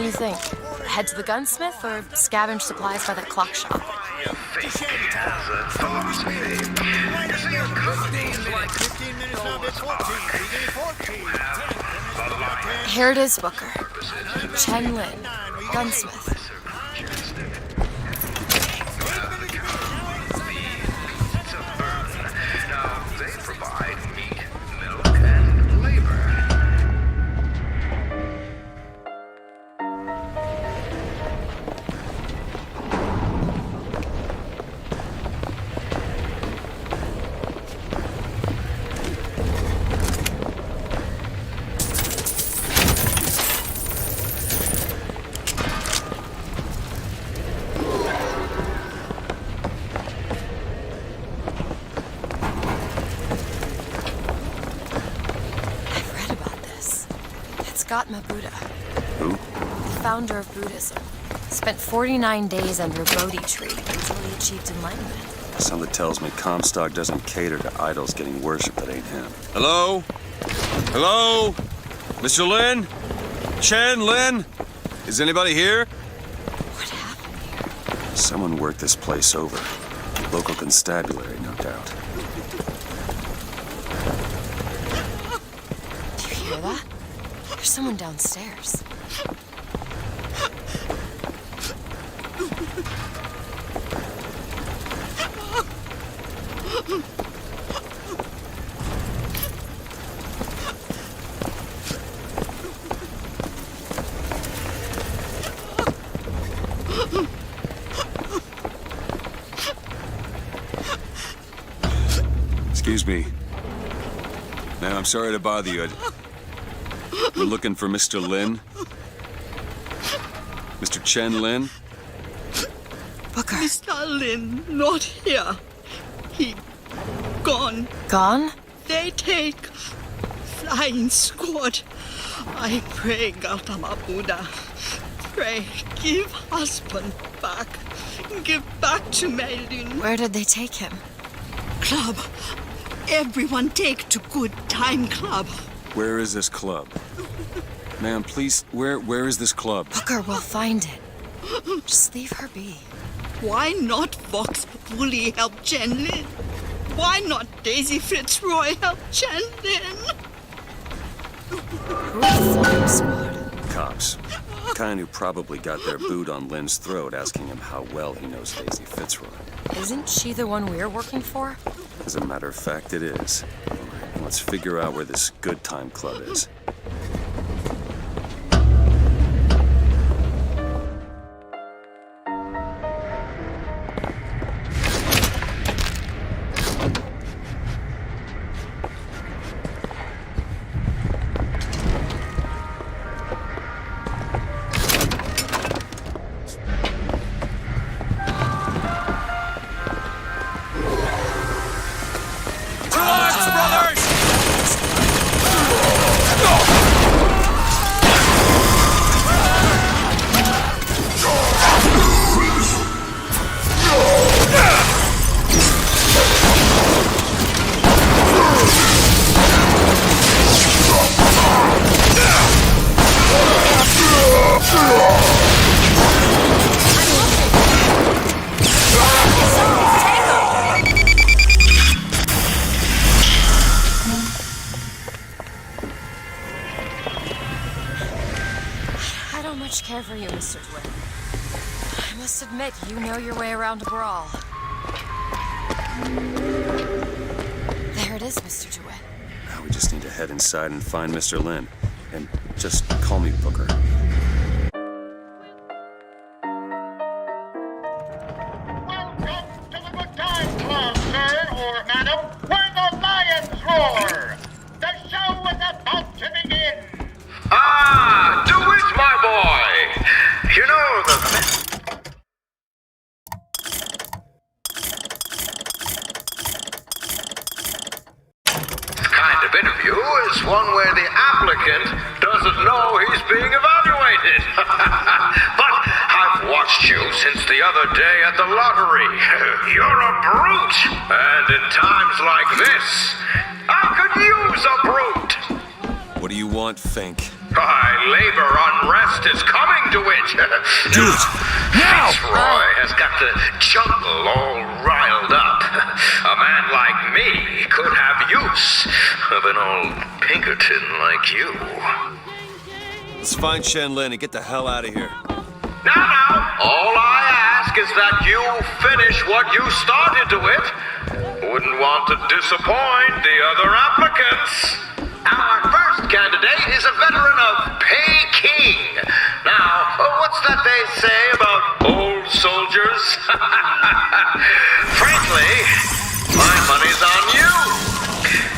you think? Head to the gunsmith or scavenge supplies by the clock shop? Here it is, Booker. Chen Lin, gunsmith. Gautama Buddha. Who? The founder of Buddhism. Spent 49 days under a Bodhi tree until he achieved enlightenment. Something tells me Comstock doesn't cater to idols getting worshipped that ain't him. Hello? Hello? Mr. Lin? Chen Lin? Is anybody here? What happened here? Someone worked this place over. Local constabulary, no doubt. Do you hear that? There's someone downstairs. Excuse me. Ma'am, I'm sorry to bother you. We're looking for Mr. Lin. Mr. Chen Lin. Booker. Mr. Lin, not here. He gone. Gone? They take flying squad. I pray, Gautama Buddha. Pray, give husband back. Give back to Melin. Where did they take him? Club. Everyone take to good time club. Where is this club? Ma'am, please, where is this club? Booker, we'll find it. Just leave her be. Why not Vox Populi help Chen Lin? Why not Daisy Fitzroy help Chen Lin? Who is the flying squad? Cops. Kind who probably got their boot on Lin's throat asking him how well he knows Daisy Fitzroy. Isn't she the one we're working for? As a matter of fact, it is. Let's figure out where this good time club is. Care for you, Mr. Dwight. I must admit, you know your way around a brawl. There it is, Mr. Dwight. Now we just need to head inside and find Mr. Lin. And just call me Booker. Welcome to the Good Time Club, sir or madam, where the lions roar. The show is about to begin. Ah, DeWitt, my boy! You know, this kind of interview is one where the applicant doesn't know he's being evaluated. But I've watched you since the other day at the lottery. You're a brute! And in times like this, I could use a brute! What do you want, Fink? Labor unrest is coming to it. Dude, now! Fitzroy has got the jungle all riled up. A man like me could have use of an old Pinkerton like you. Let's find Shenlin and get the hell out of here. Now, all I ask is that you finish what you started to it. Wouldn't want to disappoint the other applicants. Our first candidate is a veteran of Peking. Now, what's that they say about old soldiers? Frankly, my money's on you.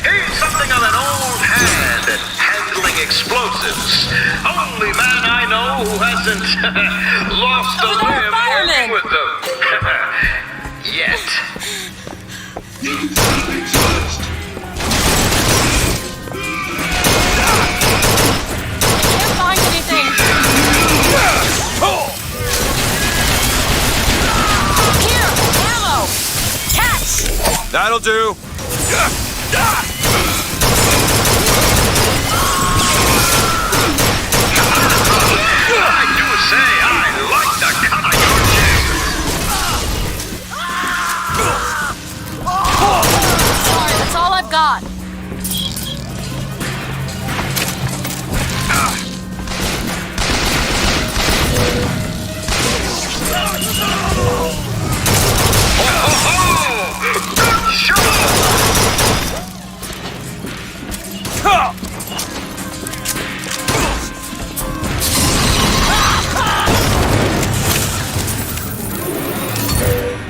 He's something of an old hand at handling explosives. Only man I know who hasn't lost a limb working with them. Yet. Can't find anything. Here, ammo. Catch. That'll do. I do say I like the cut of your jib. Sorry, that's all I've got.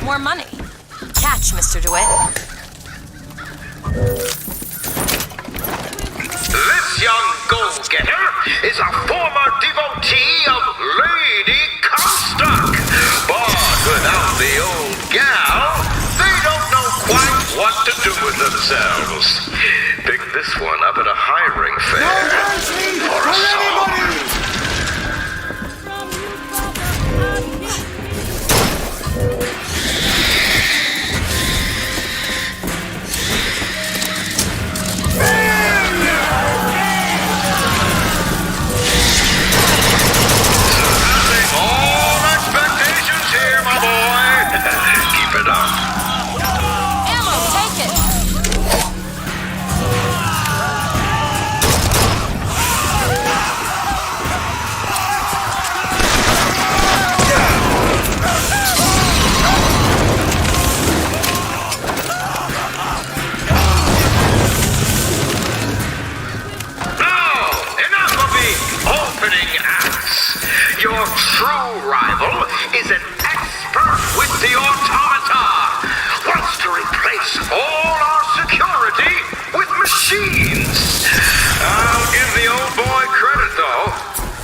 More money. Catch, Mr. DeWitt. This young go-getter is a former devotee of Lady Comstock. But without the old gal, they don't know quite what to do with themselves. Pick this one up at a hiring fair for a song. Your true rival is an expert with the automata. Wants to replace all our security with machines. I'll give the old boy credit, though.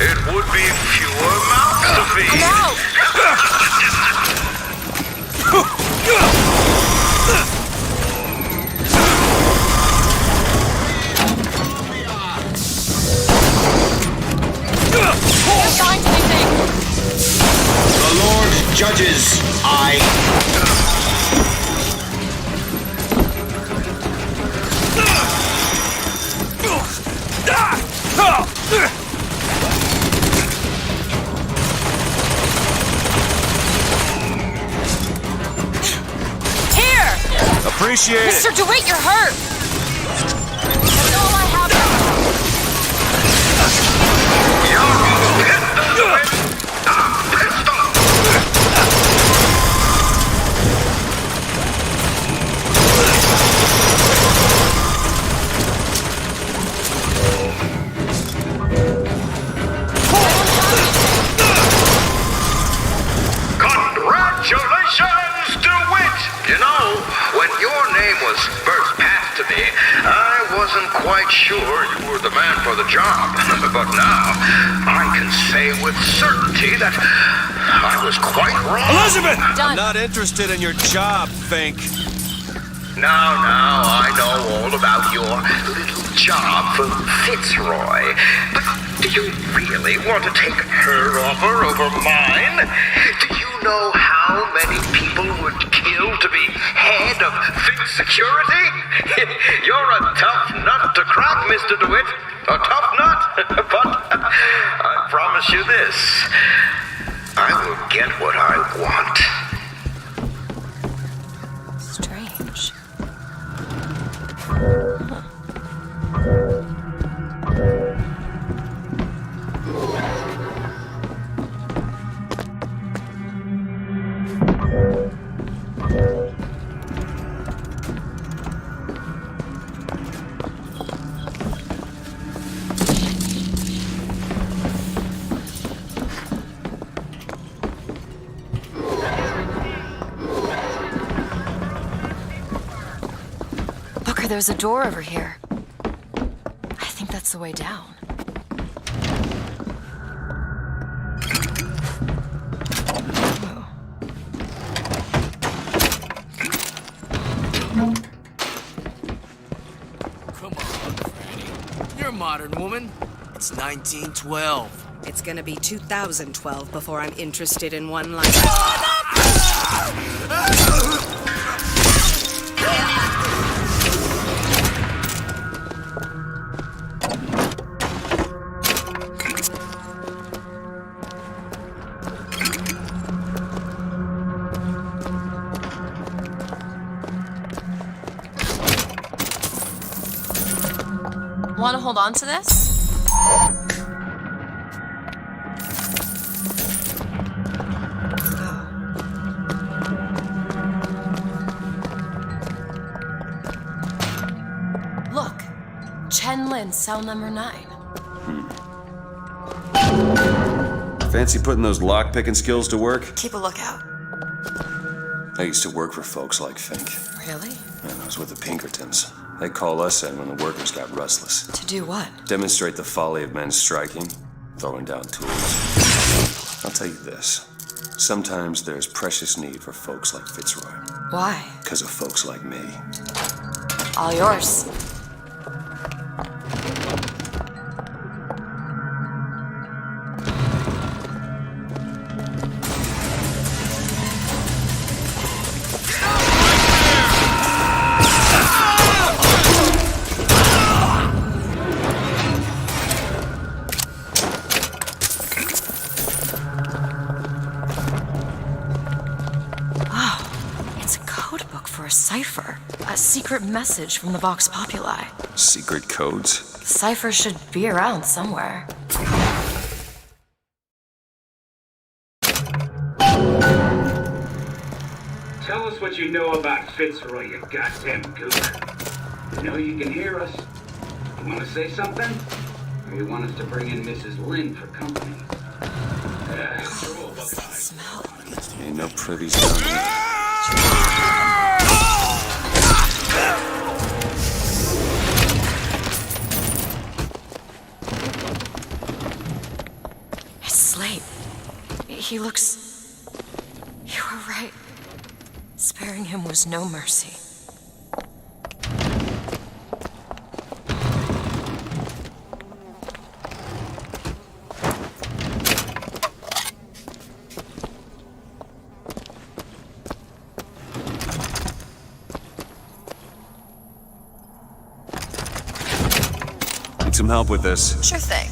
It would be fewer mouths to feed. Find anything. The Lord judges. Here! Appreciate it. Mr. DeWitt, you're hurt! That's all I have. Congratulations, DeWitt! You know, when your name was first passed to me, I wasn't quite sure you were the man for the job. But now, I can say with certainty that I was quite wrong. Elizabeth! Done. I'm not interested in your job, Fink. Now, I know all about your little job for Fitzroy. But do you really want to take her offer over mine? Do you know how many people would kill to be head of Fink Security? You're a tough nut to crack, Mr. DeWitt. A tough nut, but promise you this. I will get what I want. Strange. Booker, there's a door over here. I think that's the way down. Come on, Franny. You're a modern woman. It's 1912. It's gonna be 2012 before I'm interested in one like Want to hold on to this? Look, Chen Lin, cell number 9. Fancy putting those lock-picking skills to work? Keep a lookout. I used to work for folks like Fink. Really? And I was with the Pinkertons. They call us in when the workers got restless. To do what? Demonstrate the folly of men striking, throwing down tools. I'll tell you this. Sometimes there's precious need for folks like Fitzroy. Why? Because of folks like me. All yours. For a cipher. A secret message from the Vox Populi. Secret codes? The cipher should be around somewhere. Tell us what you know about Fitzroy, you goddamn gook. You know you can hear us. You want to say something? Or you want us to bring in Mrs. Lynn for company? Smell. Ain't no privies down here. It's Slate. He looks... You were right. Sparing him was no mercy. Need some help with this. Sure thing.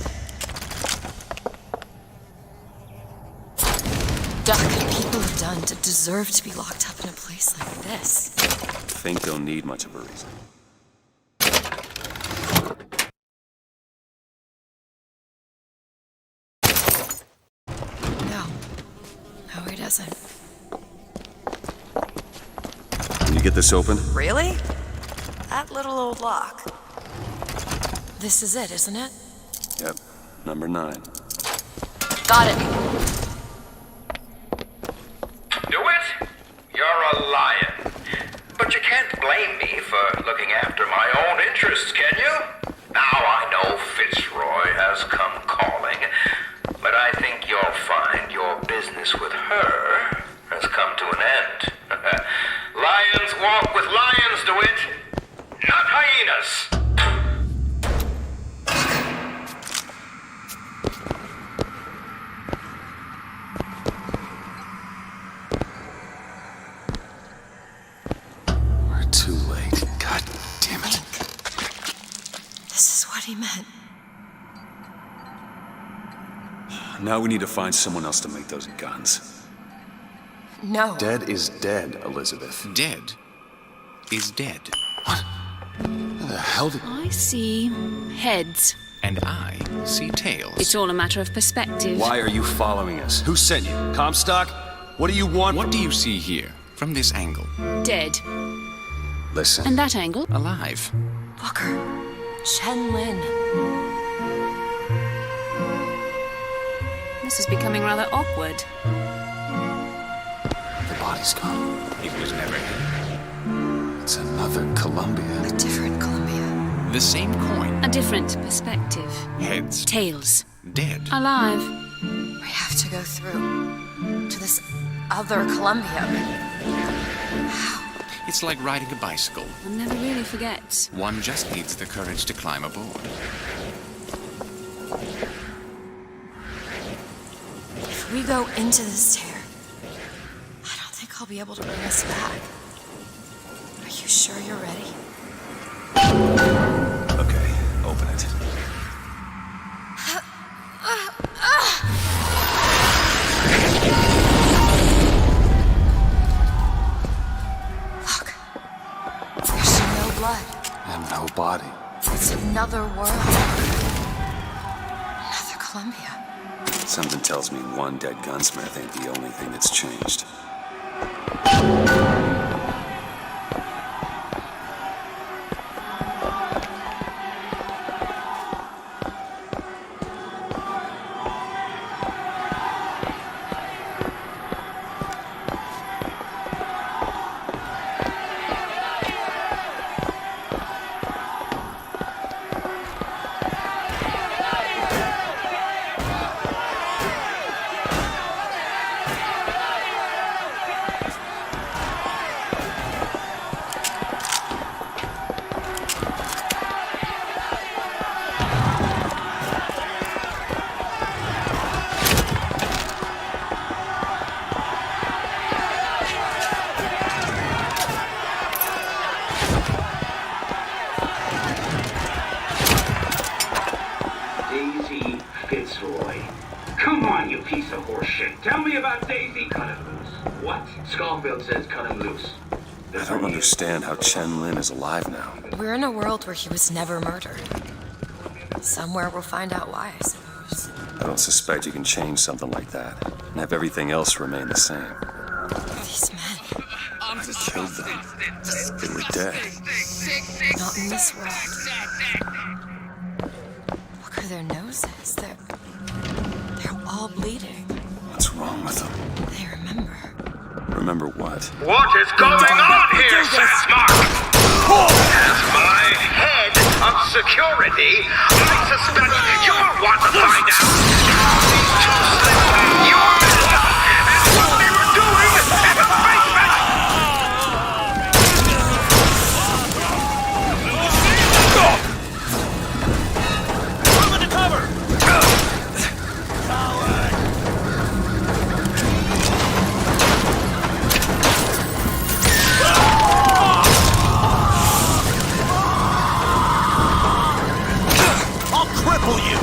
Doc, people have done to deserve to be locked up in a place like this. Fink don't need much of a reason. No. No, he doesn't. Can you get this open? Really? That little old lock. This is it, isn't it? Yep. Number 9. Got it. Do it? You're a lion. But you can't blame me for looking after my own interests, can you? Now I know Fitzroy has come calling, but I think you'll find your business with her has come to an end. Lions walk with lions, DeWitt, not hyenas. We're too late. God damn it. This is what he meant. Now we need to find someone else to make those guns. No. Dead is dead, Elizabeth. Dead is dead. How the hell did... I see heads. And I see tails. It's all a matter of perspective. Why are you following us? Who sent you? Comstock? What do you want? What do you see here, from this angle? Dead. Listen. And that angle? Alive. Walker. Chen Lin. This is becoming rather awkward. The body's gone. It was never here. It's another Columbia. A different Columbia. The same coin. A different perspective. Heads. Tails. Dead. Alive. We have to go through to this other Columbia. How? It's like riding a bicycle. One never really forgets. One just needs the courage to climb aboard. If we go into this tear, I don't think I'll be able to bring us back. Are you sure you're ready? Okay, open it. Look. There's no blood. And no body. It's another world. Another Columbia. Something tells me one dead gunsmith ain't the only thing that's changed. Daisy Fitzroy. Come on, you piece of horseshit. Tell me about Daisy. Cut him loose. What? Schofield says cut him loose. I don't understand how Chen Lin is alive now. We're in a world where he was never murdered. Somewhere we'll find out why, I suppose. I don't suspect you can change something like that and have everything else remain the same. These men, I killed them. They were dead. not in this world. Look at their noses. They're all bleeding. What's wrong with them? They remember. Remember what? What is going on here, Sasmark? As my head of security, I suspect you'll want to find out how these two slipped your middle and what they were doing in the basement! Move into cover! I'll cripple you!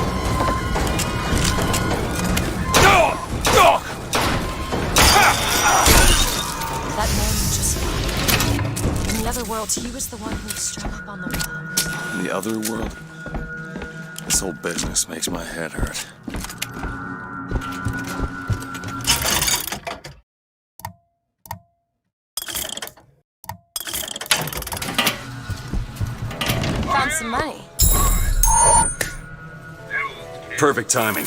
That man just in the other world, he was the one who was strung up on the wall. In the other world, this whole business makes my head hurt. Found some money. Perfect timing.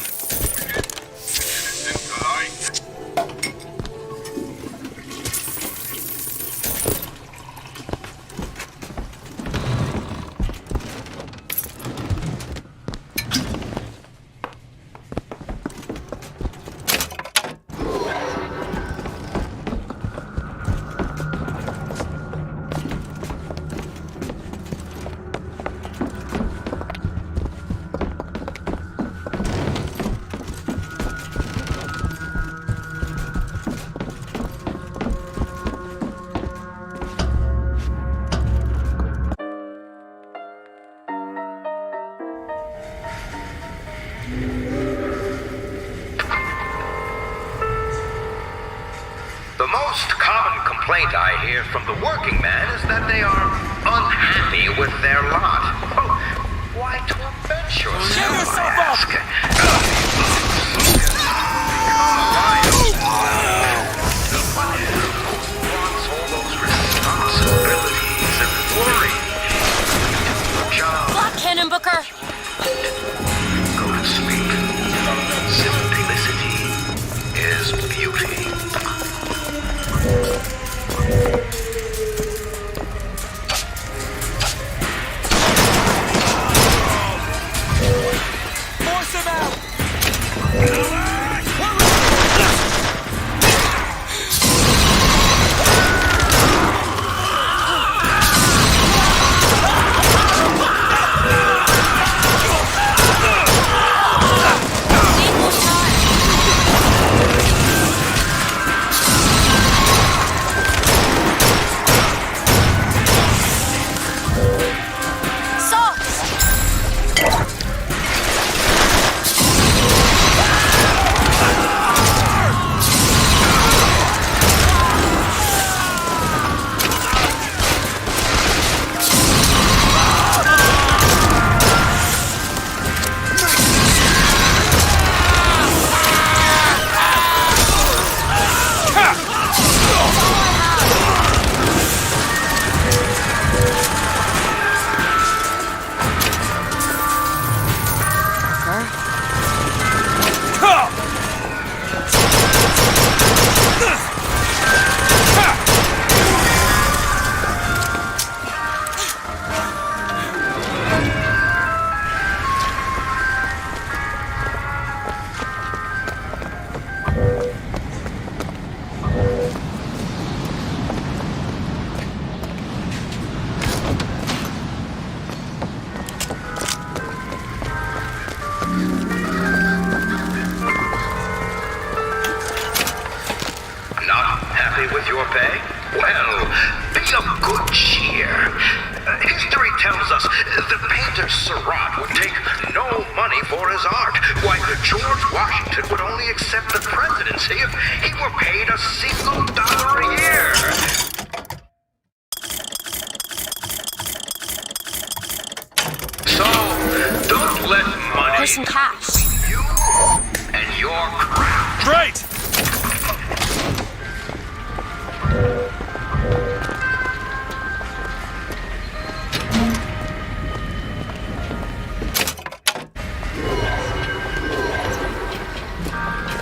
most common complaint I hear from the working man is that they are unhappy with their lot. Well, why torment yourself? Give yourself up! Wants all those responsibilities and worry? Job. Black Cannon, Booker! Go to sleep. Simplicity is beauty. Force him out! Need more time. Salt! Not happy with your pay? Well, be of good cheer. History tells us the painter Surratt would take no money for his art, while George Washington would only accept the presidency if he were paid a single dollar a year. So, don't let money Here's some cash. you and your craft. Great!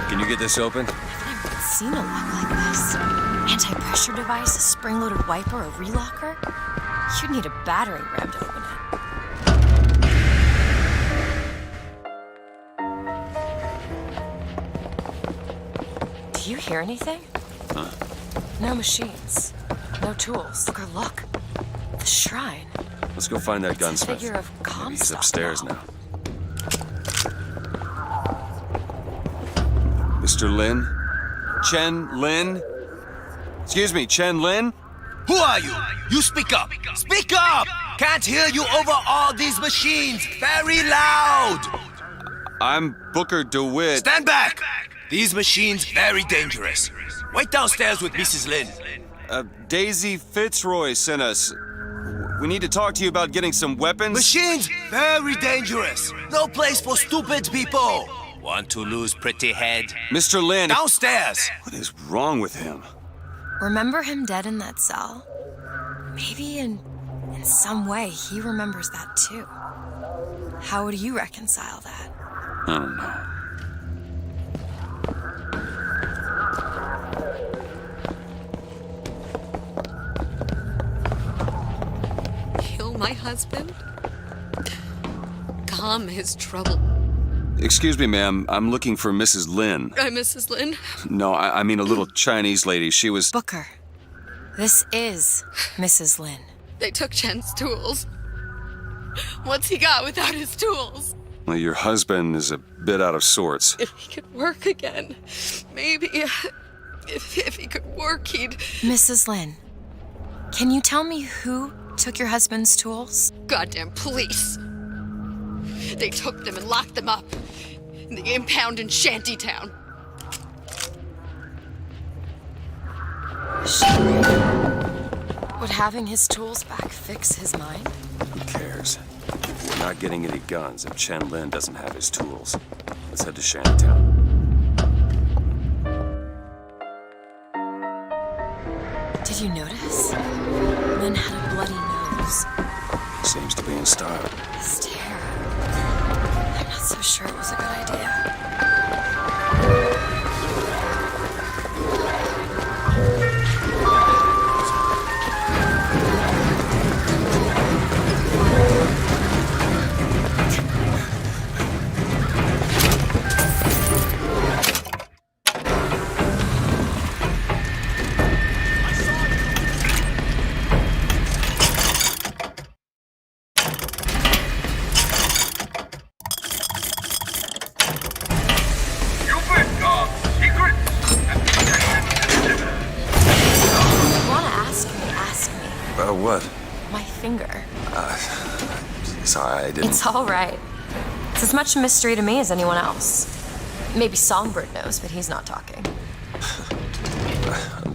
Can you get this open? I've never seen a lock like this. Anti-pressure device, a spring-loaded wiper, a relocker? You'd need a battering ram to open it. Do you hear anything? Huh? No machines. No tools. Booker, look. The shrine. Let's go find that It's a gunsmith. figure of Maybe he's Comstock upstairs now. now. Mr. Lin? Chen Lin? Excuse me, Chen Lin? Who are you? You speak up! Speak up! Can't hear you over all these machines! Very loud! I'm Booker DeWitt. Stand back! These machines very dangerous. Wait downstairs with Mrs. Lin. Daisy Fitzroy sent us. We need to talk to you about getting some weapons. Machines very dangerous. No place for stupid people. Want to lose pretty head? Mr. Lin. Downstairs. What is wrong with him? Remember him dead in that cell? Maybe in some way he remembers that too. How would you reconcile that? I don't know. Kill my husband? Calm his trouble. Excuse me, ma'am. I'm looking for Mrs. Lin. I'm Mrs. Lin. No, I mean a little Chinese lady. She was... Booker, this is Mrs. Lin. They took Chen's tools. What's he got without his tools? Well, your husband is a bit out of sorts. If he could work again, maybe. If he could work, he'd. Mrs. Lin, can you tell me who took your husband's tools? Goddamn police. They took them and locked them up in the impound in Shantytown. Would having his tools back fix his mind? Who cares? We're not getting any guns if Chen Lin doesn't have his tools. Let's head to Shantytown. Did you notice? Lin had a bloody nose. Seems to be in style. His tear. I'm not so sure it was a good idea. What? My finger. Sorry, I didn't... It's all right. It's as much a mystery to me as anyone else. Maybe Songbird knows, but he's not talking.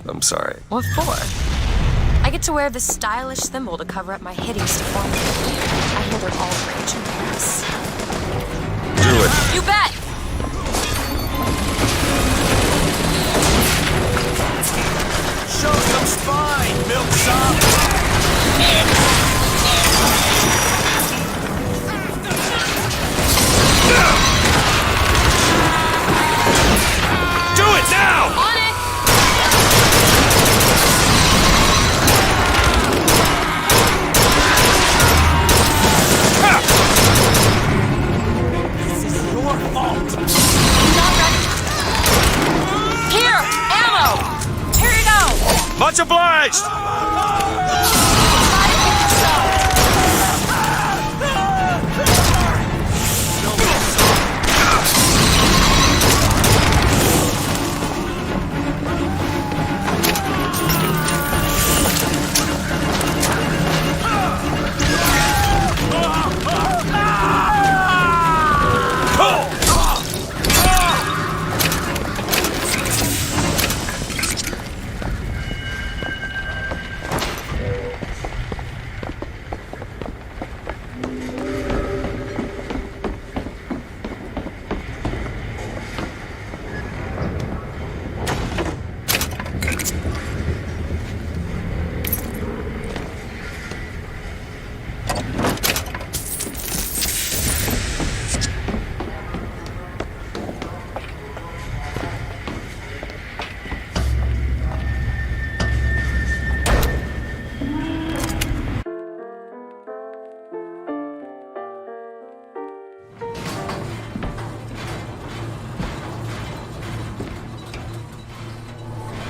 I'm sorry. What for? I get to wear this stylish thimble to cover up my hideous deformity. I handle all range in Paris. Do it. You bet! Show some spine, milksop! Do it now! On it! This is your fault! I'm not ready. Here! Ammo! Here you go! Much obliged!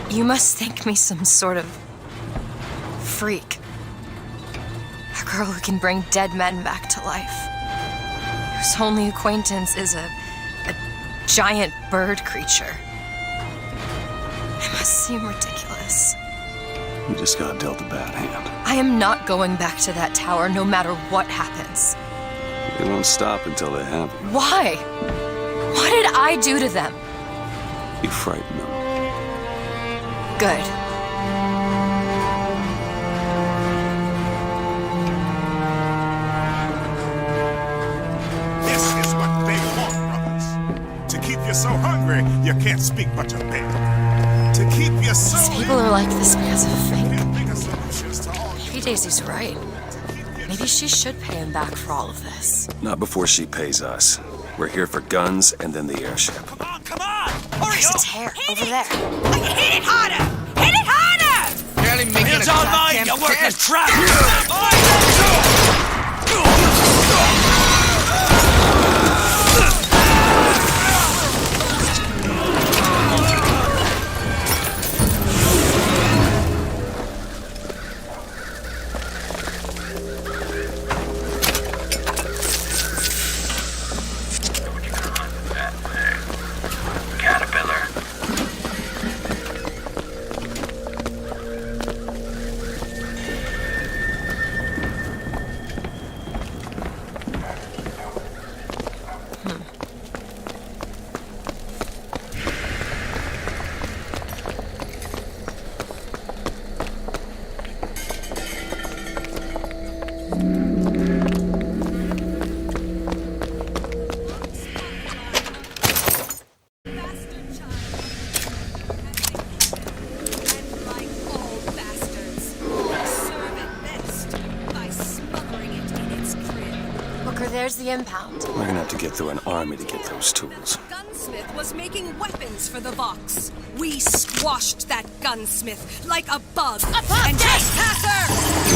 You must think me some sort of freak. A girl who can bring dead men back to life. Whose only acquaintance is a giant bird creature. It must seem ridiculous. You just got dealt a bad hand. I am not going back to that tower no matter what happens. They won't stop until they have you. Why? What did I do to them? You frighten them. Good. This is what they want, brothers. To keep you so hungry, you can't speak but to beg. To keep you so... These people are like this because of fate. Think of solutions to all... Maybe Daisy's right. Maybe she should pay him back for all of this. Not before she pays us. We're here for guns and then the airship. Come on, come on! Hurry There's a up! tear over there. Hit it harder! Hit it harder! Barely making Hands a on goddamn mine, you working dent. trap! there's the impound. We're gonna have to get through an army to get those tools. Gunsmith was making weapons for the Vox. We squashed that gunsmith like a bug. And trespasser!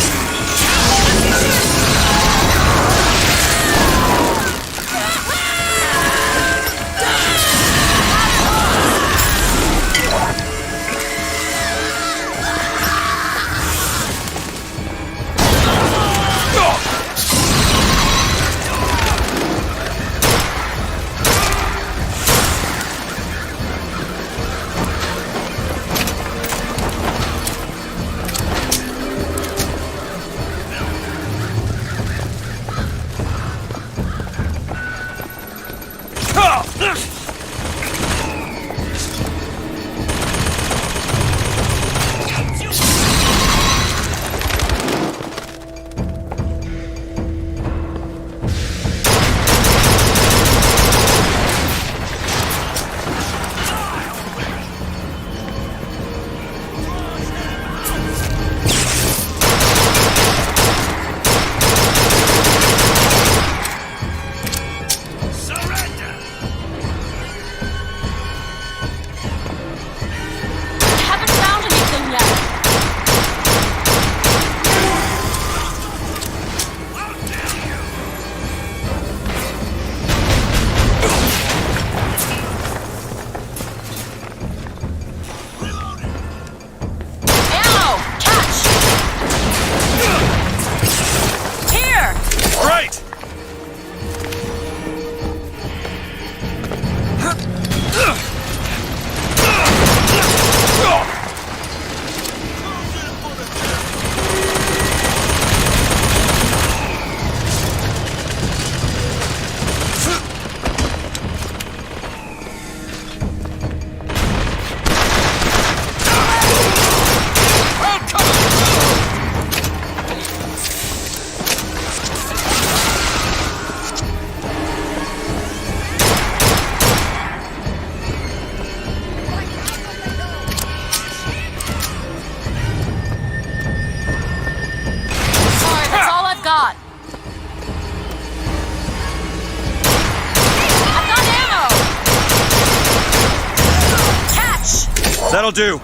That'll do.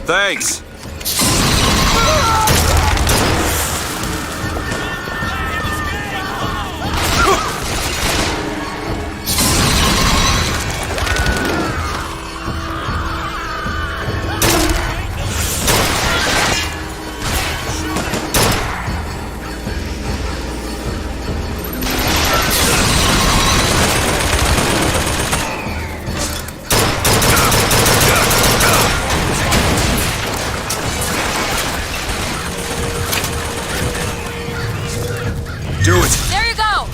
Thanks. Do it. There you go.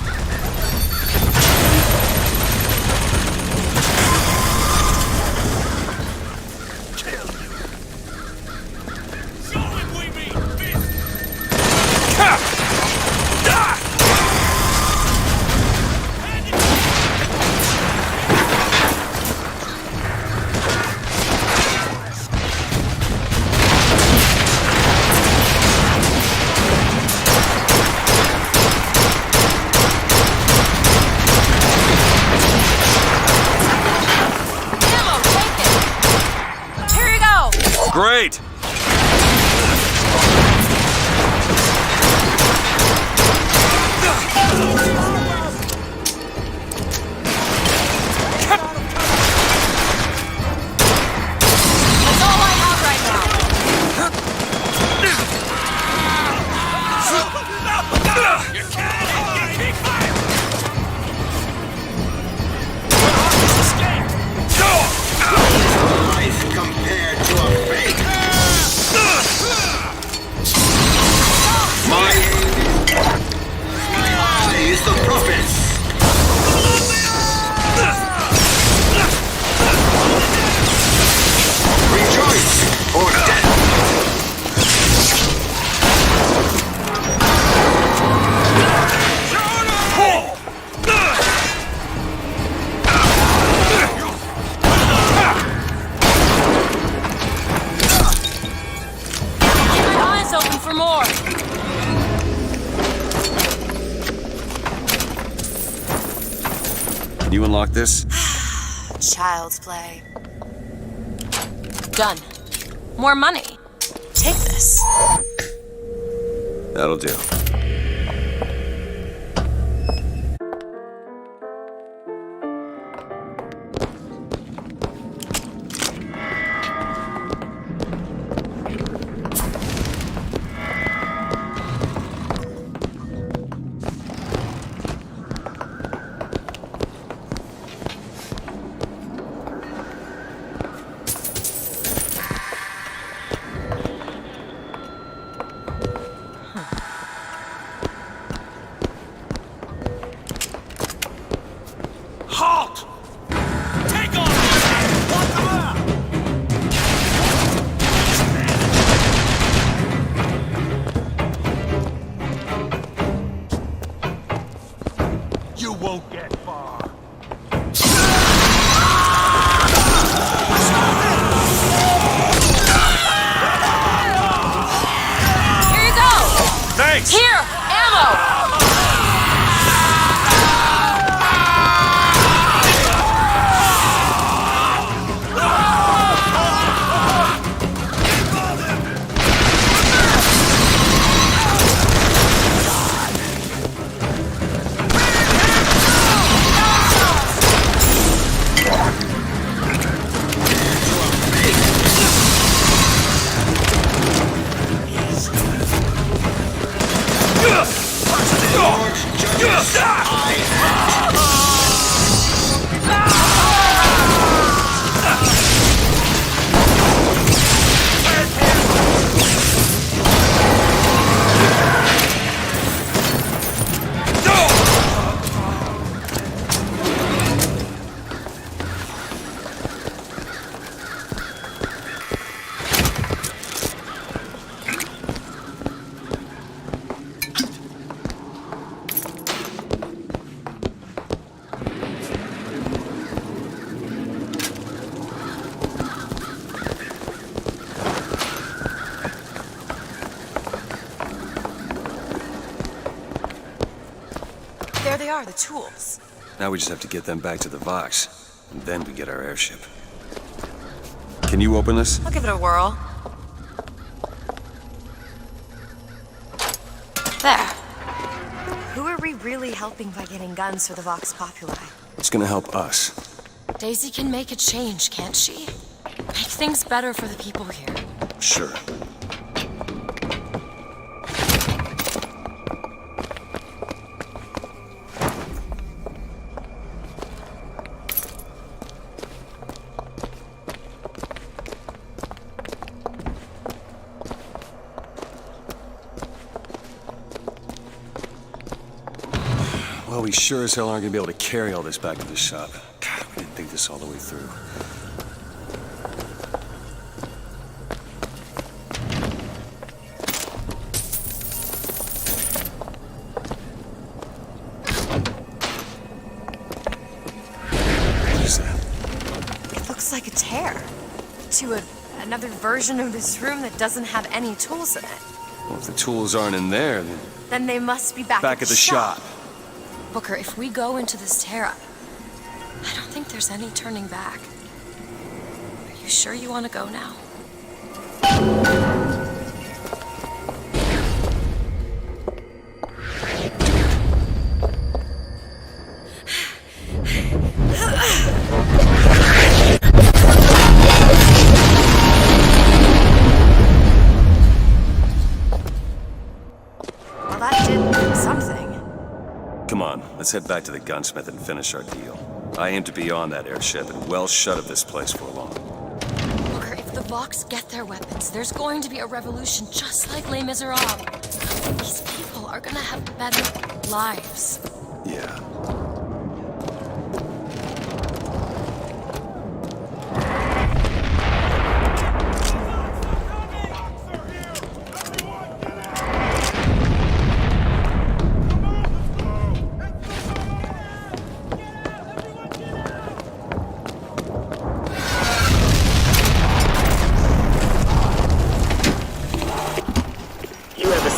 Great! That's all I have right now. You can't keep fire! Life compared to a fake. My aim is You unlock this? Child's play. Done. More money. Take this. That'll do. Halt! Take off! What the? You won't get far. Here you go! Thanks! Here! Ammo! There they are, the tools. Now we just have to get them back to the Vox, and then we get our airship. Can you open this? I'll give it a whirl. There. Who are we really helping by getting guns for the Vox Populi? It's gonna help us. Daisy can make a change, can't she? Make things better for the people here. Sure. Well, we sure as hell aren't gonna be able to carry all this back to the shop. God, we didn't think this all the way through. What is that? It looks like a tear to another version of this room that doesn't have any tools in it. Well, if the tools aren't in there, Then they must be back back at the shop. Booker, if we go into this tear up, I don't think there's any turning back. Are you sure you want to go now? Well, that did something. Come on, let's head back to the gunsmith and finish our deal. I aim to be on that airship and well shut of this place for long. Booker, if the Vox get their weapons, there's going to be a revolution just like Les Miserables. These people are gonna have better lives. Yeah.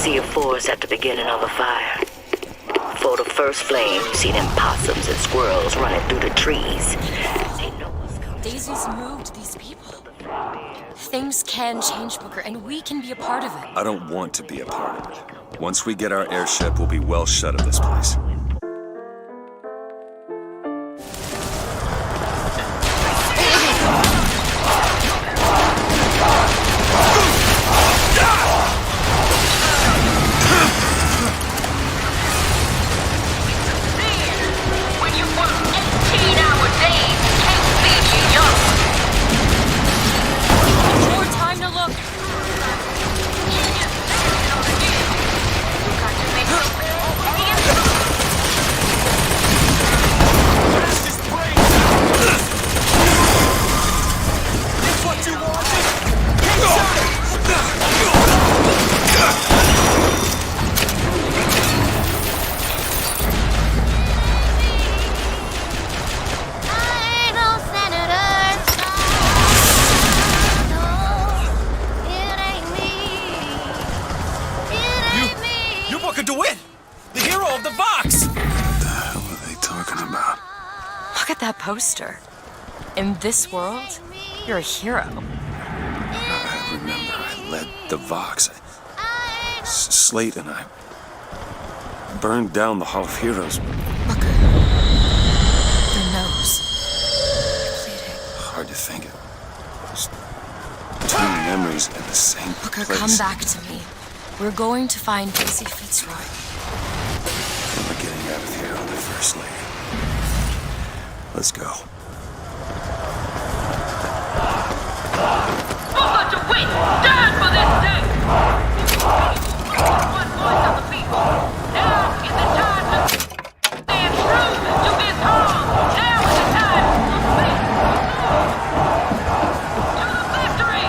See a force at the beginning of a fire. before the first flame, see them possums and squirrels running through the trees. They know what's coming. Daisy's moved these people. Things can change, Booker, and we can be a part of it. I don't want to be a part of it. Once we get our airship, we'll be well shut of this place. Poster. In this world, you're a hero. I remember I led the Vox. Slate and I burned down the Hall of Heroes. Booker. Your nose. Bleeding. Hard to think of. Just two memories in the same Booker, place. come back to me. We're going to find Daisy Fitzroy. We're getting out of here on the First Lady. Let's go. Booker to win! Stand for this day! One voice of the people. Now is the time to stand true to this home. Now is the time to speak to the victory.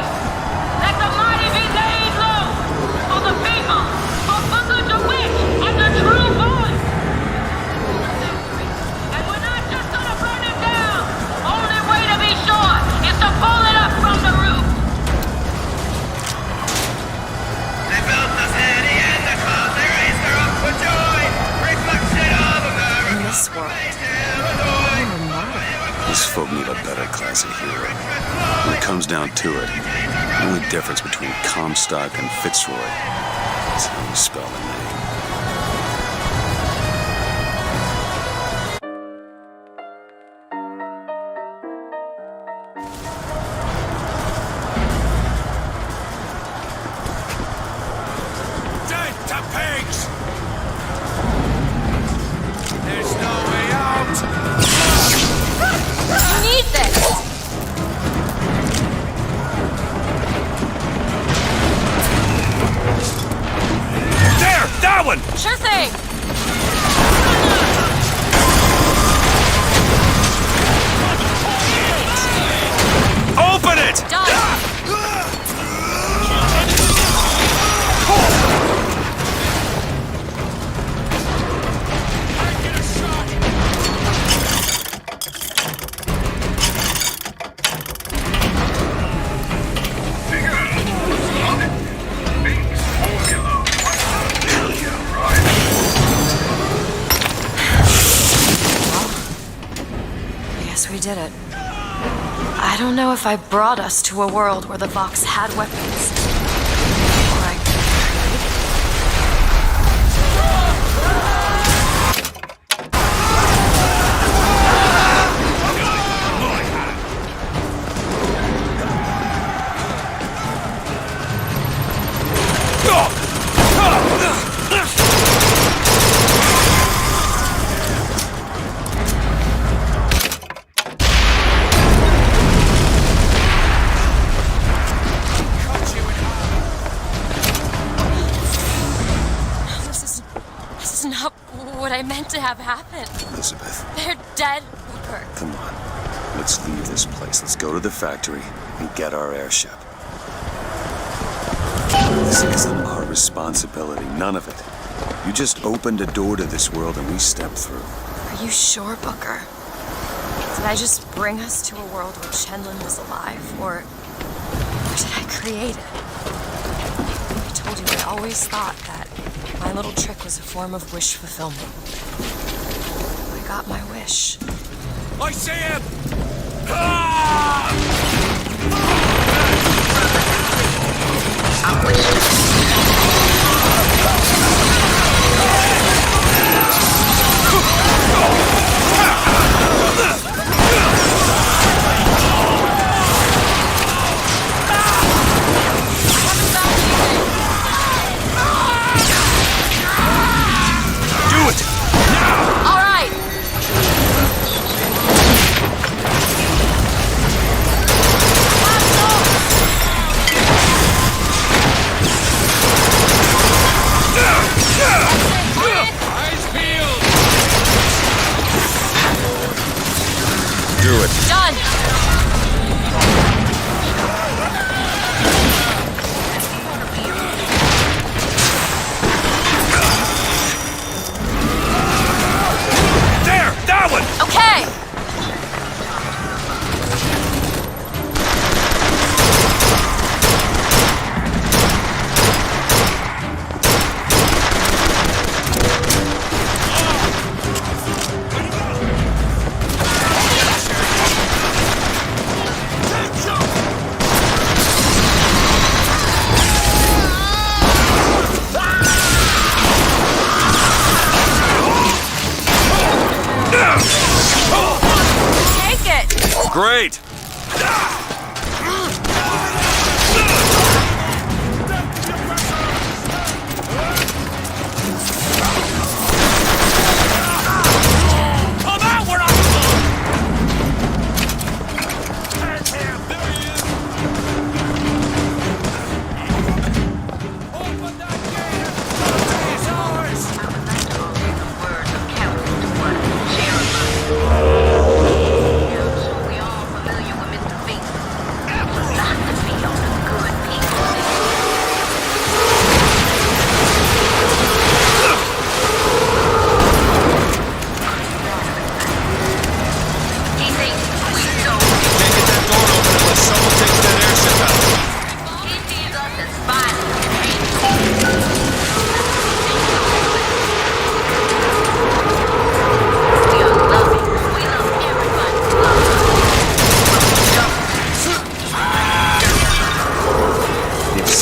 Let the mighty be laid low for the people, for Booker to win and the true voice. And we're not just gonna burn it down. Only way to be sure is to pull it up from the roof. They built the city and the clouds, they raised her up for joy. Reflection of America. In this world, These folk need a better class of hero. When it comes down to it, the only difference between Comstock and Fitzroy is how you spell the name. Dead to pigs! There's no way out! you need this! There! That one! Sure thing! Open it! Done! We did it. I don't know if I brought us to a world where the Vox had weapons. Or I what I meant to have happen. Elizabeth. They're dead, Booker. Come on. Let's leave this place. Let's go to the factory and get our airship. This isn't our responsibility. None of it. You just opened a door to this world and we stepped through. Are you sure, Booker? Did I just bring us to a world where Chenlin was alive? Or did I create it? I told you I always thought that My little trick was a form of wish fulfillment. I got my wish. I see him! Great!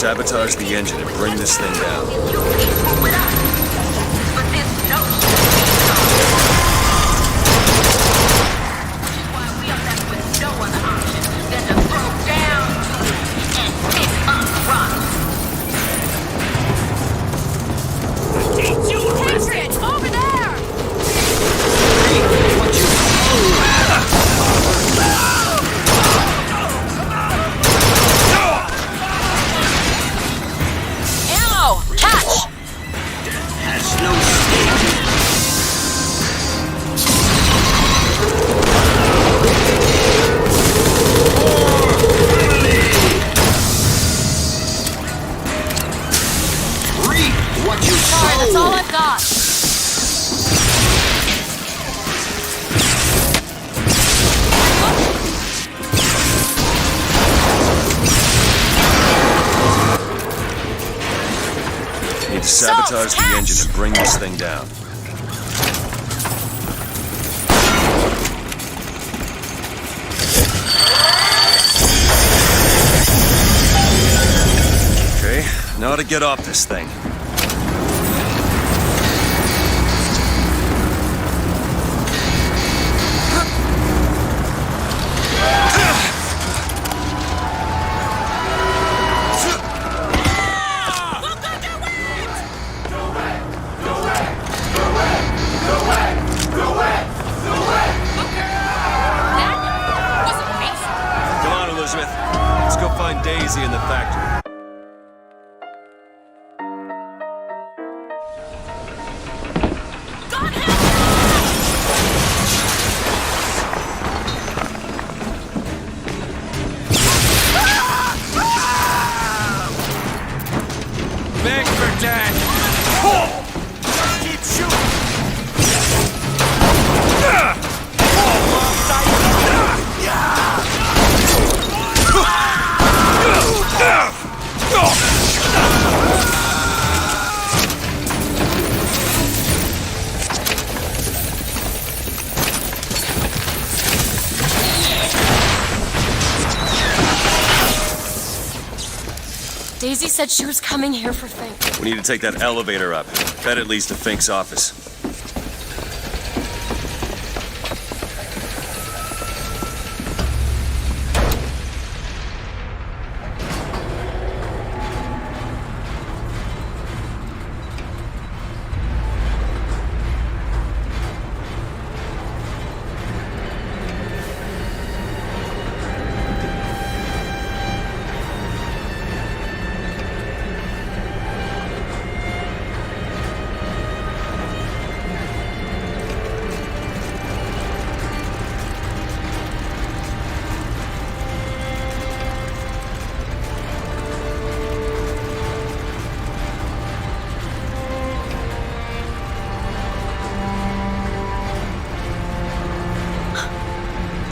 Sabotage the engine and bring this thing down. That's all I've got. Need to sabotage the engine and bring this thing down. Okay, now to get off this thing. Let's go find Daisy in the factory. Beg for death! Keep shooting! Daisy said she was coming here for Fink. We need to take that elevator up. Bet it leads to Fink's office.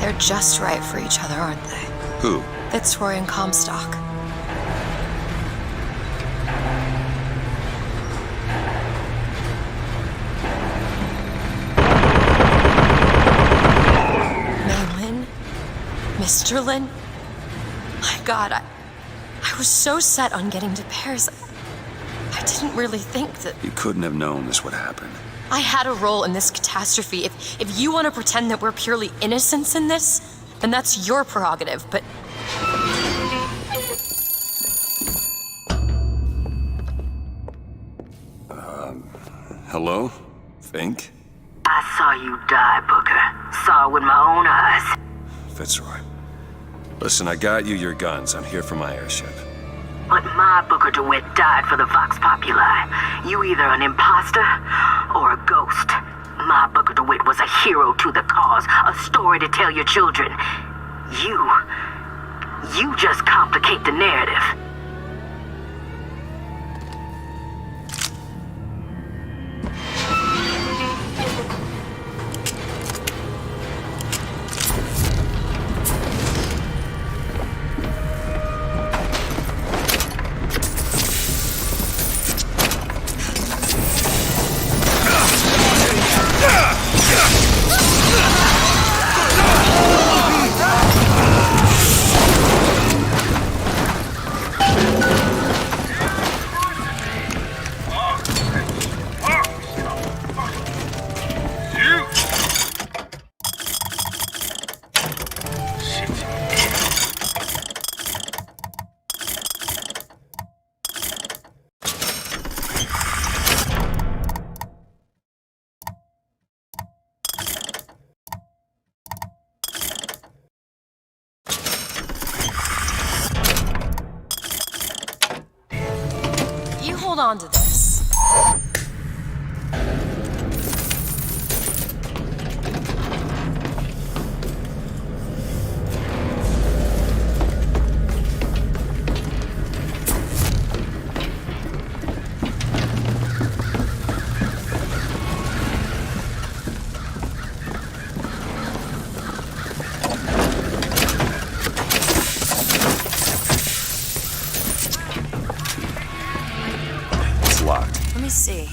They're just right for each other, aren't they? Who? Fitzroy and Comstock. May Lin? Mr. Lin? My God, I was so set on getting to Paris. I didn't really think that... You couldn't have known this would happen. I had a role in this catastrophe. If you want to pretend that we're purely innocents in this, then that's your prerogative, but... Hello? Fink? I saw you die, Booker. Saw it with my own eyes. Fitzroy. Listen, I got you your guns. I'm here for my airship. But my Booker DeWitt died for the Vox Populi. You either an imposter or a ghost. My Booker DeWitt was a hero to the cause, a story to tell your children. You just complicate the narrative. Hold on to this. Locked. Let me see.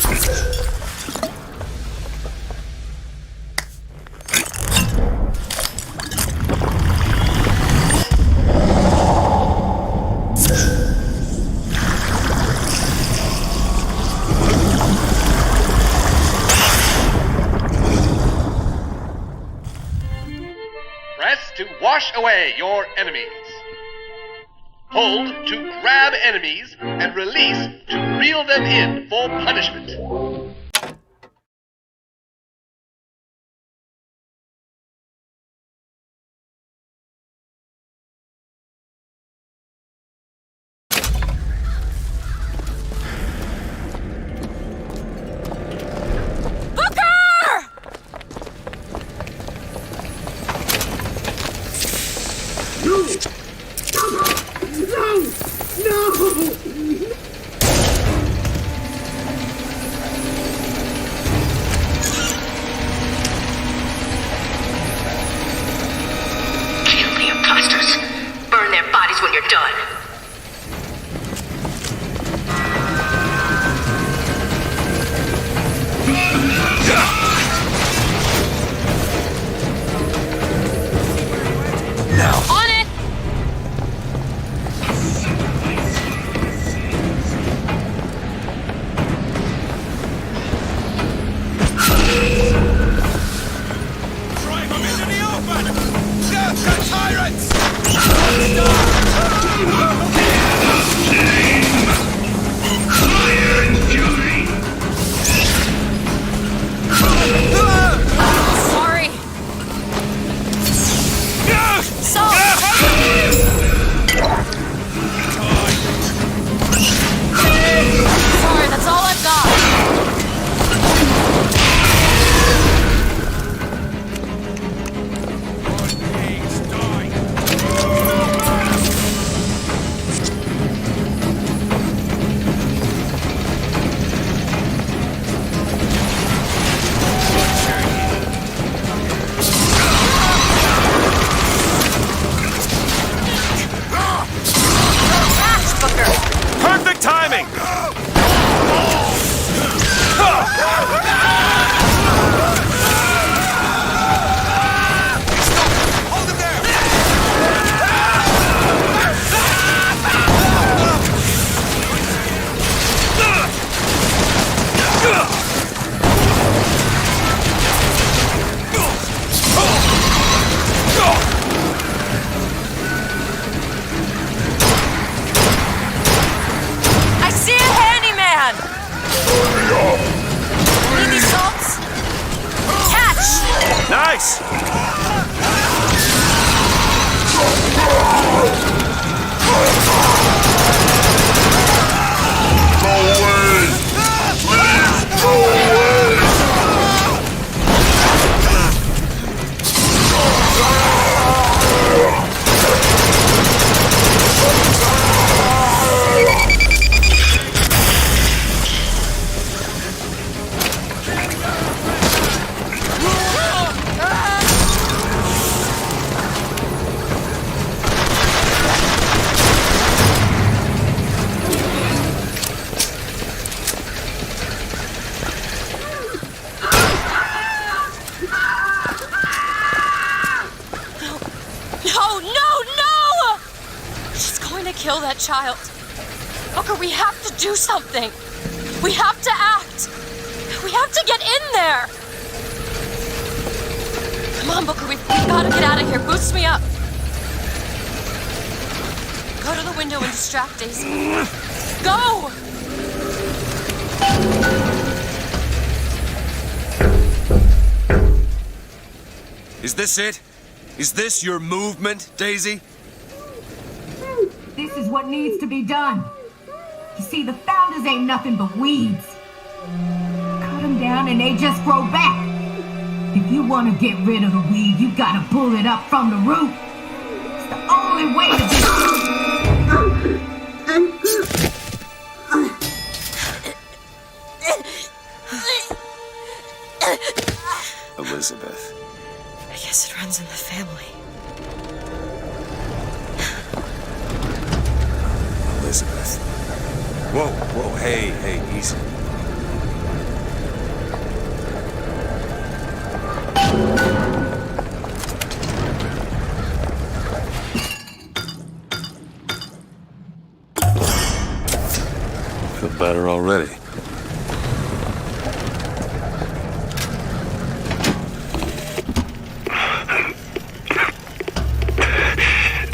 Press to wash away your enemies. Hold to grab enemies and release to reel them in for punishment. When you're done. Now. On it! kill that child. Booker, we have to do something. We have to act. We have to get in there. Come on, Booker, we've got to get out of here. Boost me up. Go to the window and distract Daisy. Go! Is this it? Is this your movement, Daisy? This is what needs to be done. You see, the founders ain't nothing but weeds. Cut them down and they just grow back. If you want to get rid of the weed, you gotta pull it up from the root. It's the only way to Elizabeth. I guess it runs in the family. Elizabeth. Whoa, hey, easy. Feel better already.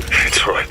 Fitzroy.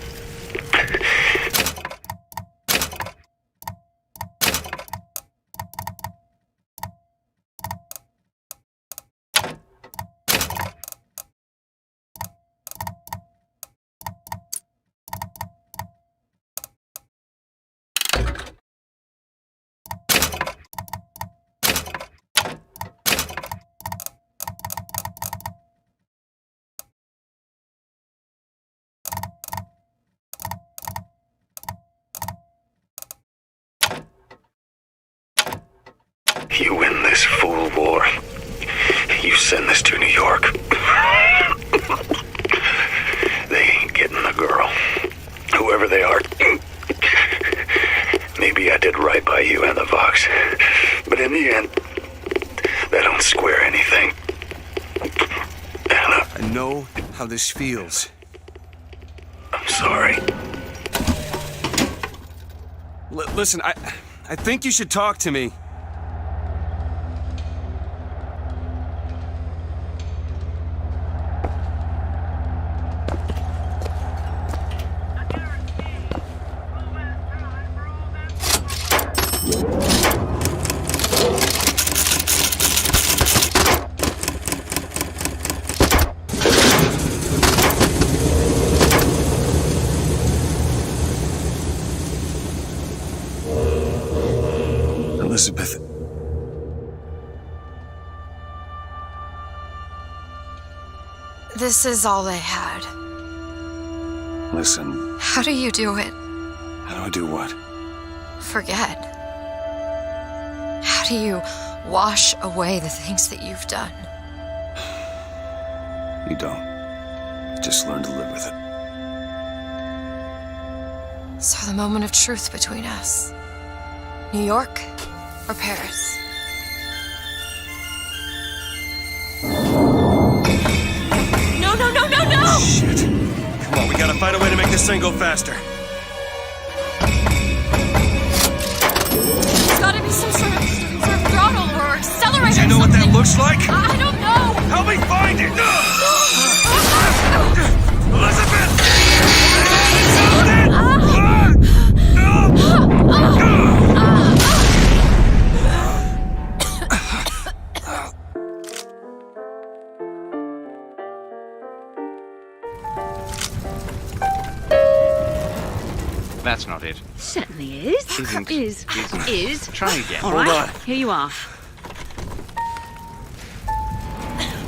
You win this fool war. You send this to New York. They ain't getting the girl. Whoever they are. Maybe I did right by you and the Vox. But in the end, that don't square anything. Anna. I know how this feels. I'm sorry. Listen, I think you should talk to me. Elizabeth. This is all they had. Listen. How do you do it? How do I do what? Forget. How do you wash away the things that you've done? You don't. You just learn to live with it. So the moment of truth between us. New York or Paris? No! Shit. Come on, we gotta find a way to make this thing go faster. There's gotta be some sort of throttle or accelerator. Do you know what that looks like? I don't know. Help me find it! Elizabeth! That's not it. Certainly is. Isn't. Is. Try again. All Hold right. on. Here you are.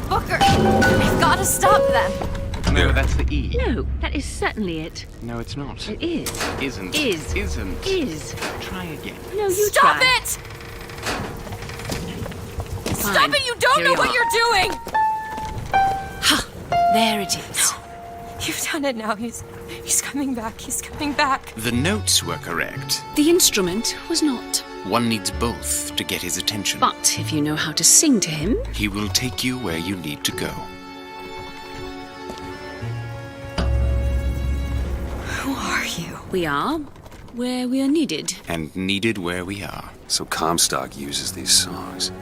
Booker, we've got to stop them. No, that's the E. No, that is certainly it. No, it's not. It is. Isn't. Is. Isn't. Is. Try again. No, you Stop try. it! Fine. Stop it! You don't Here know you what are. you're doing! Ha! There it is. You've done it now. He's coming back. He's coming back. The notes were correct. The instrument was not. One needs both to get his attention. But if you know how to sing to him, He will take you where you need to go. Who are you? We are where we are needed. And needed where we are. So Comstock uses these songs.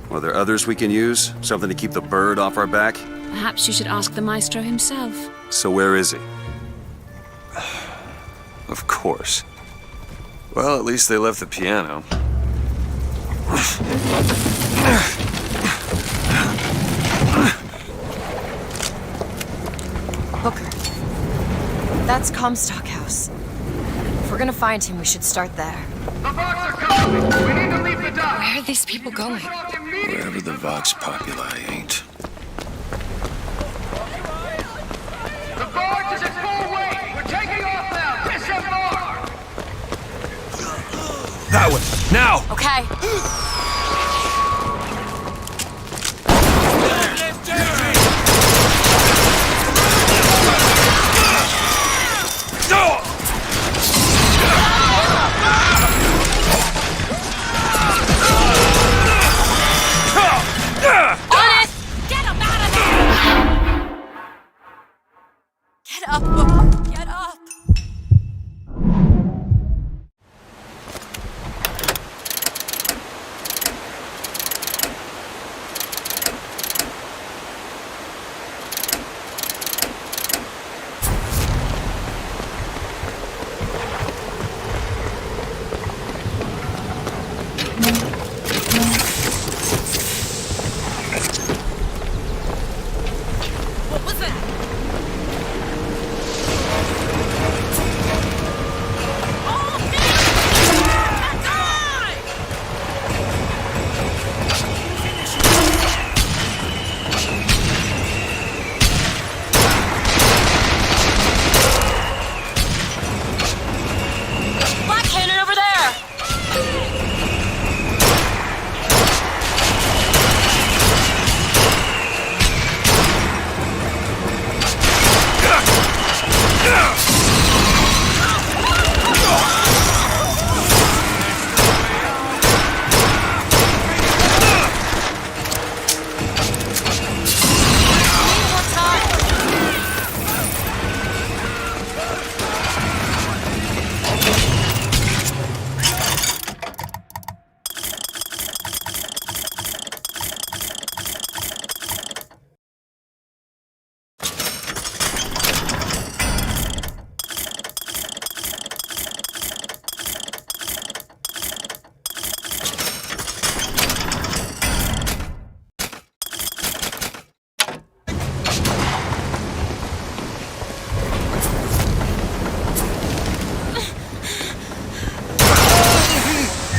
Are there others we can use? Something to keep the bird off our back? Perhaps you should ask the maestro himself. So where is he? Of course. Well, at least they left the piano. Booker. That's Comstock House. If we're gonna find him, we should start there. The Vox are coming! We need to leave the dock! Where are these people going? Wherever the Vox Populi ain't. The barge is at full weight! We're taking off now! Disembark! That way! Now! Okay. Get up, Booker. Get up. What was that? Black cannon over there!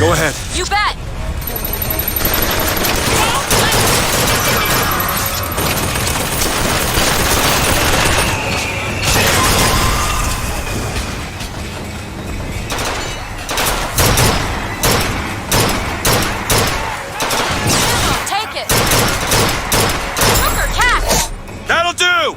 Go ahead. You bet! Take it! Booker, catch! That'll do!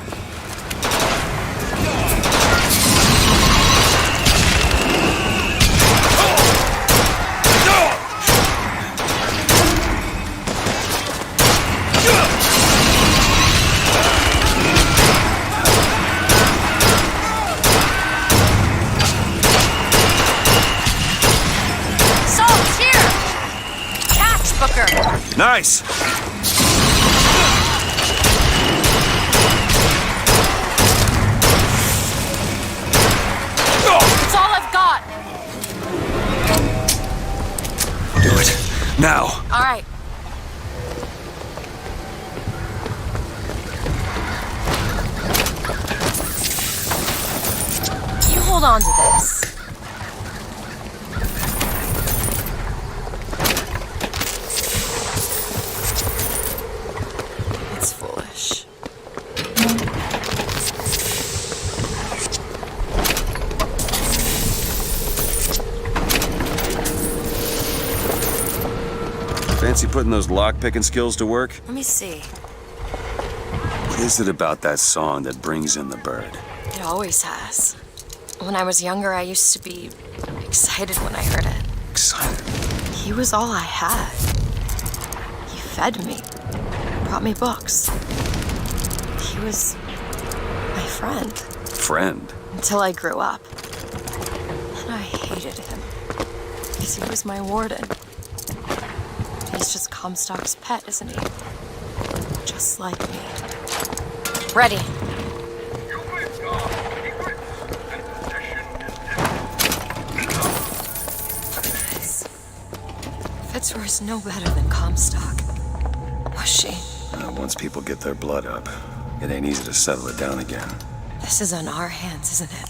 Salt's here! Catch, Booker! Nice! It's all I've got! Do it. Now! Alright. You hold on to this. It's foolish. Fancy putting those lock-picking skills to work? Let me see. What is it about that song that brings in the bird? It always has. When I was younger, I used to be excited when I heard it. Excited? He was all I had. He fed me, brought me books. He was my friend. Friend? Until I grew up. And I hated him. Because he was my warden. He's just Comstock's pet, isn't he? Just like me. Ready. Fitzroy's no better than Comstock. Was she? Once people get their blood up, it ain't easy to settle it down again. This is on our hands, isn't it?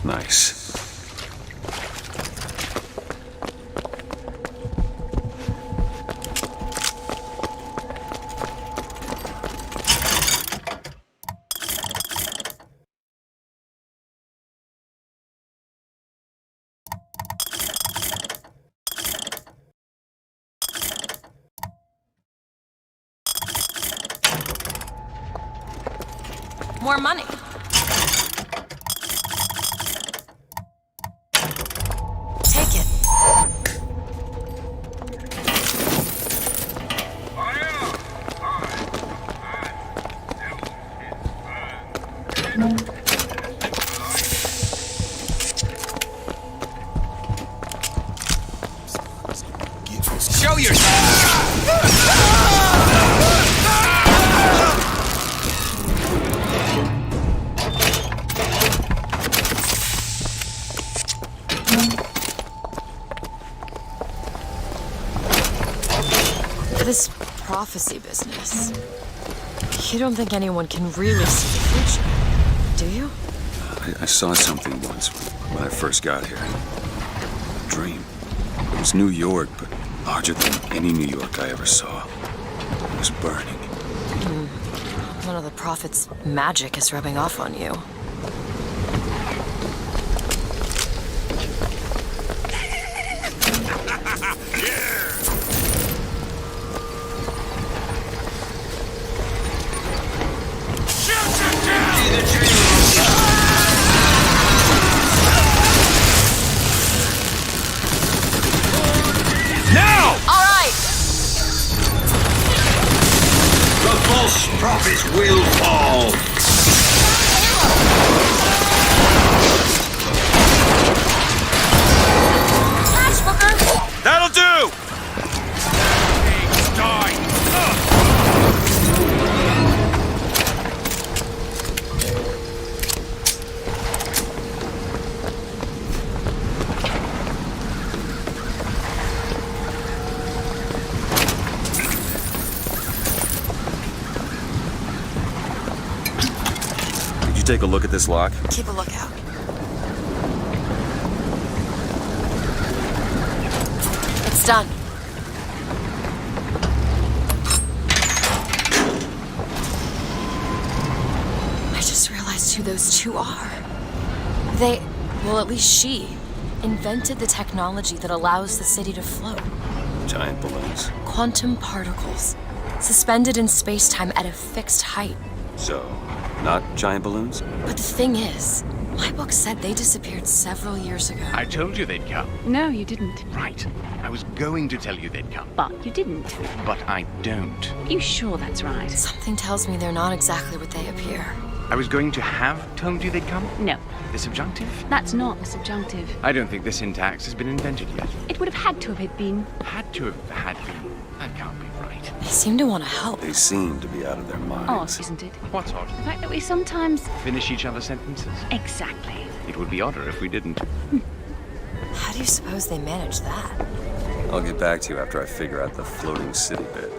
Nice. More money. Take it. Show yourself! This prophecy business. You don't think anyone can really see the future, do you? I saw something once when I first got here. A dream. It was New York, but larger than any New York I ever saw. It was burning. One of the prophet's magic is rubbing off on you. False prophets will fall. Catch, Booker! That'll do! Take a look at this lock. Keep a lookout. It's done. I just realized who those two are. They, well, at least she, invented the technology that allows the city to float. Giant balloons. Quantum particles, suspended in space-time at a fixed height. So, not giant balloons? But the thing is, my book said they disappeared several years ago. I told you they'd come. No, you didn't. Right. I was going to tell you they'd come. But you didn't. But I don't. You sure that's right? Something tells me they're not exactly what they appear. I was going to have told you they'd come? No. The subjunctive? That's not a subjunctive. I don't think the syntax has been invented yet. It would have had to have been. Had to have had been. That can't be right. They seem to want to help. They seem to be out of their minds. Odd, isn't it? What's odd? The fact that we sometimes... Finish each other's sentences? Exactly. It would be odder if we didn't. How do you suppose they manage that? I'll get back to you after I figure out the floating city bit.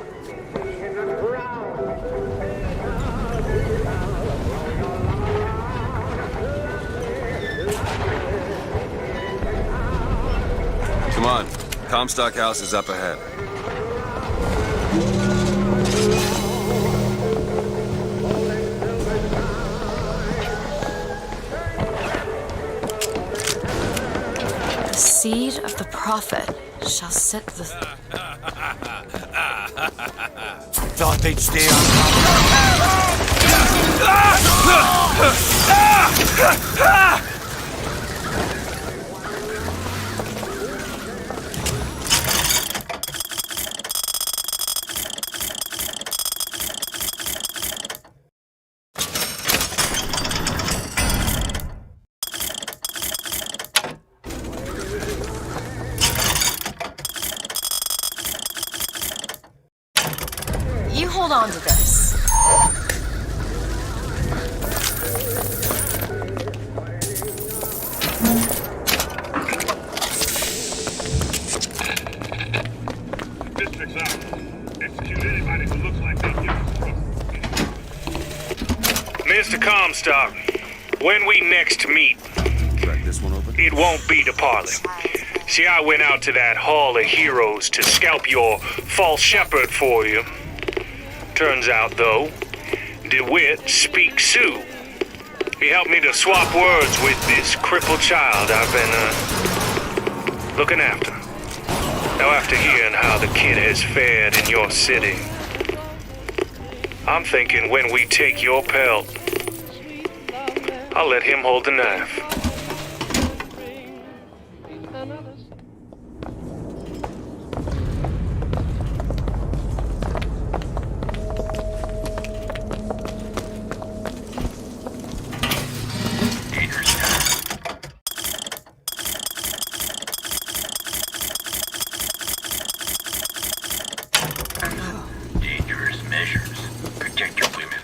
Come on. Comstock House is up ahead. The seed of the prophet shall sit the... thought they'd stay on top. You hold on to this. District's out. Execute anybody who looks like they give us trouble. Mr. Comstock, when we next meet, Crack this one open. it won't be the parlor. See, I went out to that Hall of Heroes to scalp your false shepherd for you. Turns out, though, DeWitt speaks Sioux. He helped me to swap words with this crippled child I've been, looking after. Now, after hearing how the kid has fared in your city, I'm thinking when we take your pelt, I'll let him hold the knife. Dangerous measures. Protect your women.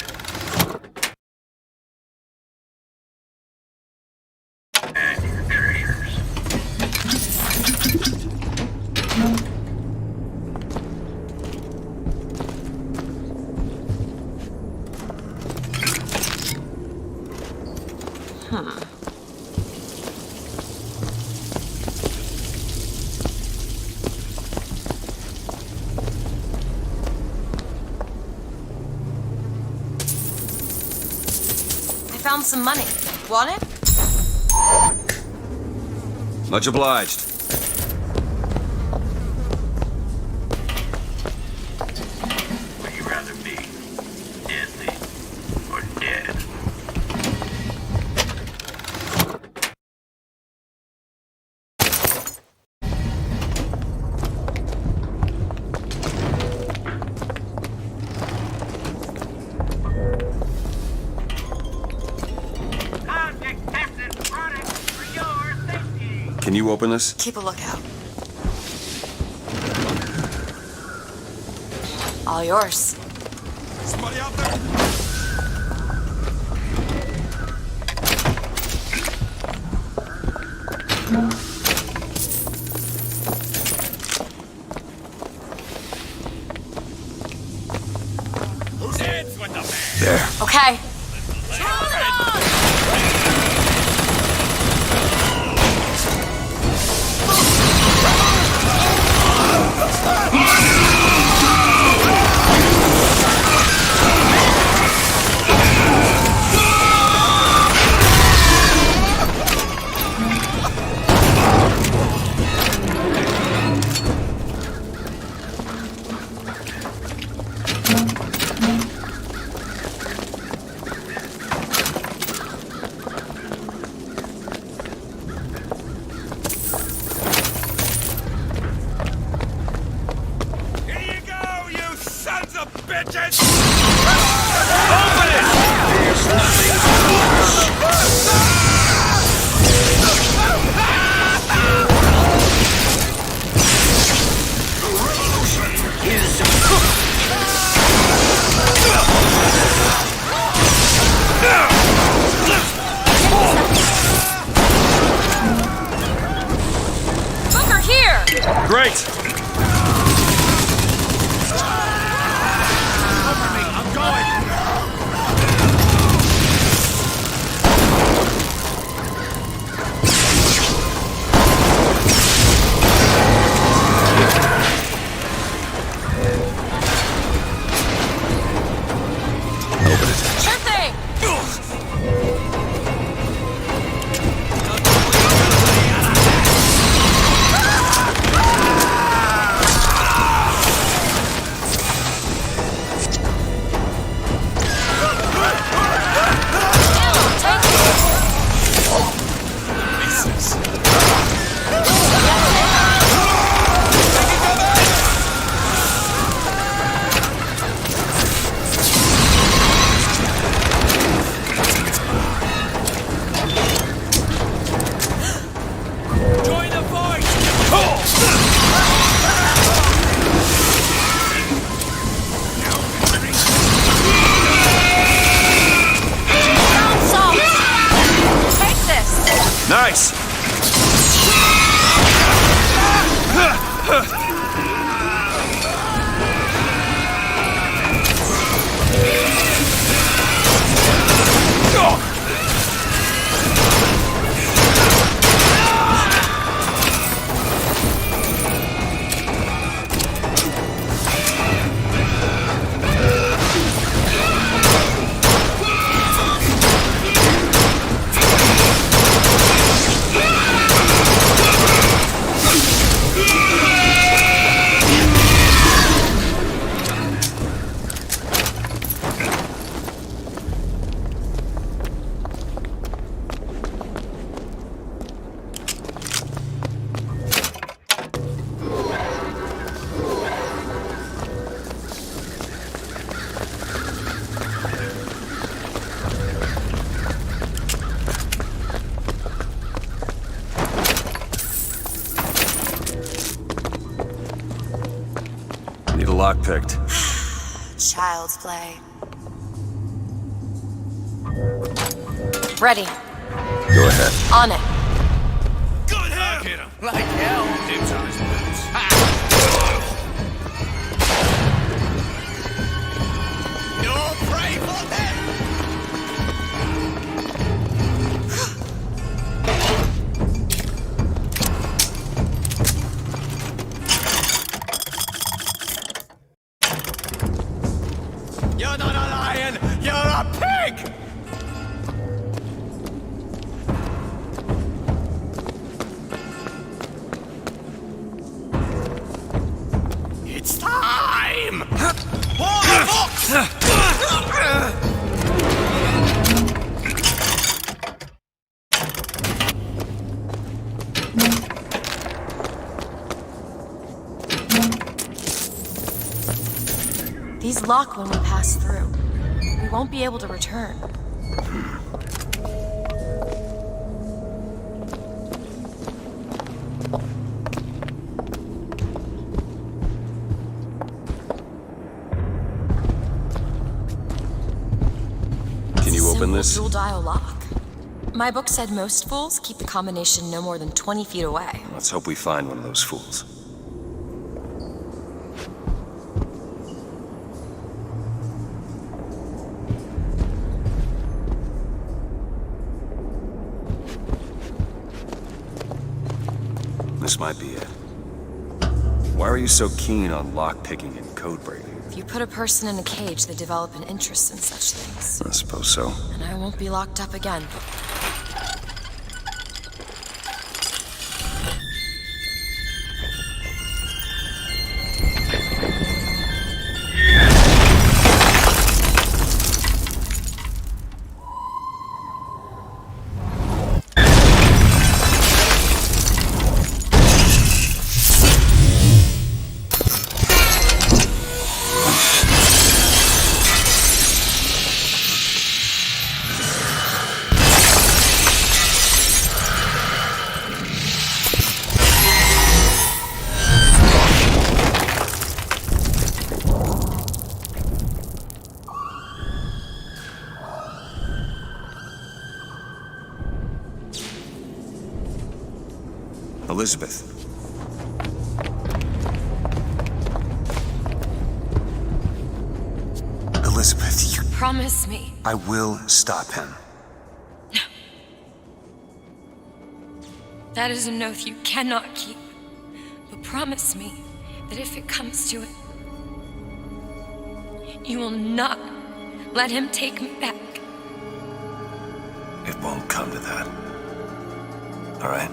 And your treasures. I found some money. Want it? Much obliged. Would you rather be deadly or dead? Can you open this? Keep a lookout. All yours. Somebody out there? Who's hands with the man? There. Okay. Great! Nice! Need a lock picked. Child's play. Ready. Go ahead. On it. Good hit! Hit him. Like hell. Dibs on his boots. You'll pray for them! You're not a lion! You're a pig! It's time! For the fox! These lock when we pass through. We won't be able to return. Can you open this? Dual dial lock. My book said most fools keep the combination no more than 20 feet away. Let's hope we find one of those fools. This might be it. Why are you so keen on lock-picking and code-breaking? If you put a person in a cage, they develop an interest in such things. I suppose so. And I won't be locked up again. Elizabeth. Elizabeth, you... Promise me. I will stop him. That is an oath you cannot keep. But promise me that if it comes to it, you will not let him take me back. It won't come to that. All right?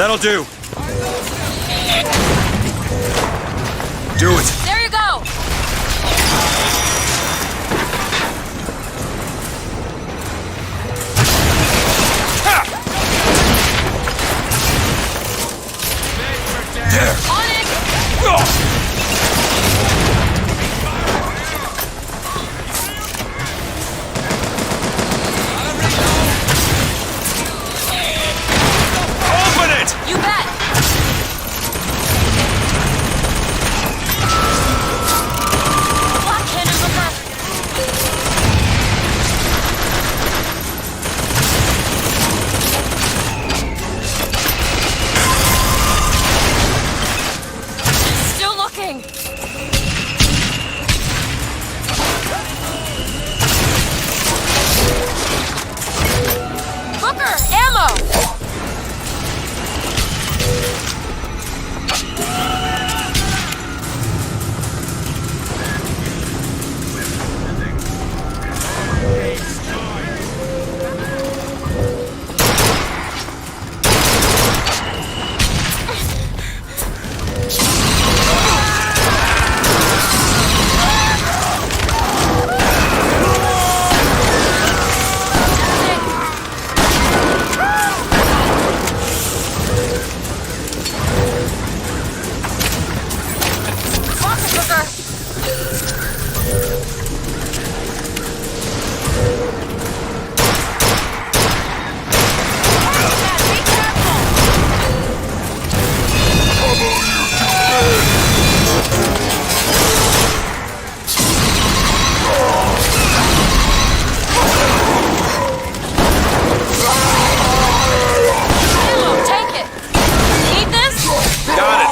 That'll do. Do it. There you go! There. On it! Open it! You bet! Black cannon booker! Still looking! Booker! Ammo! Rocket Booker! Ammo, take it! Need this? Got it.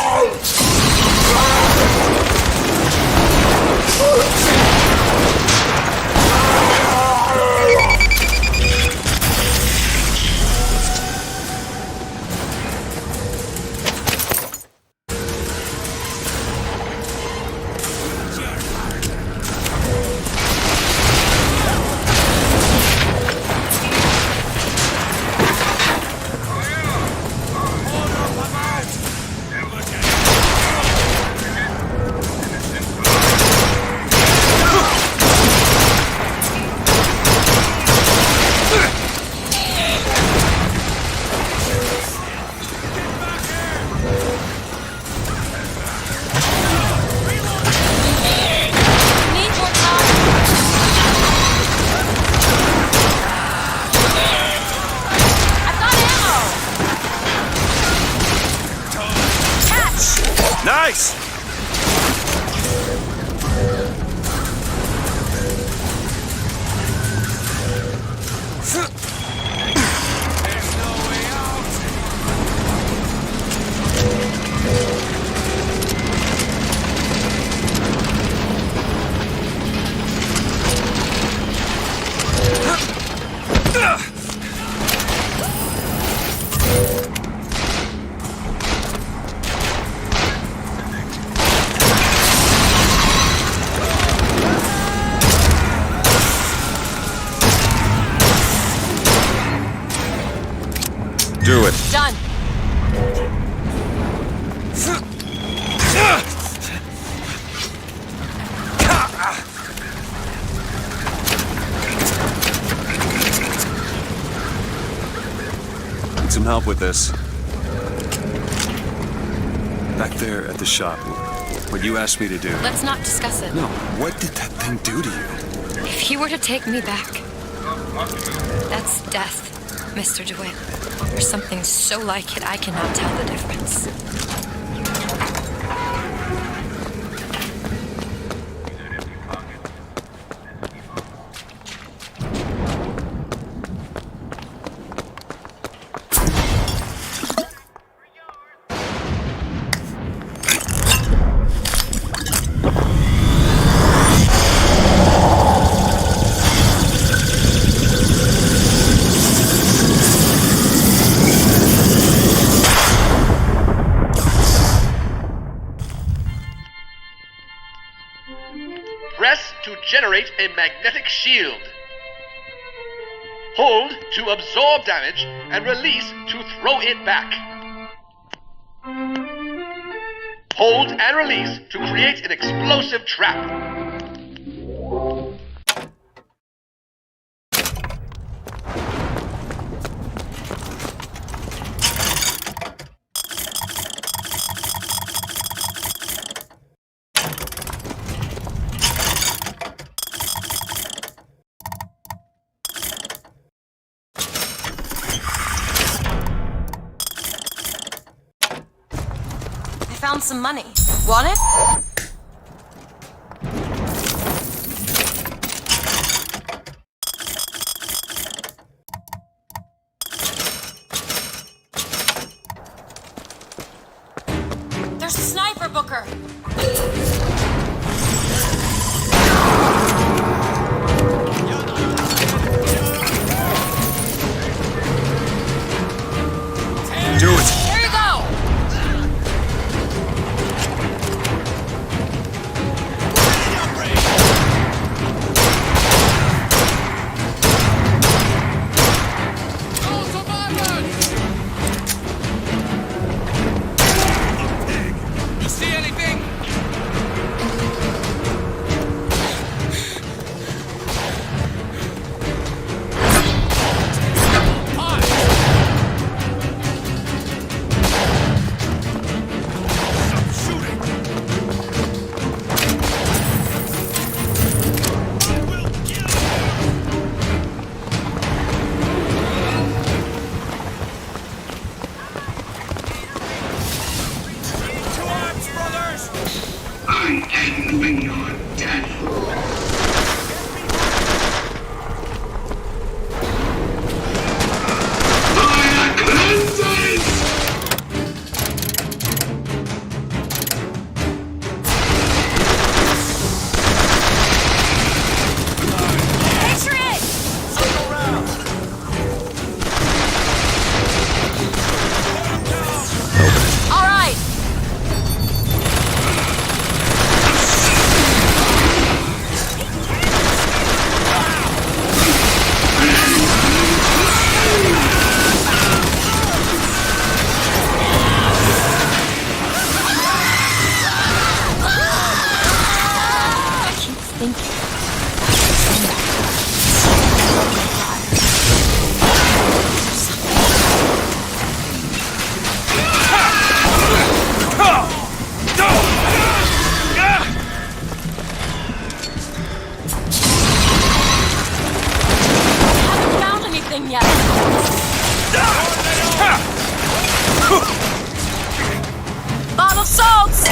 Need more time. I've got ammo. Catch! Nice. Do it. Done. Need some help with this. Back there at the shop, what you asked me to do. Let's not discuss it. No, what did that thing do to you? If he were to take me back, that's death, Mr. DeWitt. There's something so like it I cannot tell the difference. Press to generate a magnetic shield. Hold to absorb damage and release to throw it back. Hold and release to create an explosive trap. Found some money. Want it? There's a sniper, Booker. Do it. There you go. Bottle salts!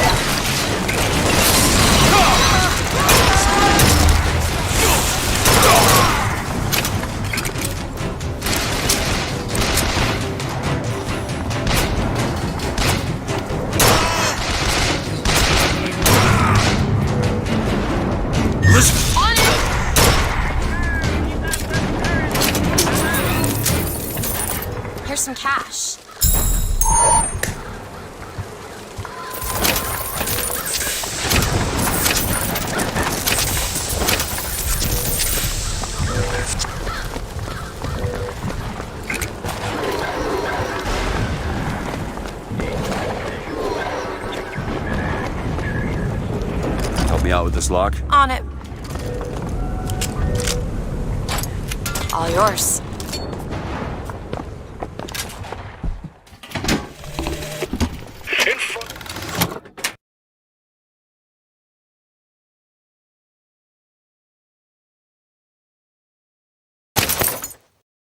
Here's some cash. Help me out with this lock. On it. All yours.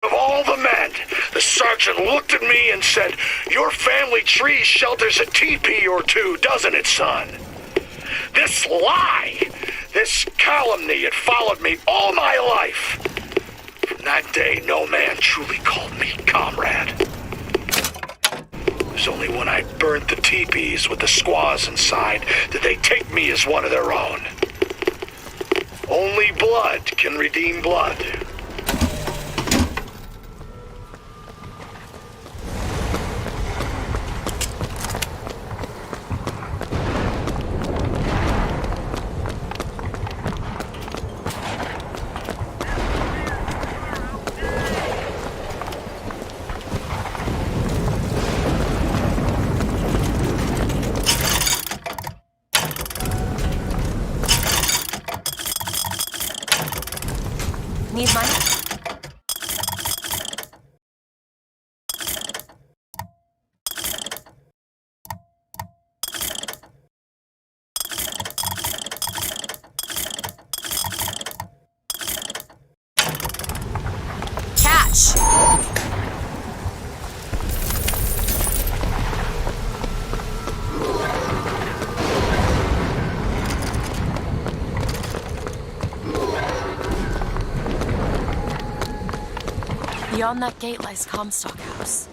Of all the men, the sergeant looked at me and said, "Your family tree shelters a teepee or two, doesn't it, son?" This lie, this calumny had followed me all my life. From that day, no man truly called me comrade. It was only when I burnt the teepees with the squaws inside did they take me as one of their own. Only blood can redeem blood. Need money? Catch! Beyond that gate lies Comstock House.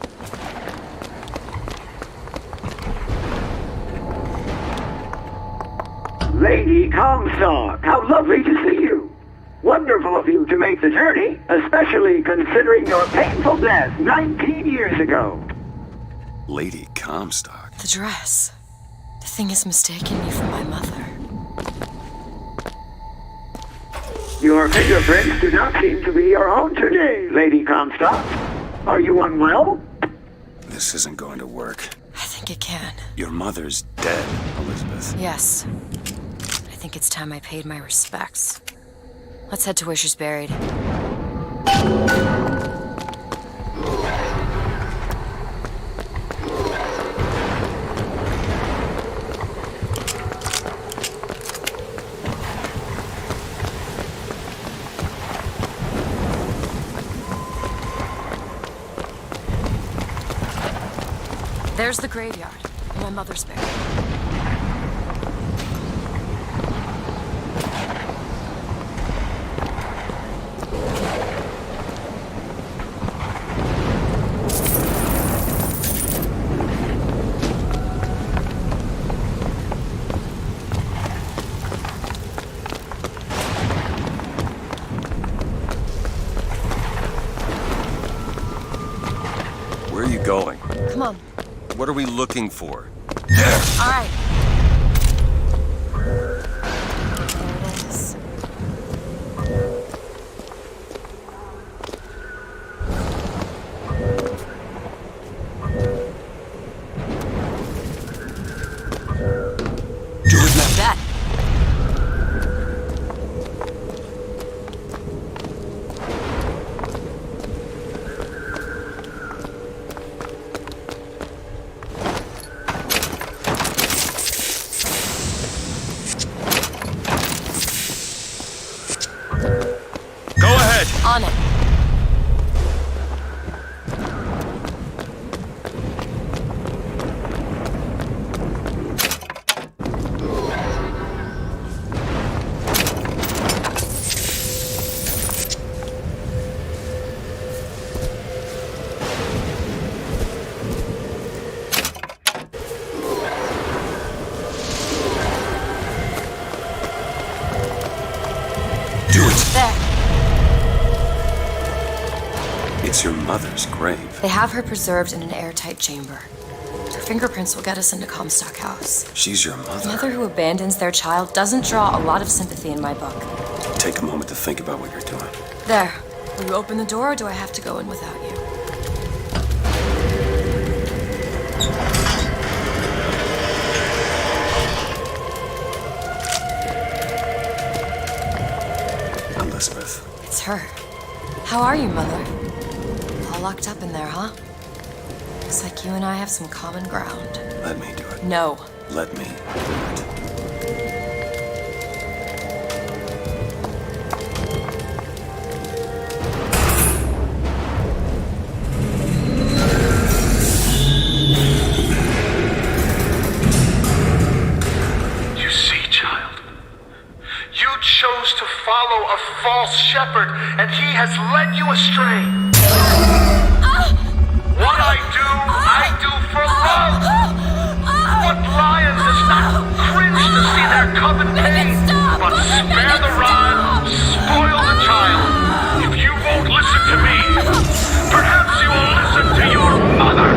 Lady Comstock, how lovely to see you. Wonderful of you to make the journey, especially considering your painful death 19 years ago. Lady Comstock? The dress. The thing has mistaken me for my mother. Your fingerprints do not seem to be your own today, Lady Comstock. Are you unwell? This isn't going to work. I think it can. Your mother's dead, Elizabeth. Yes. I think it's time I paid my respects. Let's head to where she's buried. There's the graveyard, where my mother's buried. Where are you going? Come on. What are we looking for? All right. There it is. Do it now. Bet. On it. Do it. There. It's your mother's grave. They have her preserved in an airtight chamber. Her fingerprints will get us into Comstock House. She's your A mother. mother who abandons their child doesn't draw a lot of sympathy in my book. Take a moment to think about what you're doing. There. Will you open the door, or do I have to go in without you? Elizabeth. It's her. How are you, Mother? All locked up in there, huh? Looks like you and I have some common ground. Let me do it. No. Let me do it. You see, child, you chose to follow a false shepherd, and he has led you astray. What I do for love. What lion does not cringe to see their coven pain? But spare the rod, spoil the child. If you won't listen to me, perhaps you will listen to your mother.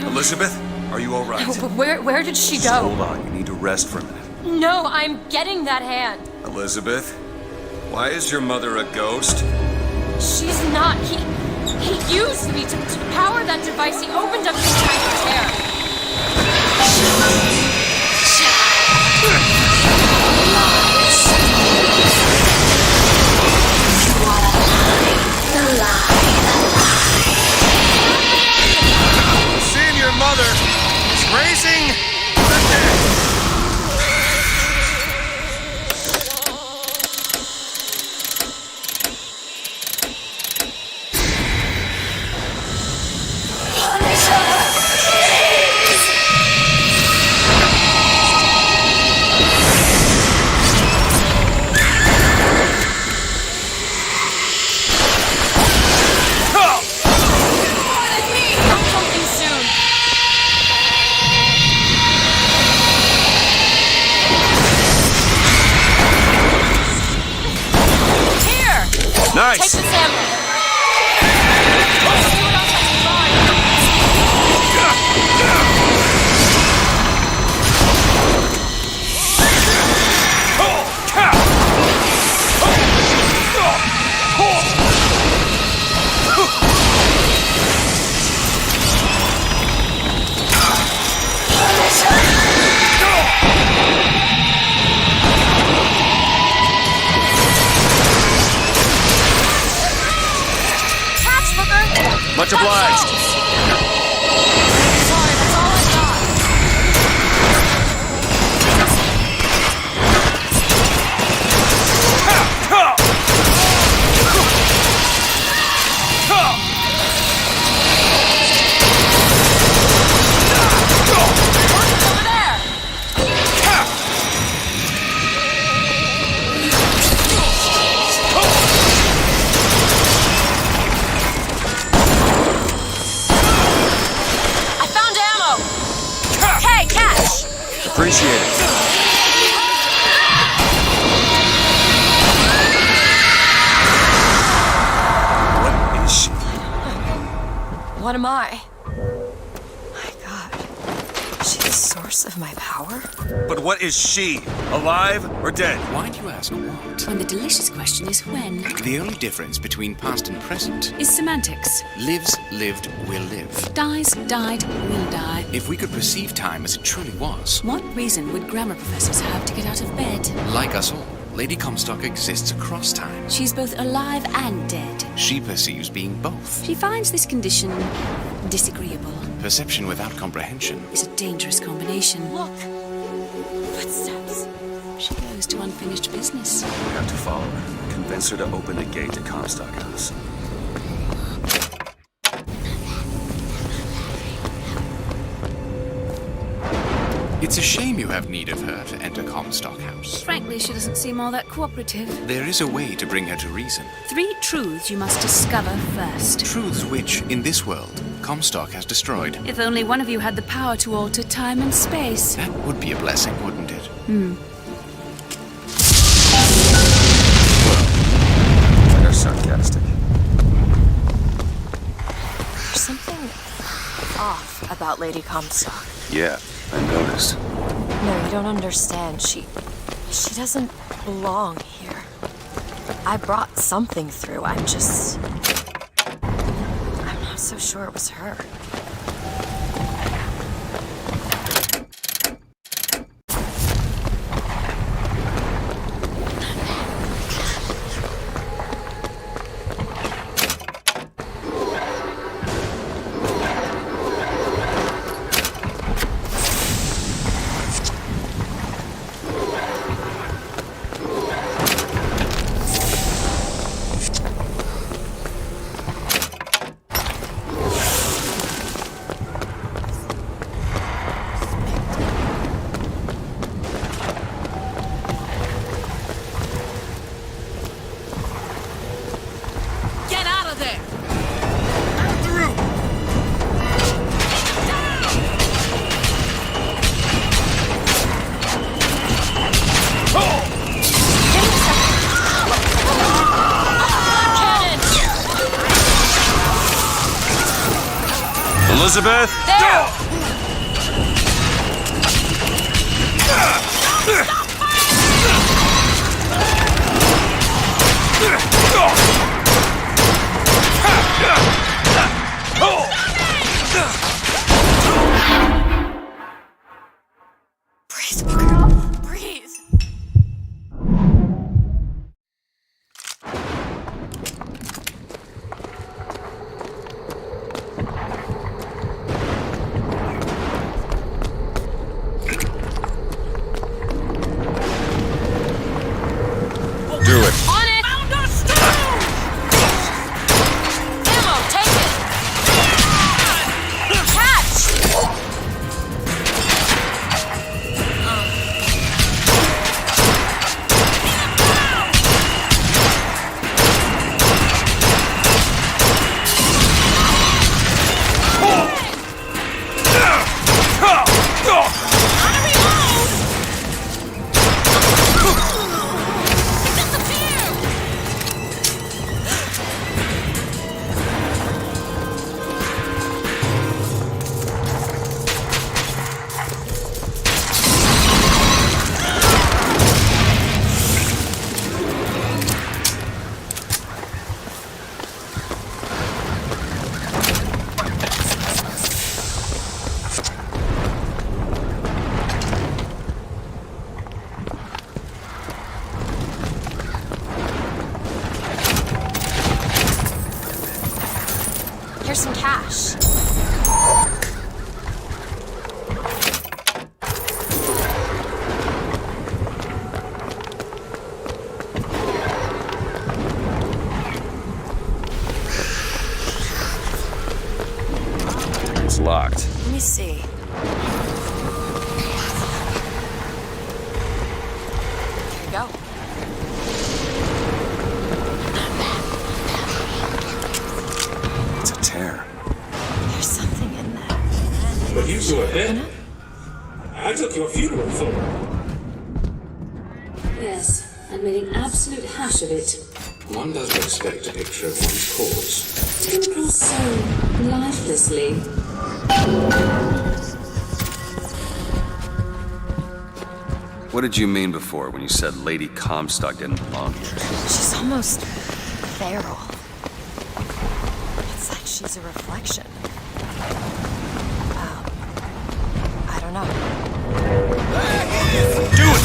Elizabeth, are you all right? Where did she Just go? hold on. You need to rest for a minute. No, I'm getting that hand. Elizabeth, why is your mother a ghost? She's not. He used me to that device, he opened up his tiny tear. Seeing your mother is raising the dead. Nice. Take the sample. Much obliged. Sorry, that's all I got. Over there. Appreciate it. What is she? What am I? My God. She's the source of my power? But what is she? Alive or dead? Why do you ask what? When the delicious question is when. The only difference between past and present Is semantics. lives, lived, will live. Dies, died, will die. If we could perceive time as it truly was, What reason would grammar professors have to get out of bed? like us all, Lady Comstock exists across time. She's both alive and dead. She perceives being both. She finds this condition disagreeable. Perception without comprehension. Is a dangerous combination. Look. Footsteps. She goes to unfinished business. We have to follow her. Convince her to open the gate to Comstock House. It's a shame you have need of her to enter Comstock House. Frankly, she doesn't seem all that cooperative. There is a way to bring her to reason. 3 truths you must discover first. Truths which, in this world, Comstock has destroyed. If only one of you had the power to alter time and space. That would be a blessing, wouldn't it? Kind of sarcastic. There's something off about Lady Comstock. Yeah, I noticed. No, you don't understand. She doesn't belong here. I brought something through. I'm not so sure it was her. Elizabeth? There! Here's some cash. It's locked. Let me see. Here you go. It's a tear. There's something in there. But you go ahead. I took your funeral photo. Yes, and made an absolute hash of it. One doesn't expect a picture of one's corpse. Came across so lifelessly. What did you mean before when you said Lady Comstock didn't belong here? She's almost feral. It's like she's a reflection. I don't know. Do it!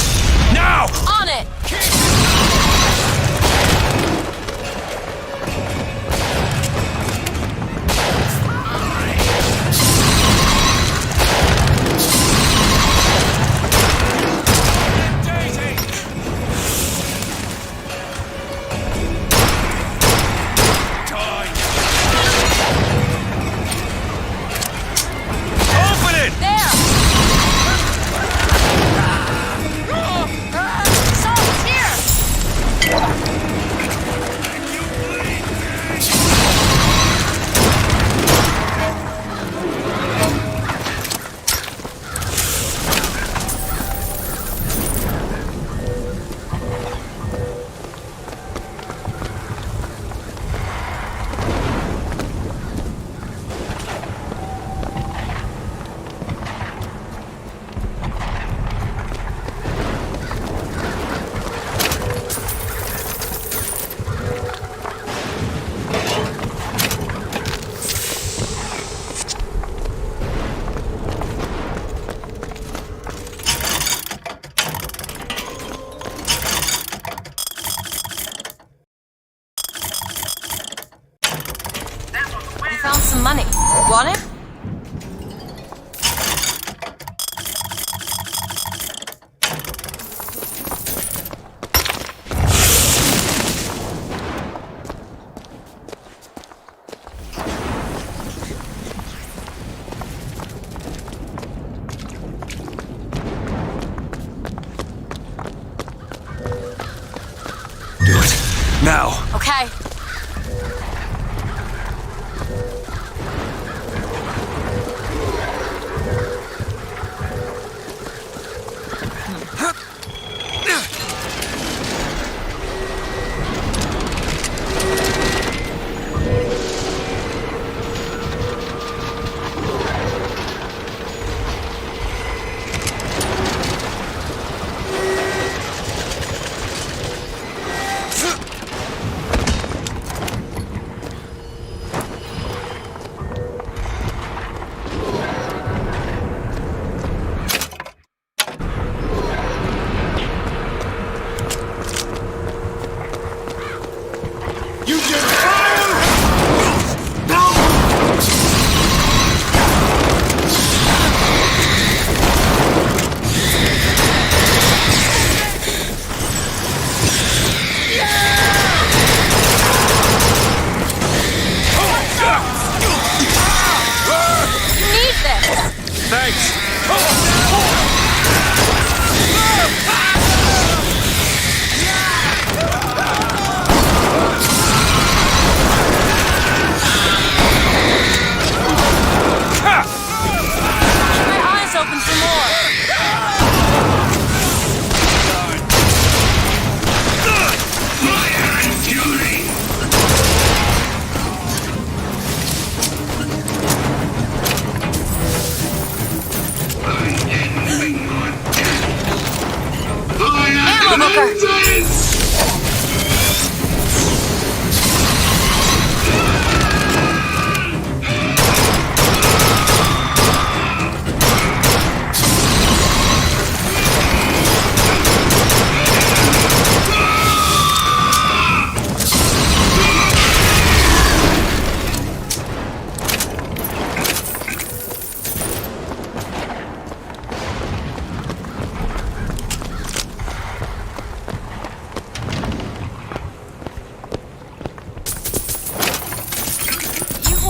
Now! On it! Found some money. Want it? Do it. Now! Okay.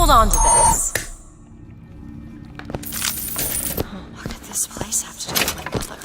hold on to this. Oh, what could this place have to do with my mother?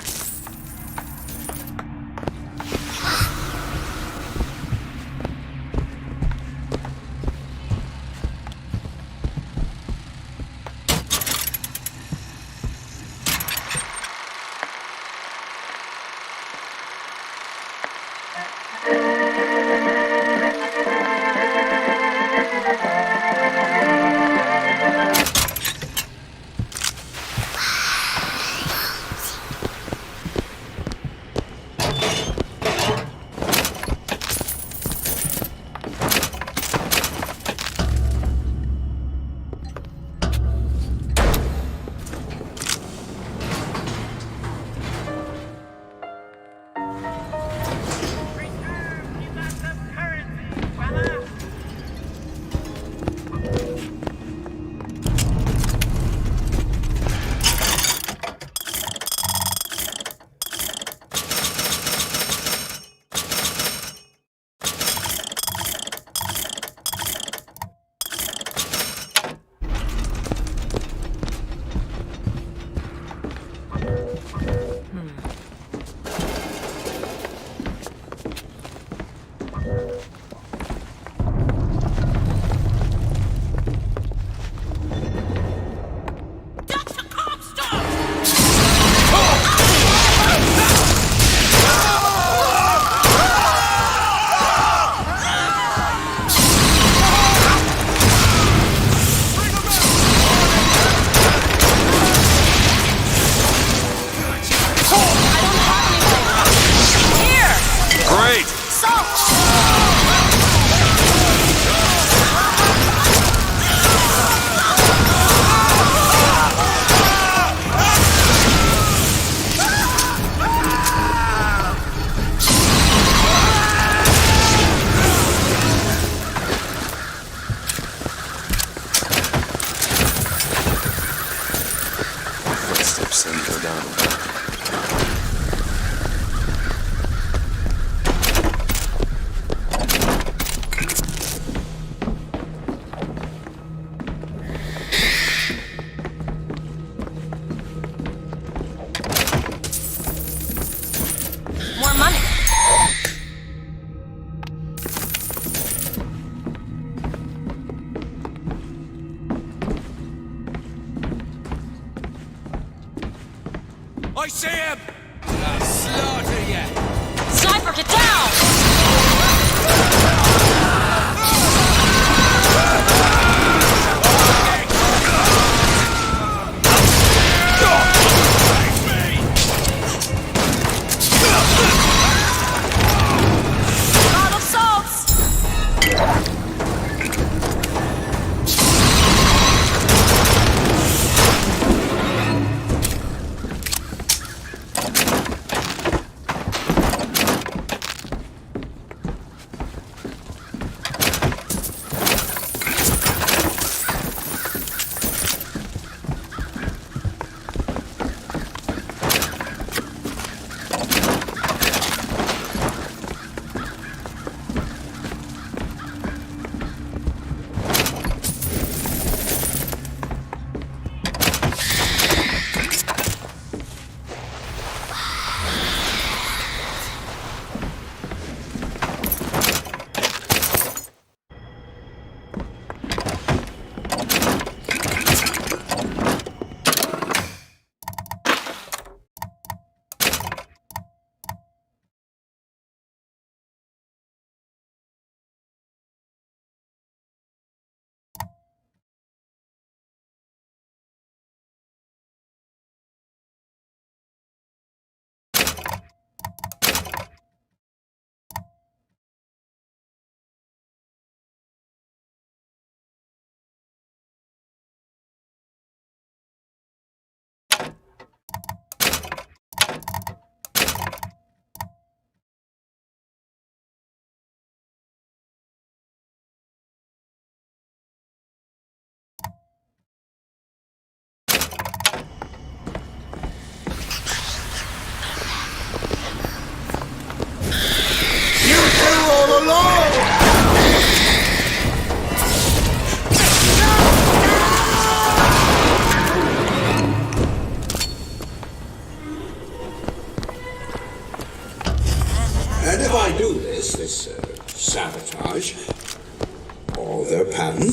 I see him! I'll slaughter you! Sniper, get down! God assaults!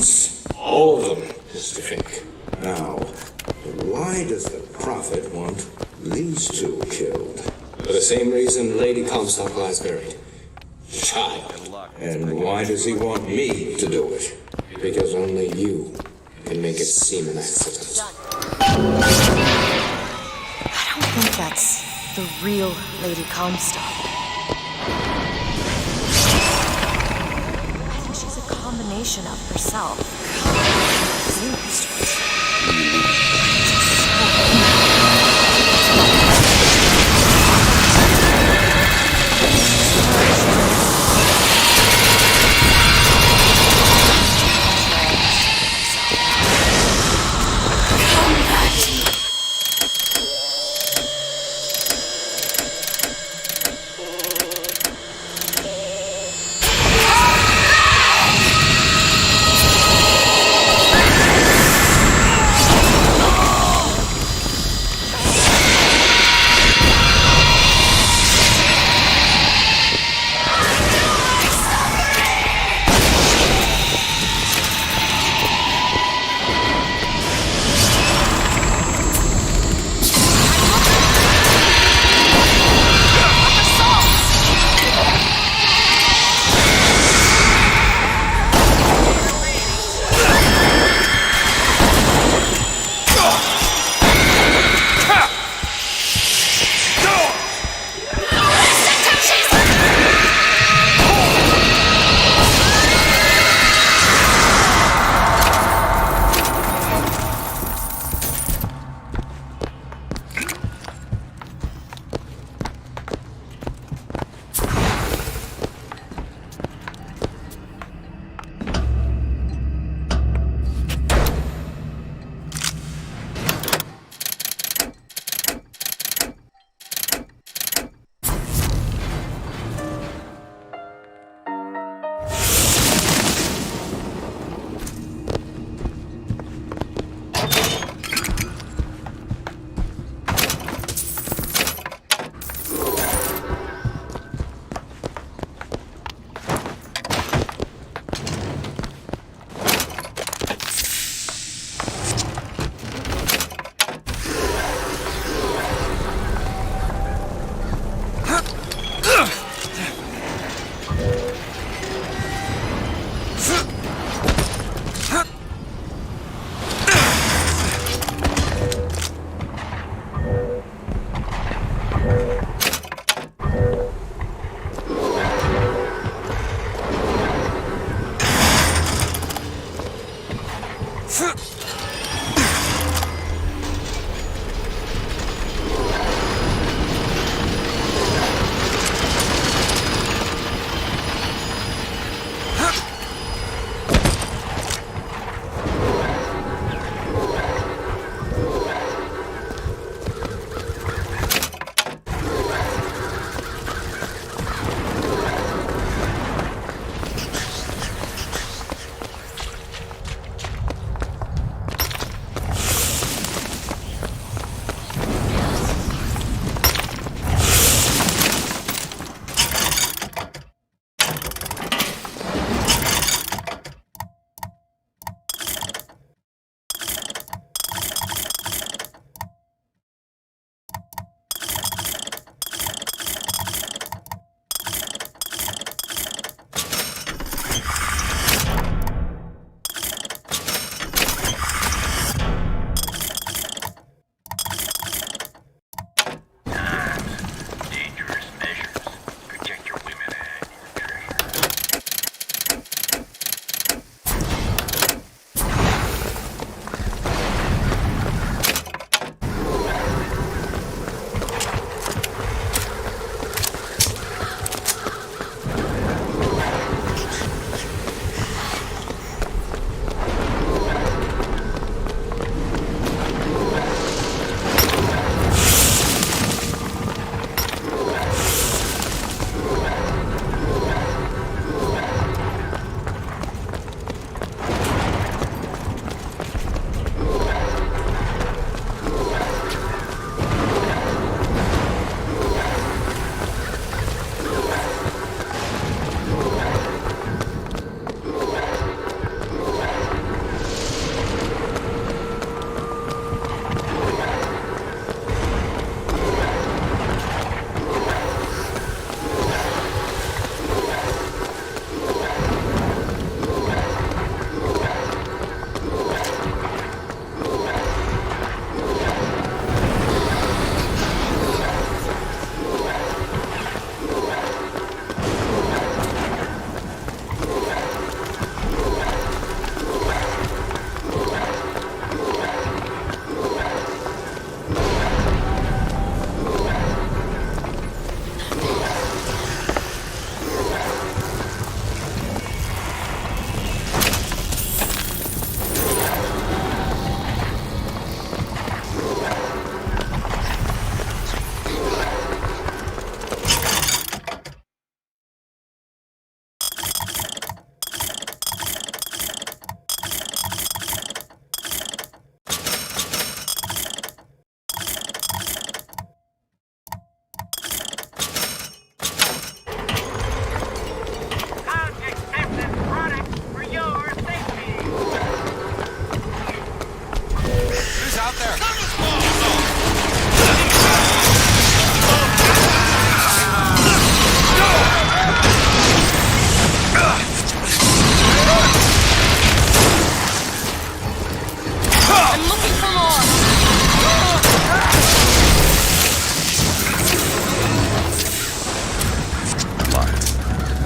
Servants? All of them, Mr. Fink. Now, why does the Prophet want these two killed? For the same reason Lady Comstock lies buried. Child. And why does he want me to do it? Because only you can make it seem an accident. I don't think that's the real Lady Comstock. I think she's a combination of herself.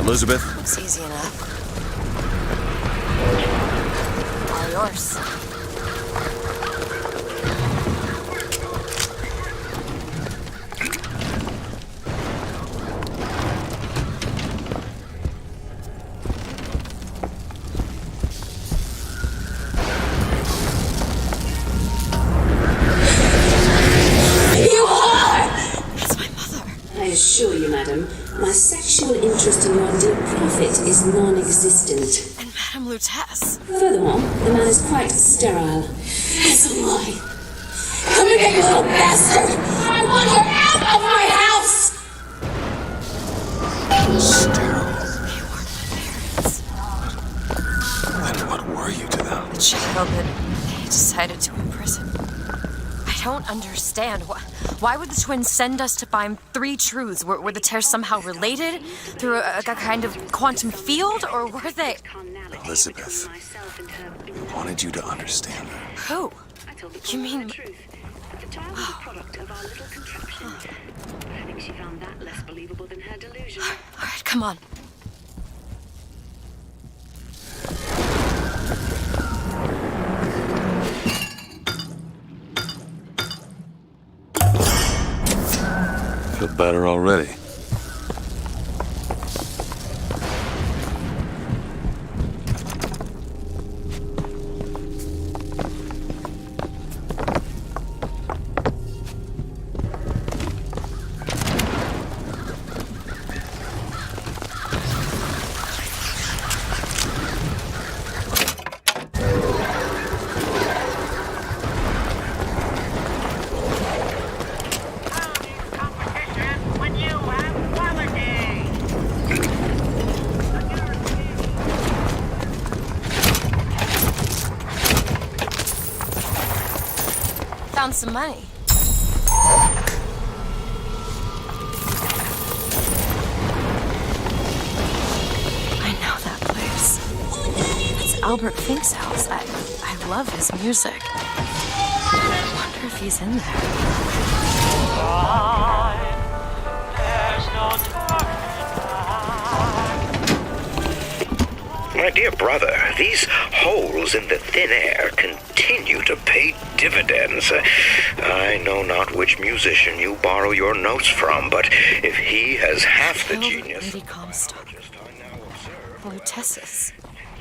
Elizabeth? It's easy enough. All yours. I assure you, madam, my sexual interest in your dear prophet is non-existent. And Madame Lutece. Furthermore, the man is quite sterile. It's a lie. Come here, you little bastard! I want her out of my house! Sterile. You weren't my parents. Then what were you to them? The child that they decided to imprison. I don't understand. Why would the twins send us to find 3 truths? Were the tears somehow related through a kind of quantum field, or were they? Elizabeth, I wanted you to understand her. Who? You mean? The child was a product of our little contraption. I think she found that less believable than her delusion. All right, come on. Feel better already. Found some money. I know that place. It's Albert Fink's house. I love his music. I wonder if he's in there. My dear brother, these holes in the thin air continue to pay dividends. I know not which musician you borrow your notes from, but if he has half the genius... Lady Comstock. Lutece's.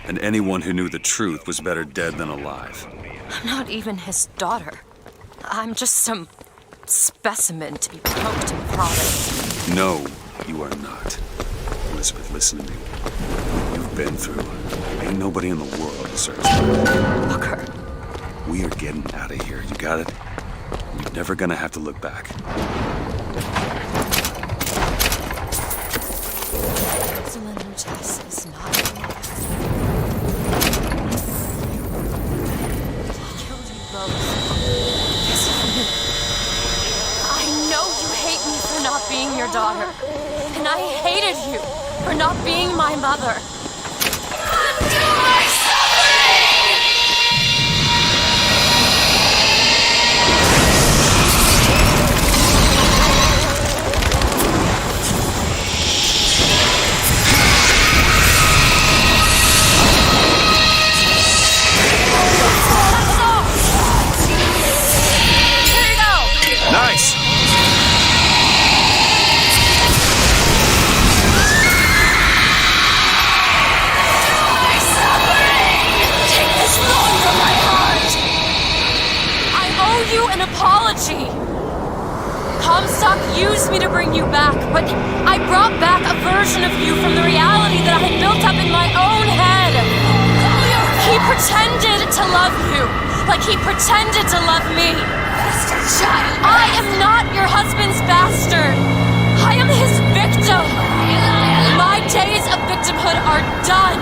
And anyone who knew the truth was better dead than alive. I'm not even his daughter. I'm just some specimen to be poked and prodded. No, you are not. Elizabeth, listen to me. You've been through. Ain't nobody in the world deserves it. Booker. We are getting out of here. You got it? You're never gonna have to look back. Rosalind Lutece is not alive. He killed you both. Yes, you. I know you hate me for not being your daughter. And I hated you for not being my mother. Nice! An apology. Comstock used me to bring you back, but I brought back a version of you from the reality that I had built up in my own head. He pretended to love you, like he pretended to love me. I am not your husband's bastard. I am his victim. My days of victimhood are done.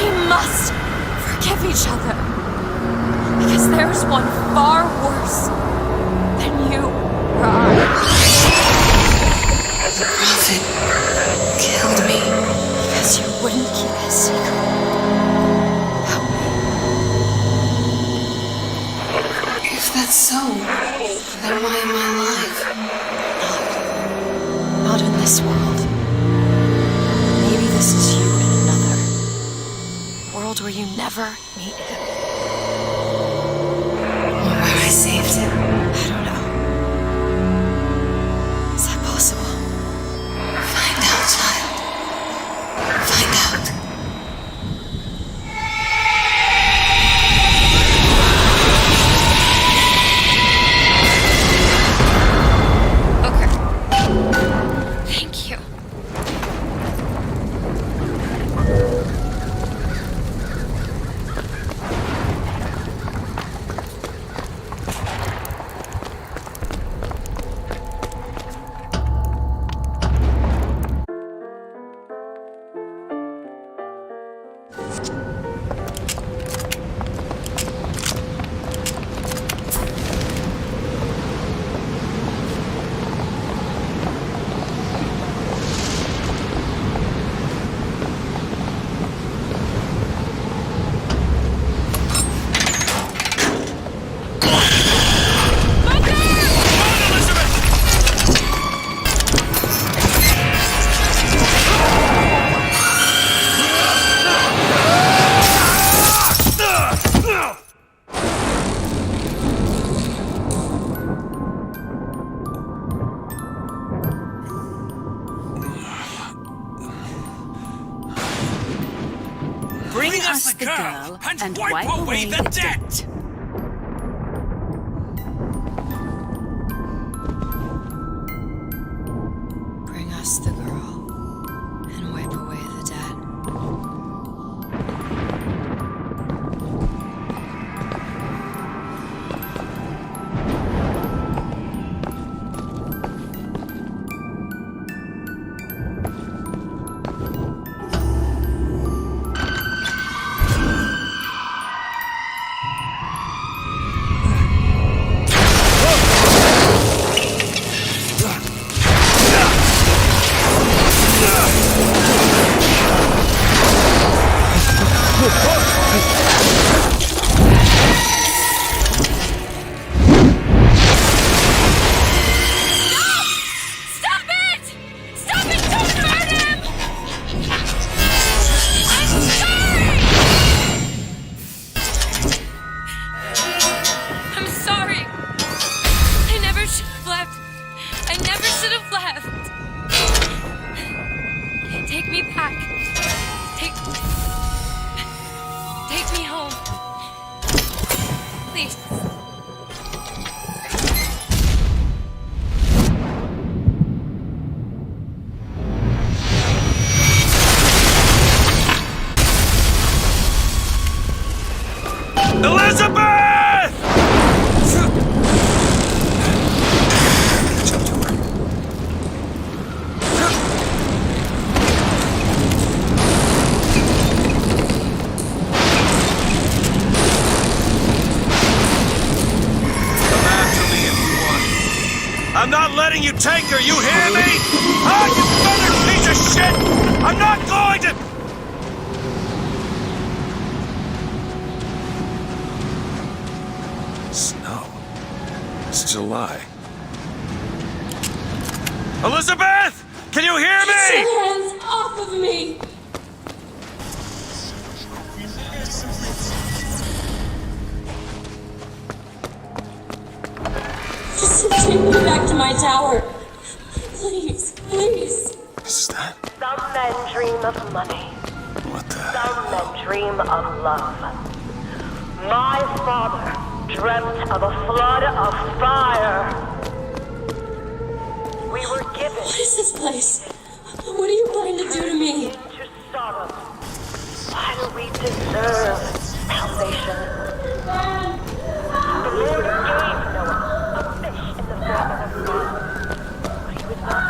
We must forgive each other. Because there's one far worse than you or I. The prophet killed me. Because you wouldn't keep his secret. If that's so, then why am I alive? Not in this world. never meet him. Or when I saved him, I don't know. Is that possible? Find out, child. Find out. Thank you. Bring us the girl and wipe away the debt. Bring us the girl and wipe away the debt. Take me back. Take me home. Please. Elizabeth! I'm not letting you take her, you hear me? Oh, you feathered piece of shit! I'm not going to... Snow. It's July. Elizabeth! Can you hear me? Get your hands off of me! Just take me back to my tower. Please, please. Is that? Some men dream of money. What the? Some men dream of love. My father dreamt of a flood of fire. We were given. What is this place? What are you going to do to me? Into sorrow. Why do we deserve salvation? The Lord gave Noah a fish in the form of a man, but he would not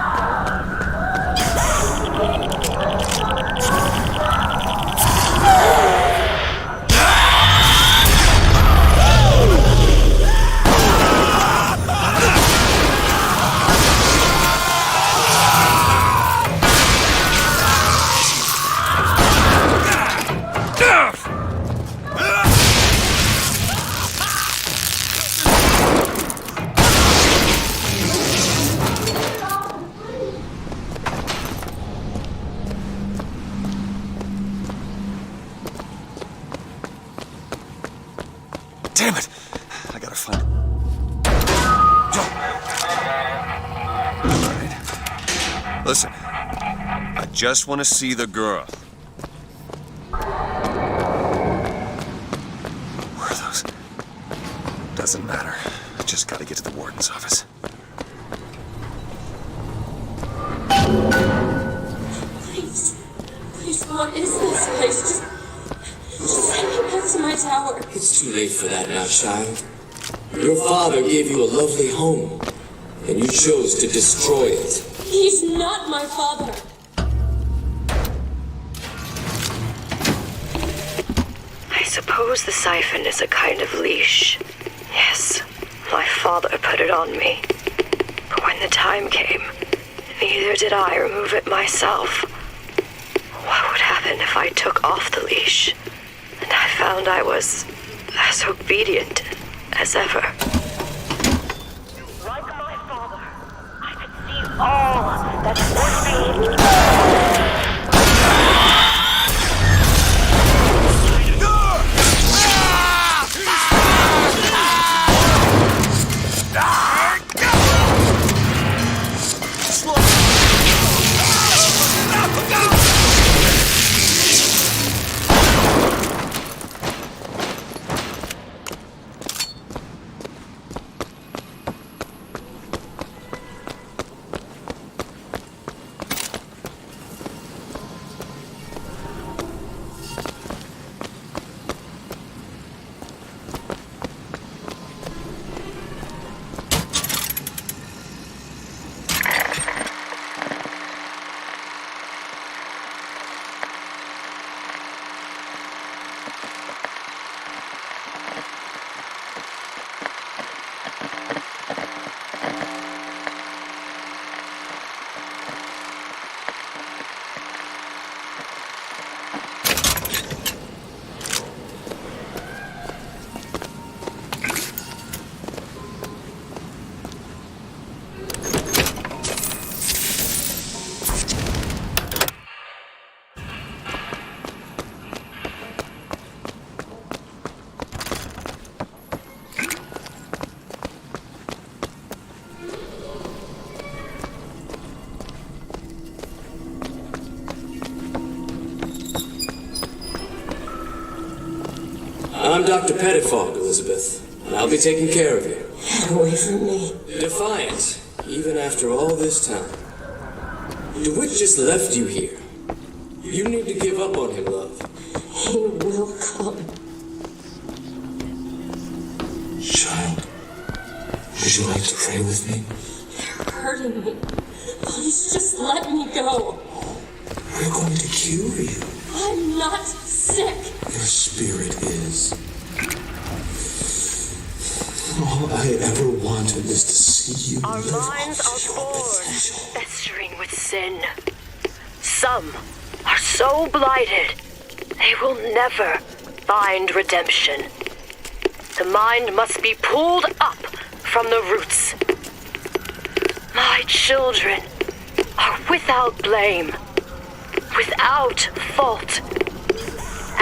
Damn it! I gotta find it. All right. Listen, I just want to see the girl. Where are those? Doesn't matter. I just gotta get to the warden's office. Please, what is this place? Just send me back to my tower. It's too late for that now, child. Your father gave you a lovely home, and you chose to destroy it. He's not my father. I suppose the siphon is a kind of leash. Yes, my father put it on me. But when the time came, neither did I remove it myself. What would happen if I took off the leash, and I found I was as obedient as ever? Like my father, I could see all that would be. I'm Dr. Pettifog, Elizabeth, and I'll be taking care of you. Get away from me. Defiant, even after all this time. DeWitt just left you here. You need to give up on him, love. He will come. Child, would you like to pray with me? You're hurting me. Please just let me go. We're going to cure you. I'm not sick. Your spirit is. All I ever wanted was to see you Our live minds up are to your born potential. festering with sin. Some are so blighted they will never find redemption. The mind must be pulled up from the roots. My children are without blame, without fault,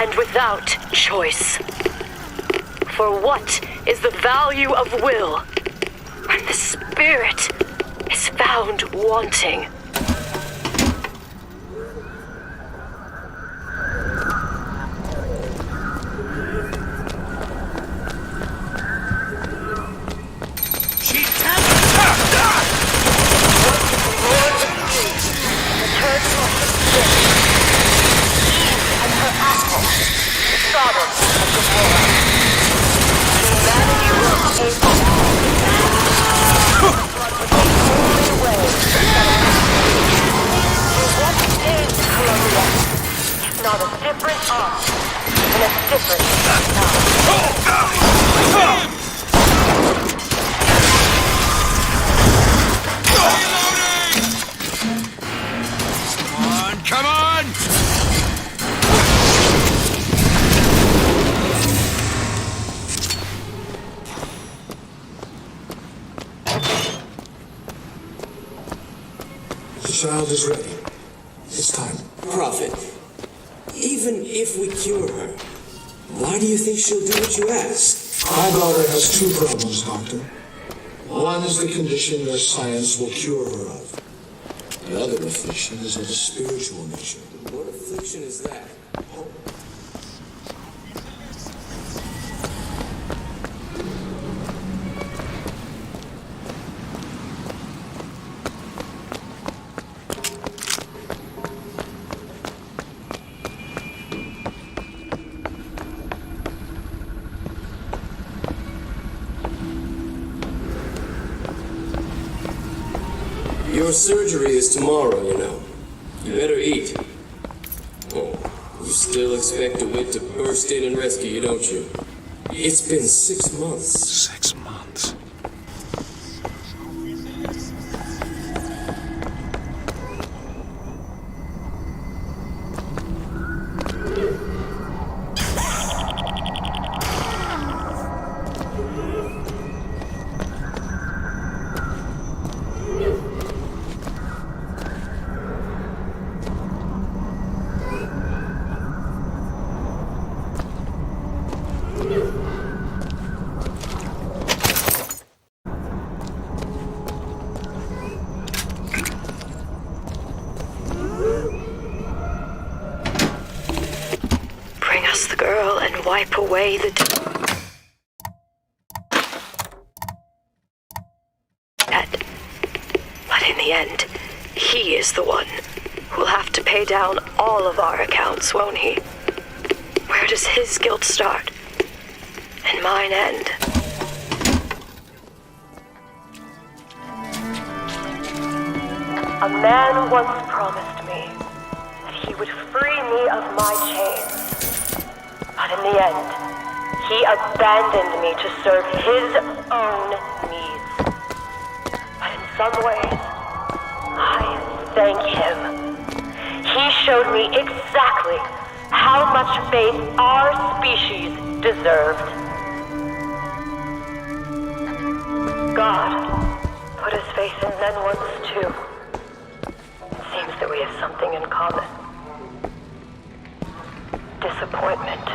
and without choice. For what is the value of will when the spirit is found wanting? Not a different art and a different Come on! The child is ready. It's time. Prophet, even if we cure her, why do you think she'll do what you ask? My daughter has two problems, Doctor. One is the condition that science will cure her of. The other affliction is of a spiritual nature. What affliction is that? Your surgery is tomorrow, you know. You better eat. Oh, you still expect DeWitt to burst in and rescue you, don't you? It's been 6 months. 6 months? Bring us the girl and wipe away the dead. But in the end, he is the one who'll have to pay down all of our accounts, won't he? Where does his guilt start? And mine end? A man once promised me that he would free me of my chains. But in the end, he abandoned me to serve his own needs. But in some ways, I thank him. He showed me exactly how much faith our species deserved. God put his faith in men once too. It seems that we have something in common. Disappointment.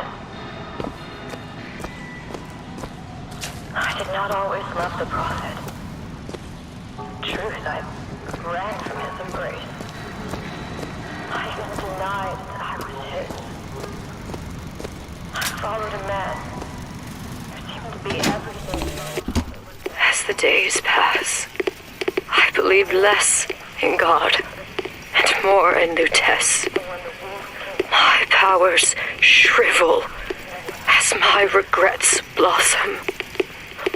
I did not always love the prophet. Truth, I ran from his embrace. I even denied that I was his. I followed a man. There seemed to be everything. As the days pass, I believe less in God and more in Lutece. My powers shrivel as my regrets blossom.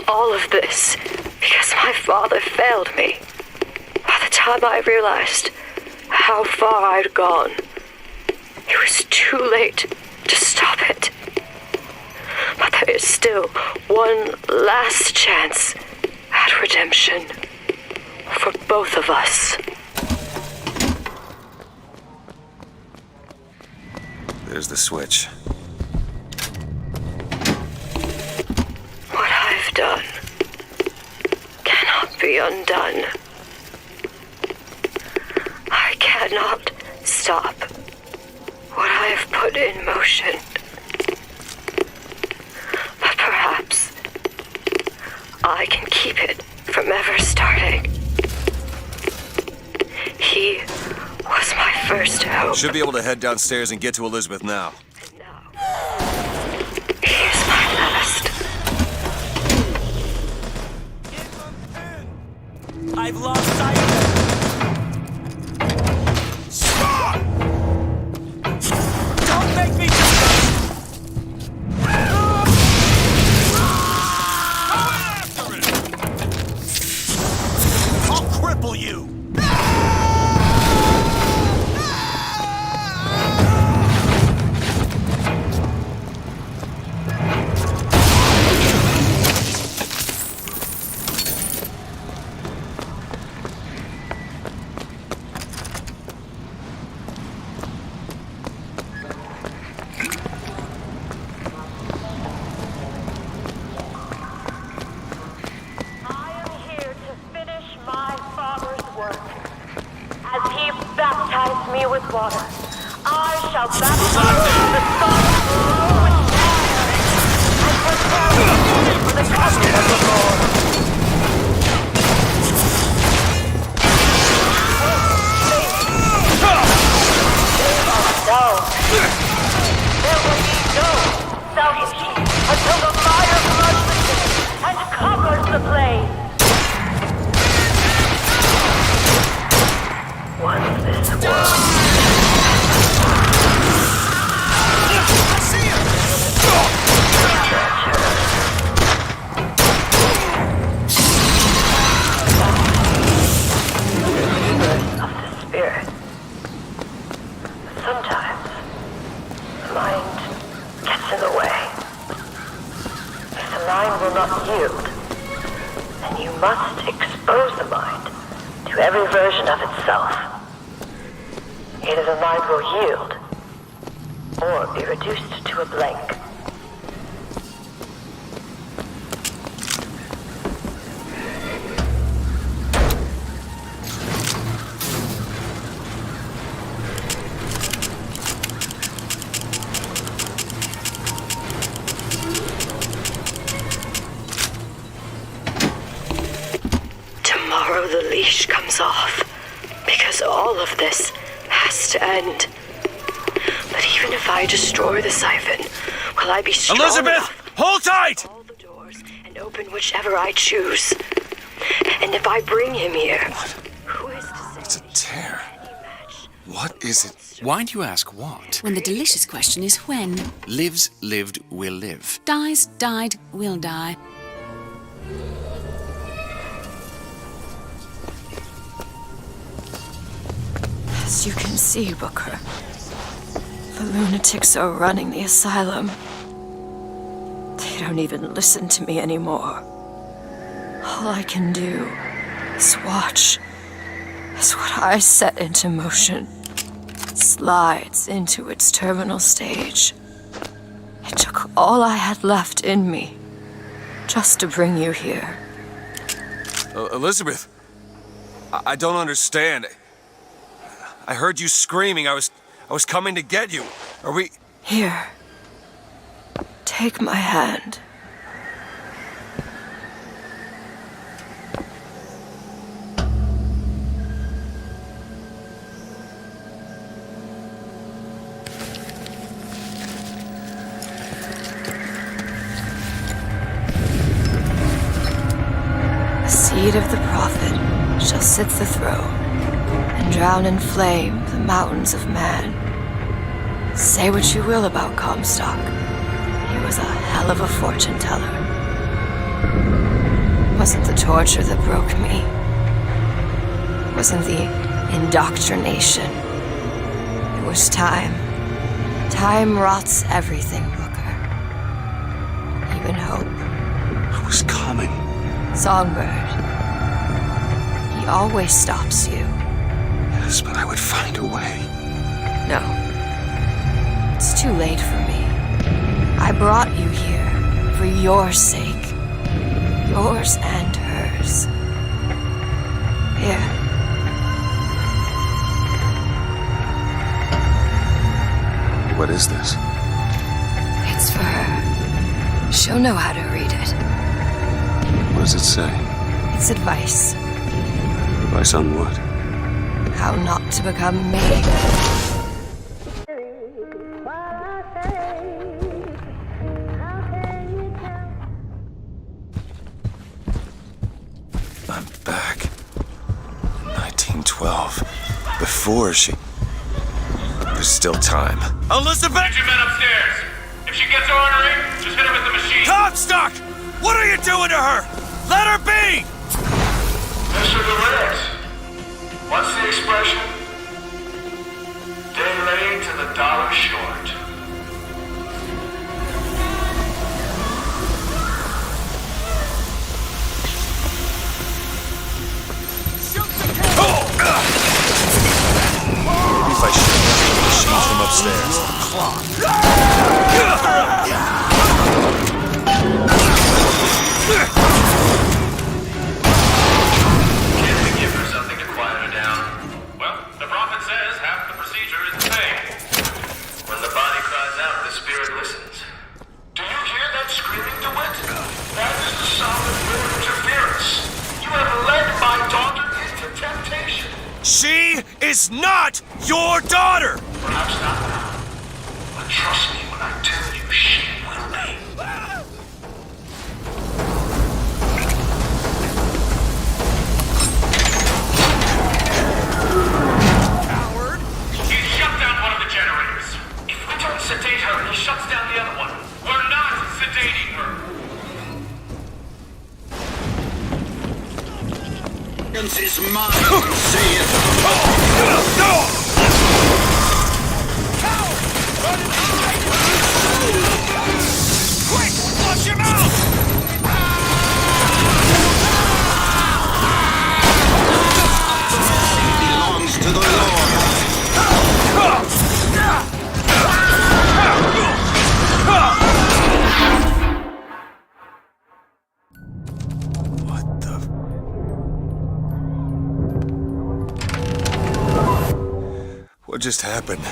All of this because my father failed me. By the time I realized how far I'd gone, it was too late to stop it. But there is still one last chance at redemption for both of us. There's the switch. What I've done cannot be undone. I cannot stop what I have put in motion. But perhaps I can keep it from ever starting. He was my first hope. Should be able to head downstairs and get to Elizabeth now. Here's my last. I've lost sight of it. Stop! Don't make me do this! Go after it! I'll cripple you! Baptize me with water. I shall baptize the sun with fire and prepare the plane. Was this world? Of the spirit. Sometimes the mind gets in the way. If the mind will not yield, then you must expose the mind to every version of itself. Either the mind will yield, or be reduced to a blank. Tomorrow the leash comes off, because all of this has to end. But even if I destroy the siphon, will I be strong Elizabeth! enough Hold tight! to all the doors and open whichever I choose? And if I bring him here, who is to say It's a tear. What is it? Why do you ask what? When the delicious question is when. Lives, lived, will live. Dies, died, will die. As you can see, Booker, the lunatics are running the asylum. They don't even listen to me anymore. All I can do is watch as what I set into motion slides into its terminal stage. It took all I had left in me just to bring you here. Elizabeth, I don't understand. I heard you screaming. I was coming to get you. Are we... Here. Take my hand. The seed of the prophet shall sit the throne and drown in flame the mountains of man. Say what you will about Comstock. He was a hell of a fortune teller. Wasn't the torture that broke me. Wasn't the indoctrination. It was time. Time rots everything, Booker. Even hope. I was coming. Songbird. He always stops you. Yes, but I would find a way. No. It's too late for me. I brought you here for your sake. Yours and hers. Here. What is this? It's for her. She'll know how to read it. What does it say? It's advice. Advice on what? How not to become me. I'm back. 1912. Before she... There's still time. Elizabeth! Get your men upstairs. If she gets ornery, just hit her with the machine. Comstock! What are you doing to her? Let her be! Mr. DeWitt, what's the expression? Day late and the dollar short. Maybe if I shoot the machines from upstairs. Can't we give her something to quiet her down? Well, the prophet says half the procedure is the same. When the body cries out, the spirit listens. Do you hear that screaming, DeWitt? That is the sound of your interference. You have led my daughter into temptation. She is not your daughter! Perhaps not now. But trust me when I tell you she will be. Vengeance is mine, saith the Lord. Quick! Flush him out! Belongs to the Lord. What the? What just happened?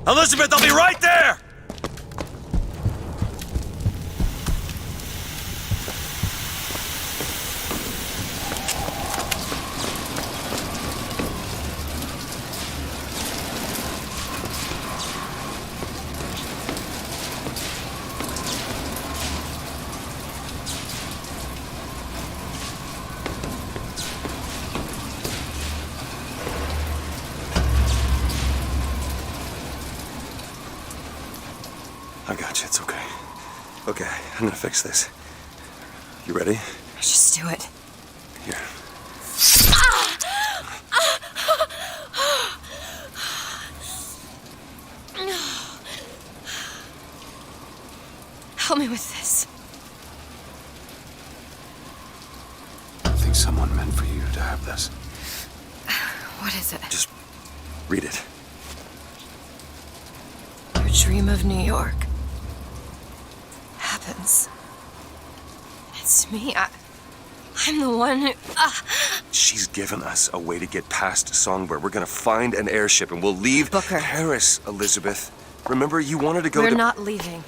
Elizabeth, I'll be right there! I got you, it's okay. Okay, I'm gonna fix this. You ready? Just do it. Here. Help me with this. I think someone meant for you to have this. What is it? Just read it. Your dream of New York happens. It's me. I'm the one who... She's given us a way to get past Songbird. We're gonna find an airship and we'll leave Paris, Elizabeth. Remember, you wanted to go We're to... not leaving.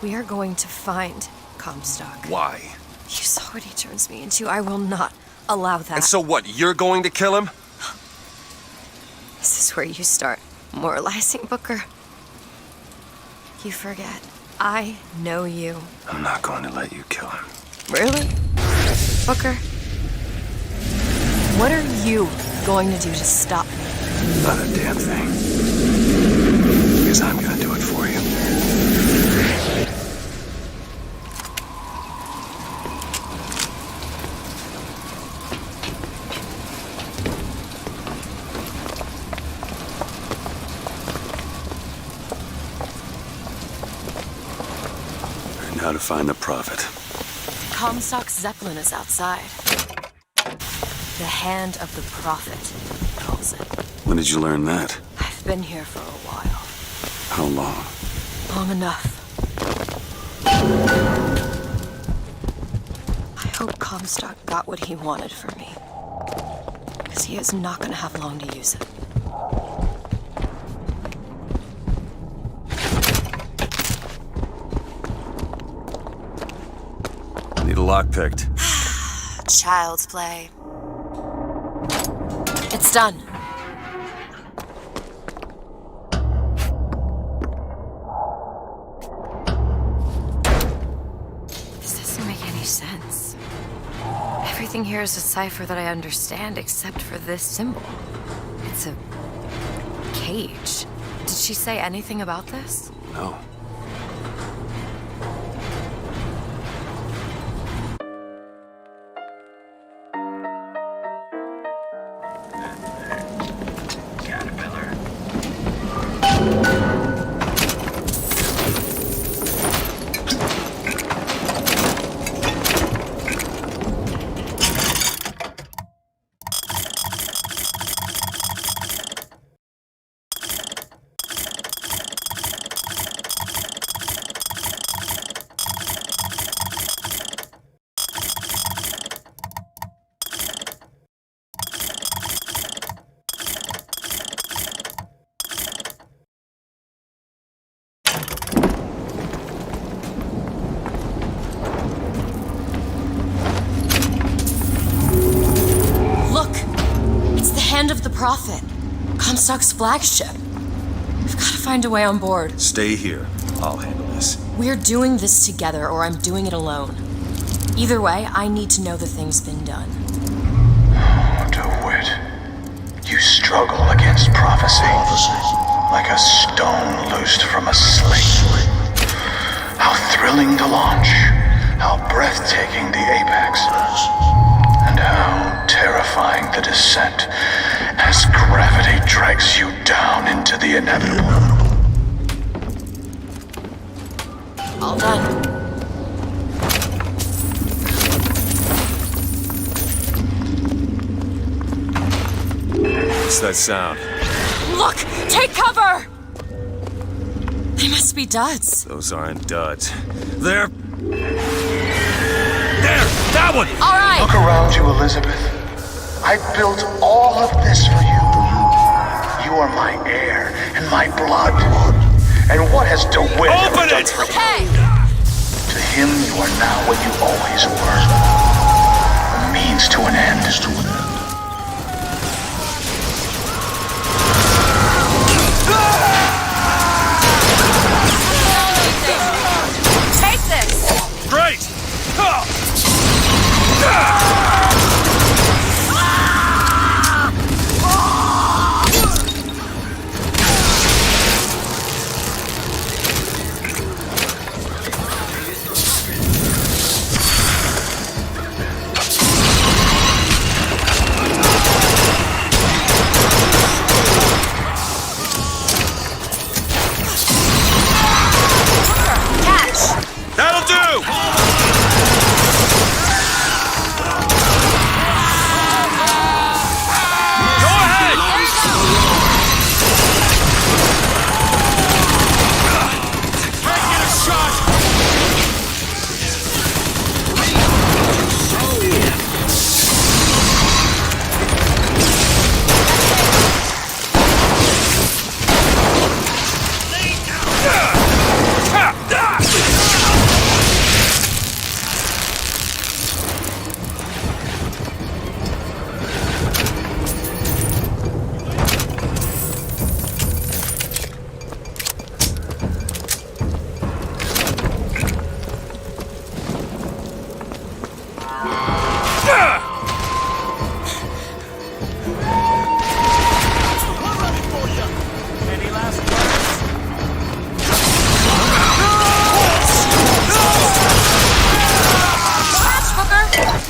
We are going to find Comstock. Why? You saw what he turns me into. I will not allow that. And so what, you're going to kill him? This is where you start moralizing, Booker. You forget. I know you. I'm not going to let you kill him. Really? Booker? What are you going to do to stop me? Not a damn thing. Because I'm gonna do it for you. And how to find the prophet. Comstock's Zeppelin is outside. The hand of the prophet, he calls it. When did you learn that? I've been here for a while. How long? Long enough. I hope Comstock got what he wanted for me. because he is not going to have long to use it. Need a lock picked. Child's play. It's done. This doesn't make any sense. Everything here is a cipher that I understand except for this symbol. It's a cage. Did she say anything about this? No. Of the Prophet, Comstock's flagship. We've got to find a way on board. Stay here. I'll handle this. We're doing this together, or I'm doing it alone. Either way, I need to know the thing's been done. DeWitt, you struggle against prophecy like a stone loosed from a sling. How thrilling the launch, how breathtaking the apex, and how terrifying the descent as gravity drags you down into the inevitable. All done. What's that sound? Look! Take cover! They must be duds. Those aren't duds. They're... There! That one! All right! Look around you, Elizabeth. I built all of this for you. You are my heir and my blood. And what has DeWitt ever done for you? Hey! To him, you are now what you always were. A means to an end. Take this! Great! That'll do! Go ahead! Can't get a shot!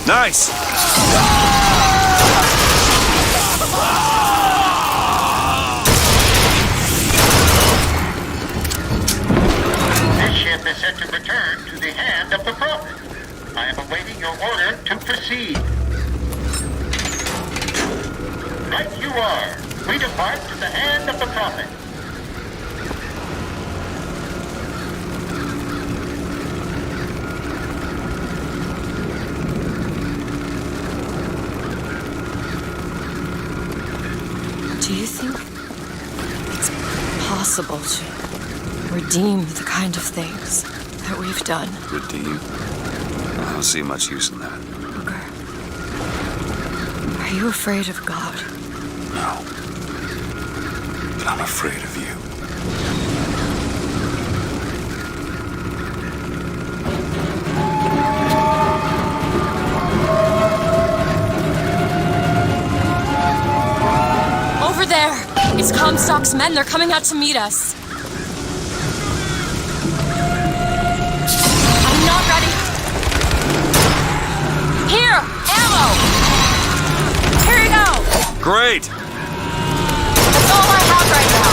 Nice! This ship is set to return to the hand of the Prophet. I am awaiting your order to proceed. Right you are. We depart to the hand of the Prophet. Do you think it's possible to redeem the kind of things that we've done? Redeem? I don't see much use in that. Booker, are you afraid of God? No. But I'm afraid of you. Over there! It's Comstock's men. They're coming out to meet us. I'm not ready. Here! Ammo! Here you go! Great! That's all I have right now.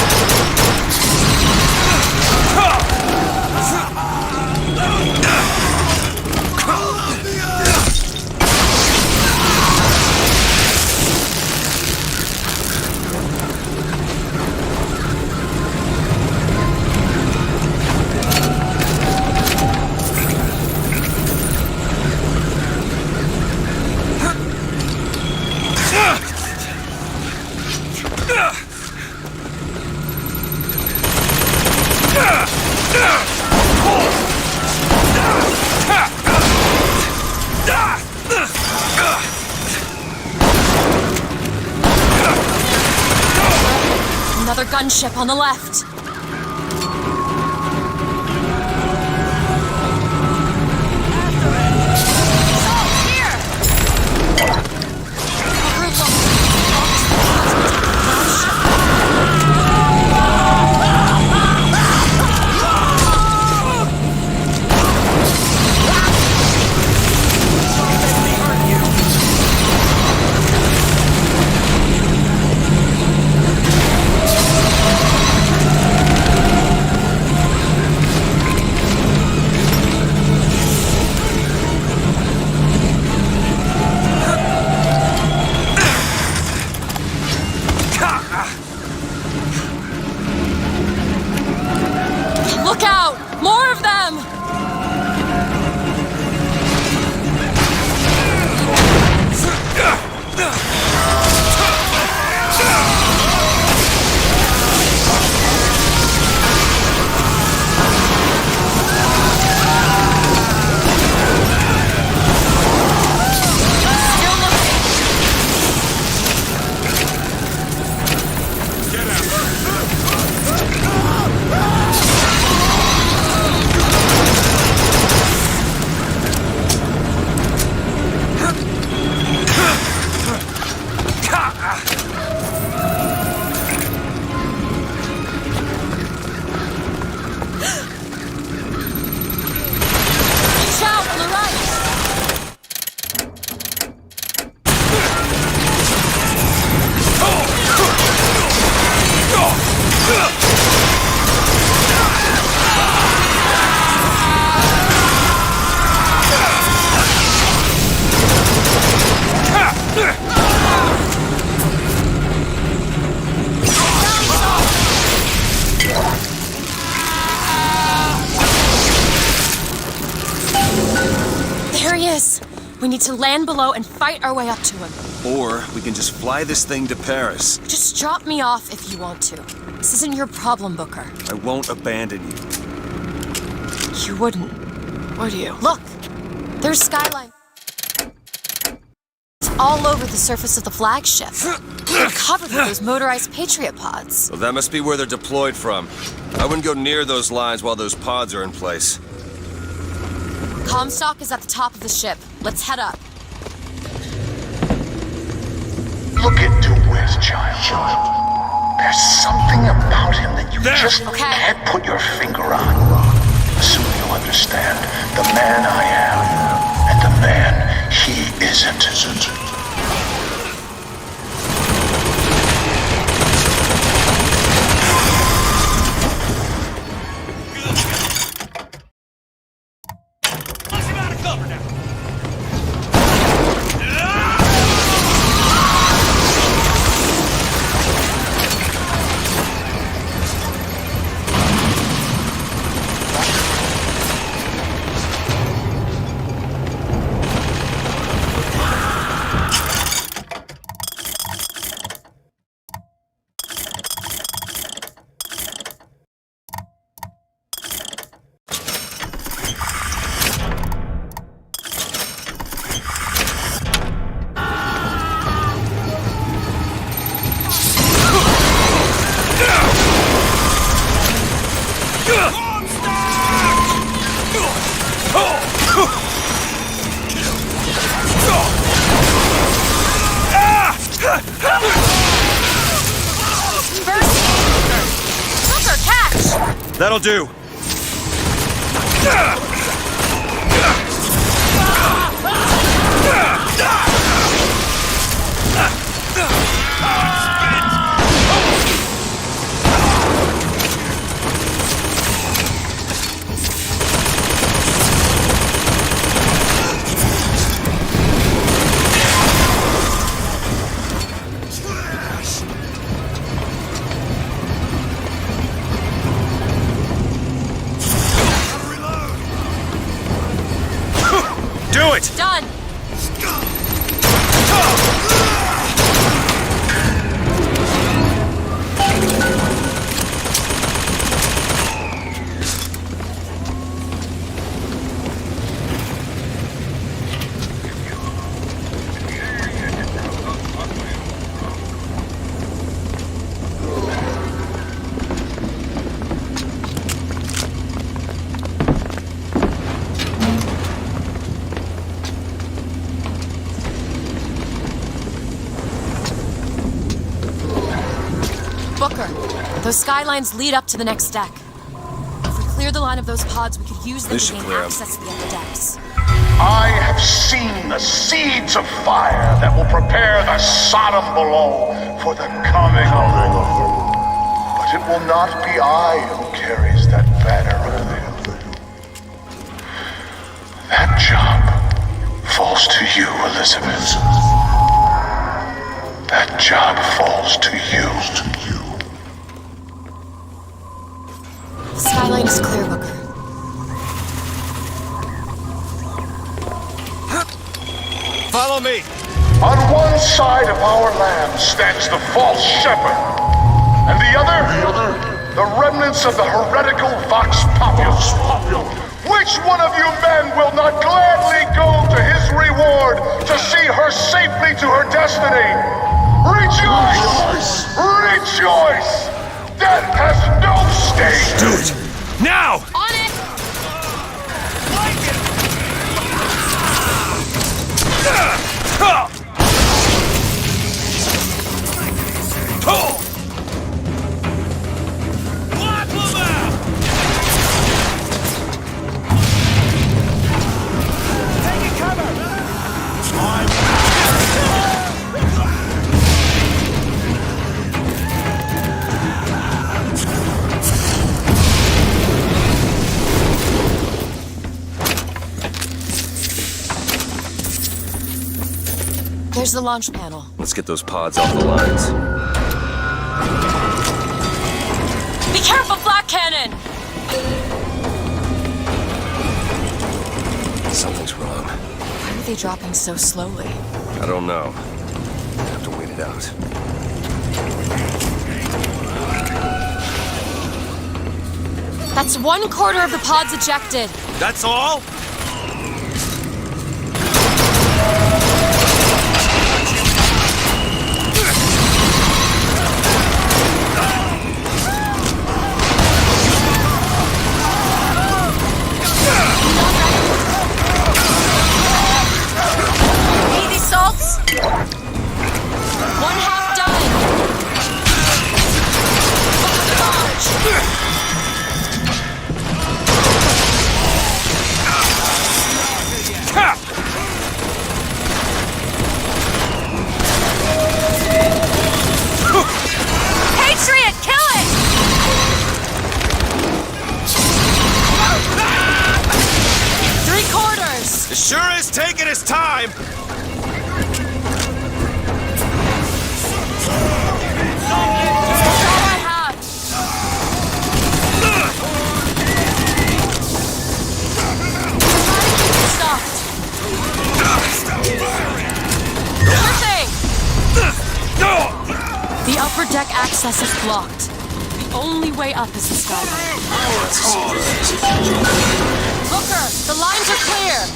Another gunship on the left. Look out! More of them! There he is! We need to land below and fight our way up to him. Or we can just fly this thing to Paris. Just drop me off if you want to. This isn't your problem, Booker. I won't abandon you. You wouldn't, would you? Look! There's skyline. It's all over the surface of the flagship. They're covered with those motorized Patriot pods. Well, that must be where they're deployed from. I wouldn't go near those lines while those pods are in place. Comstock is at the top of the ship. Let's head up. Look into Wes, child. There's something about him that you just can't put your finger on. Soon you'll understand the man I am and the man he isn't. That'll do. Do it! Done! Booker, those skylines lead up to the next deck. If we clear the line of those pods, we could use them to gain access to the upper decks. I have seen the seeds of fire that will prepare the Sodom below for the coming of the Lord. But it will not be I who carries that banner up there. That job falls to you, Elizabeth. That job falls to you. The skyline is clear, Booker. Follow me! On one side of our land stands the false shepherd, and the other, the remnants of the heretical Vox Populus. Which one of you men will not gladly go to his reward to see her safely to her destiny? Rejoice! Rejoice! Death has no sting! Do it! Now! On it! There's the launch panel. Let's get those pods off the lines. Be careful, Black Cannon! Something's wrong. Why are they dropping so slowly? I don't know. I have to wait it out. That's 1/4 of the pods ejected. That's all? Patriot, kill it! 3/4. It sure is taking its time! The upper deck access is blocked. The only way up is the skyline. Booker, the lines are clear.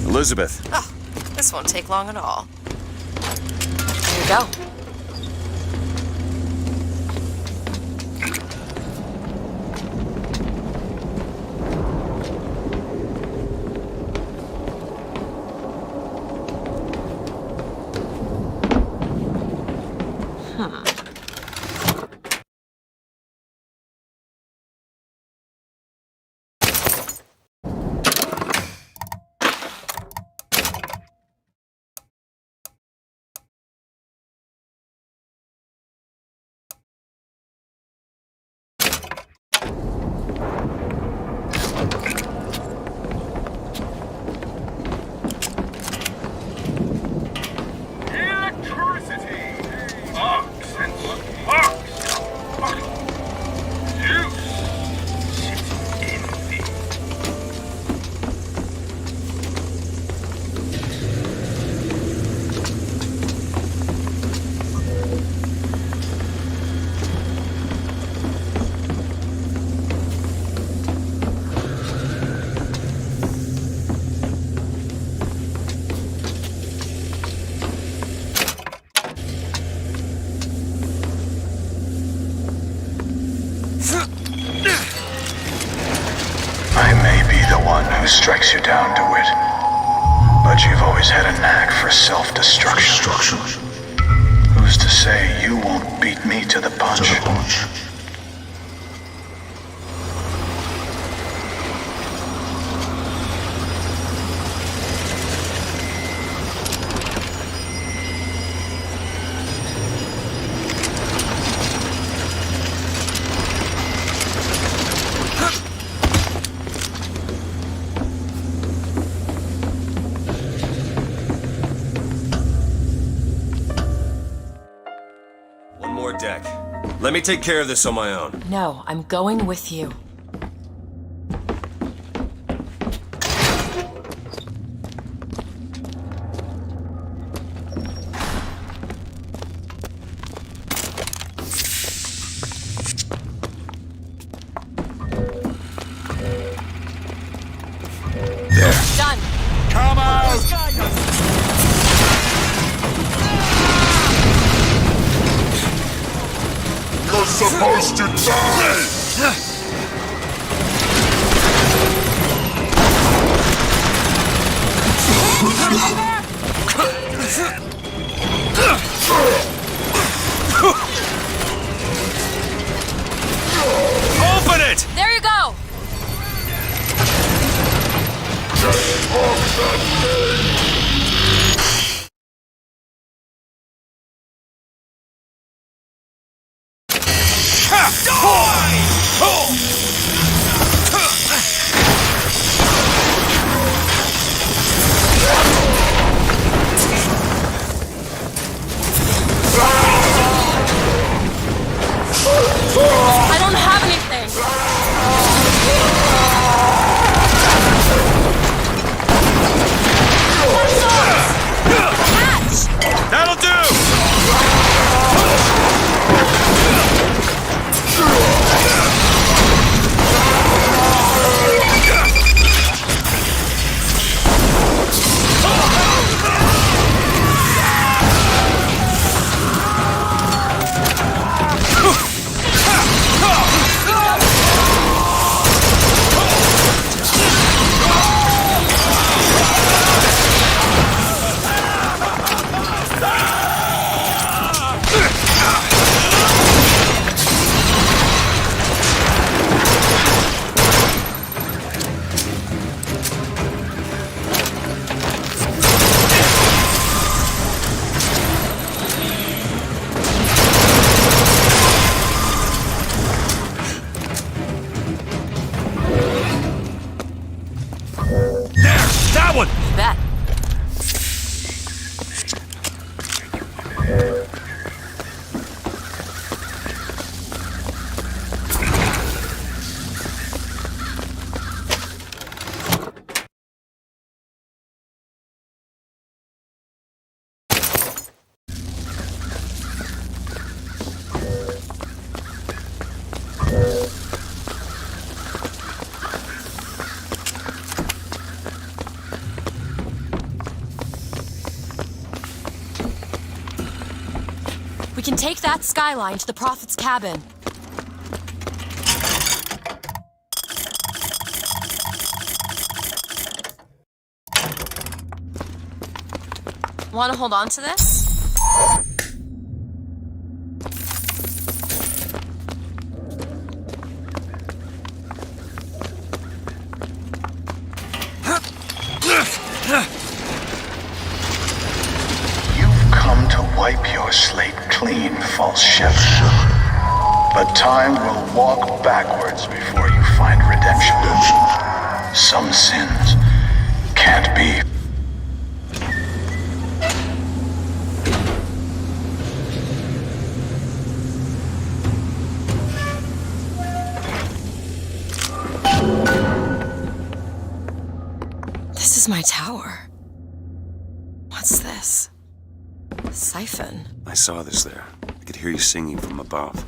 Elizabeth. Oh, this won't take long at all. Here you go. Strikes you down, DeWitt. But you've always had a knack for self-destruction. Who's to say you won't beat me to the punch? Deck. Let me take care of this on my own. No, I'm going with you. There. Done. Come out! You're supposed to die! Open it! There you go! I don't have anything. We can take that skyline to the Prophet's cabin. Want to hold on to this? You've come to wipe your slate clean, false shepherd. But time will walk backwards before you find redemption. Some sins can't be. This is my tower. What's this? A siphon. I saw this there. I could hear you singing from above.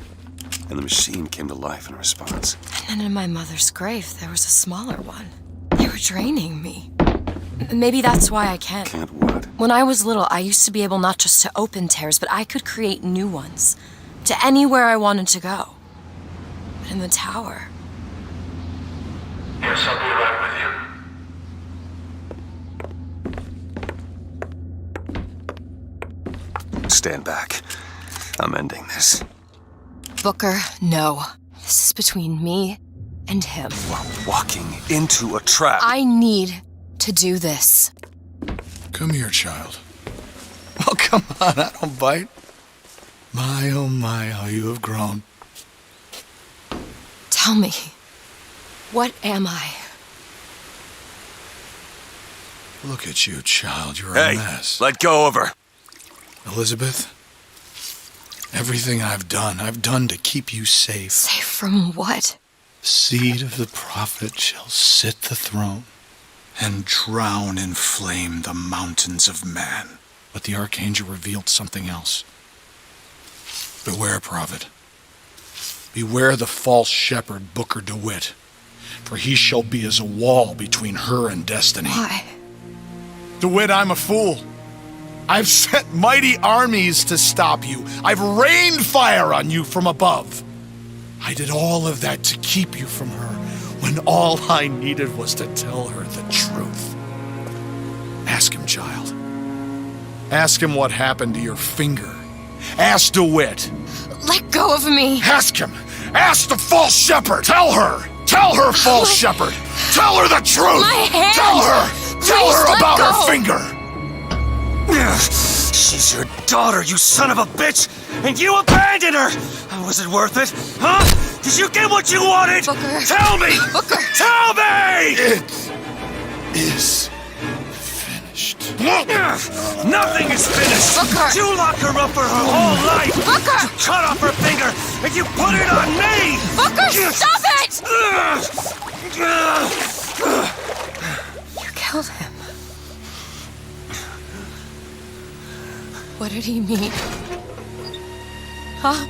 And the machine came to life in response. And then in my mother's grave, there was a smaller one. They were draining me. Maybe that's why I can't. Can't what? When I was little, I used to be able not just to open tears, but I could create new ones. To anywhere I wanted to go. But in the tower... Yes, I'll be right with you. Stand back. I'm ending this. Booker, no. This is between me and him. You are walking into a trap. I need to do this. Come here, child. Oh, come on, I don't bite. My, oh my, how you have grown. Tell me, what am I? Look at you, child. You're Hey, a mess. let go of her. Elizabeth, everything I've done to keep you safe. Safe from what? Seed of the prophet shall sit the throne and drown in flame the mountains of man. But the archangel revealed something else. Beware, prophet. Beware the false shepherd, Booker DeWitt, for he shall be as a wall between her and destiny. Why? DeWitt, I'm a fool. I've sent mighty armies to stop you. I've rained fire on you from above. I did all of that to keep you from her, when all I needed was to tell her the truth. Ask him, child. Ask him what happened to your finger. Ask DeWitt. Let go of me. Ask him. Ask the false shepherd. Tell her. Tell her, false shepherd. Tell her the truth. My hand. Tell her. Tell Please, her let about go. her finger. She's your daughter, you son of a bitch! And you abandoned her! Was it worth it? Huh? Did you get what you wanted? Booker. Tell me! Booker. Tell me! It is finished. Nothing is finished! Booker. You locked her up for her whole life! Booker. You cut off her finger, and you put it on me! Booker, stop it! You killed him. What did he mean? Huh?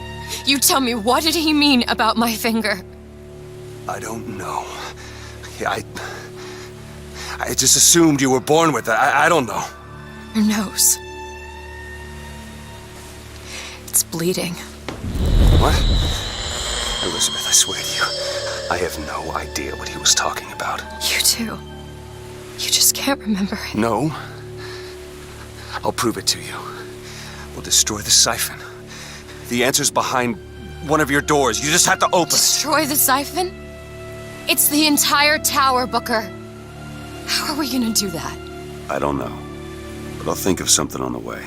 You tell me, what did he mean about my finger? I don't know. I just assumed you were born with it. I don't know. Your nose. It's bleeding. What? Elizabeth, I swear to you, I have no idea what he was talking about. You too. You just can't remember it. No. I'll prove it to you. We'll destroy the siphon. The answer's behind one of your doors. You just have to open it. Destroy the siphon? It's the entire tower, Booker. How are we gonna do that? I don't know. But I'll think of something on the way.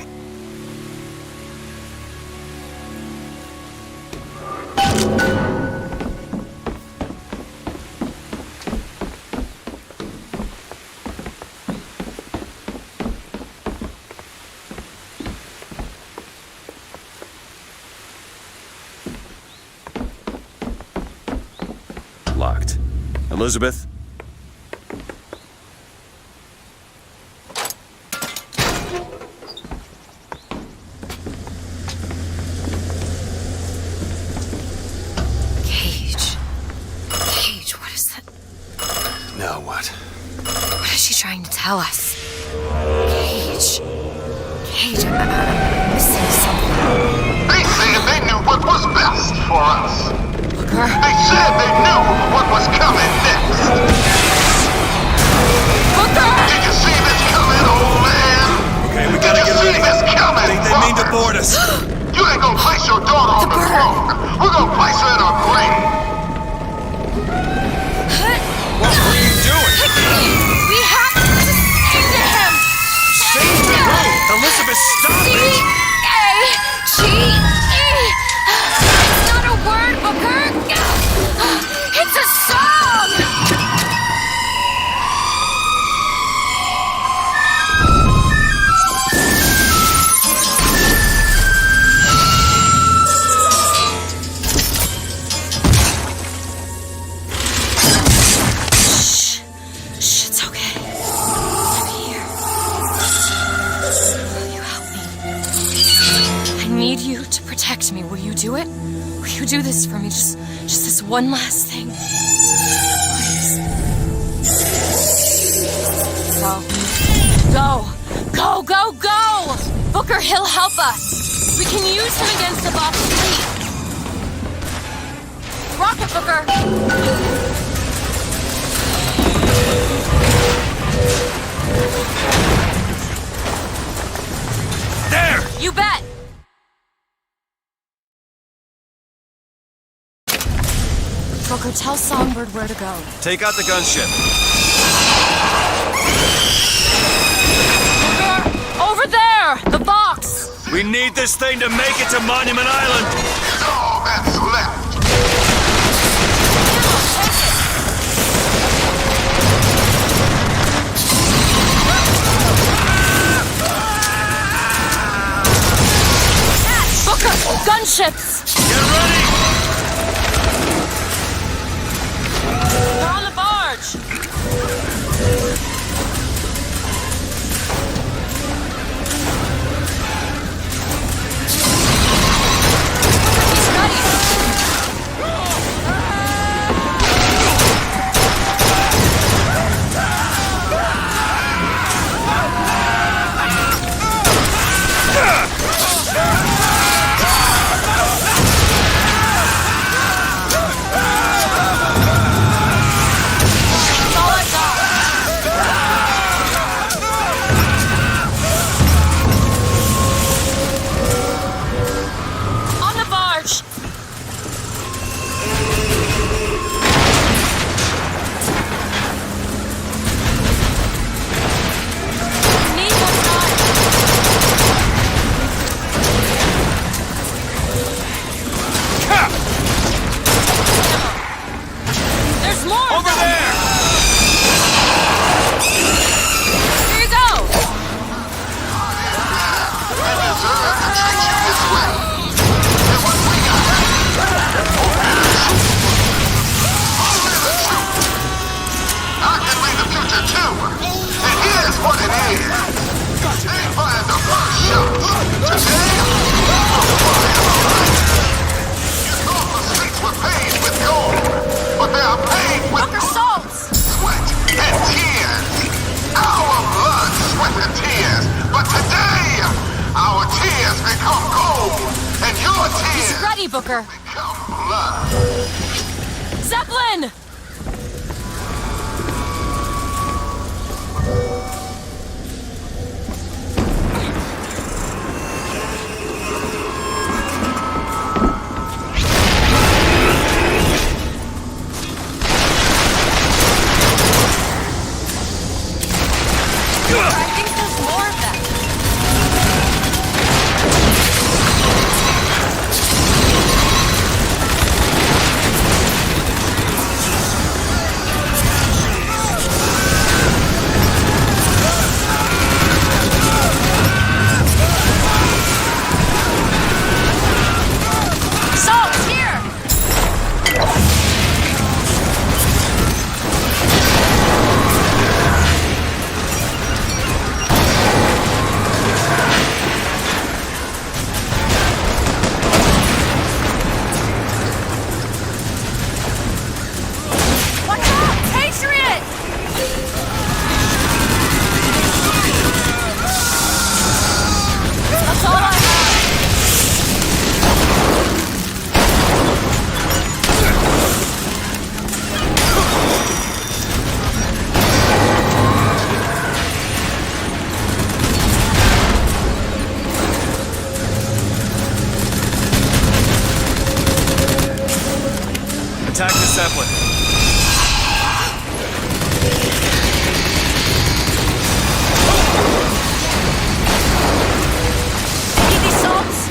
Locked. Elizabeth? Cage, what is that? Now what? What is she trying to tell us? Cage, I'm missing something. said they knew what was best for us. They said they knew what was coming next. Did you see this coming, old man? Okay, we gotta get ready. They mean to board us. You ain't gonna place your daughter on the throne. We're gonna place her in her grave. What are you doing? We have to sing to him! Sing to who? Elizabeth, stop it! C-A-G-E! It's not a word, Booker! It's a song! Protect me, will you do it? Will you do this for me? Just this one last thing. Please. Go! Booker, he'll help us. We can use him against the box fleet. Rocket, Booker! There! You bet! Booker, tell Songbird where to go. Take out the gunship. Booker, over there! The box! We need this thing to make it to Monument Island. It's all that's left. Booker, gunships! Get ready! They're on the barge! He's ready! Booker. Zeppelin! I think there's more of them. Zeppelin. Easy, Salts.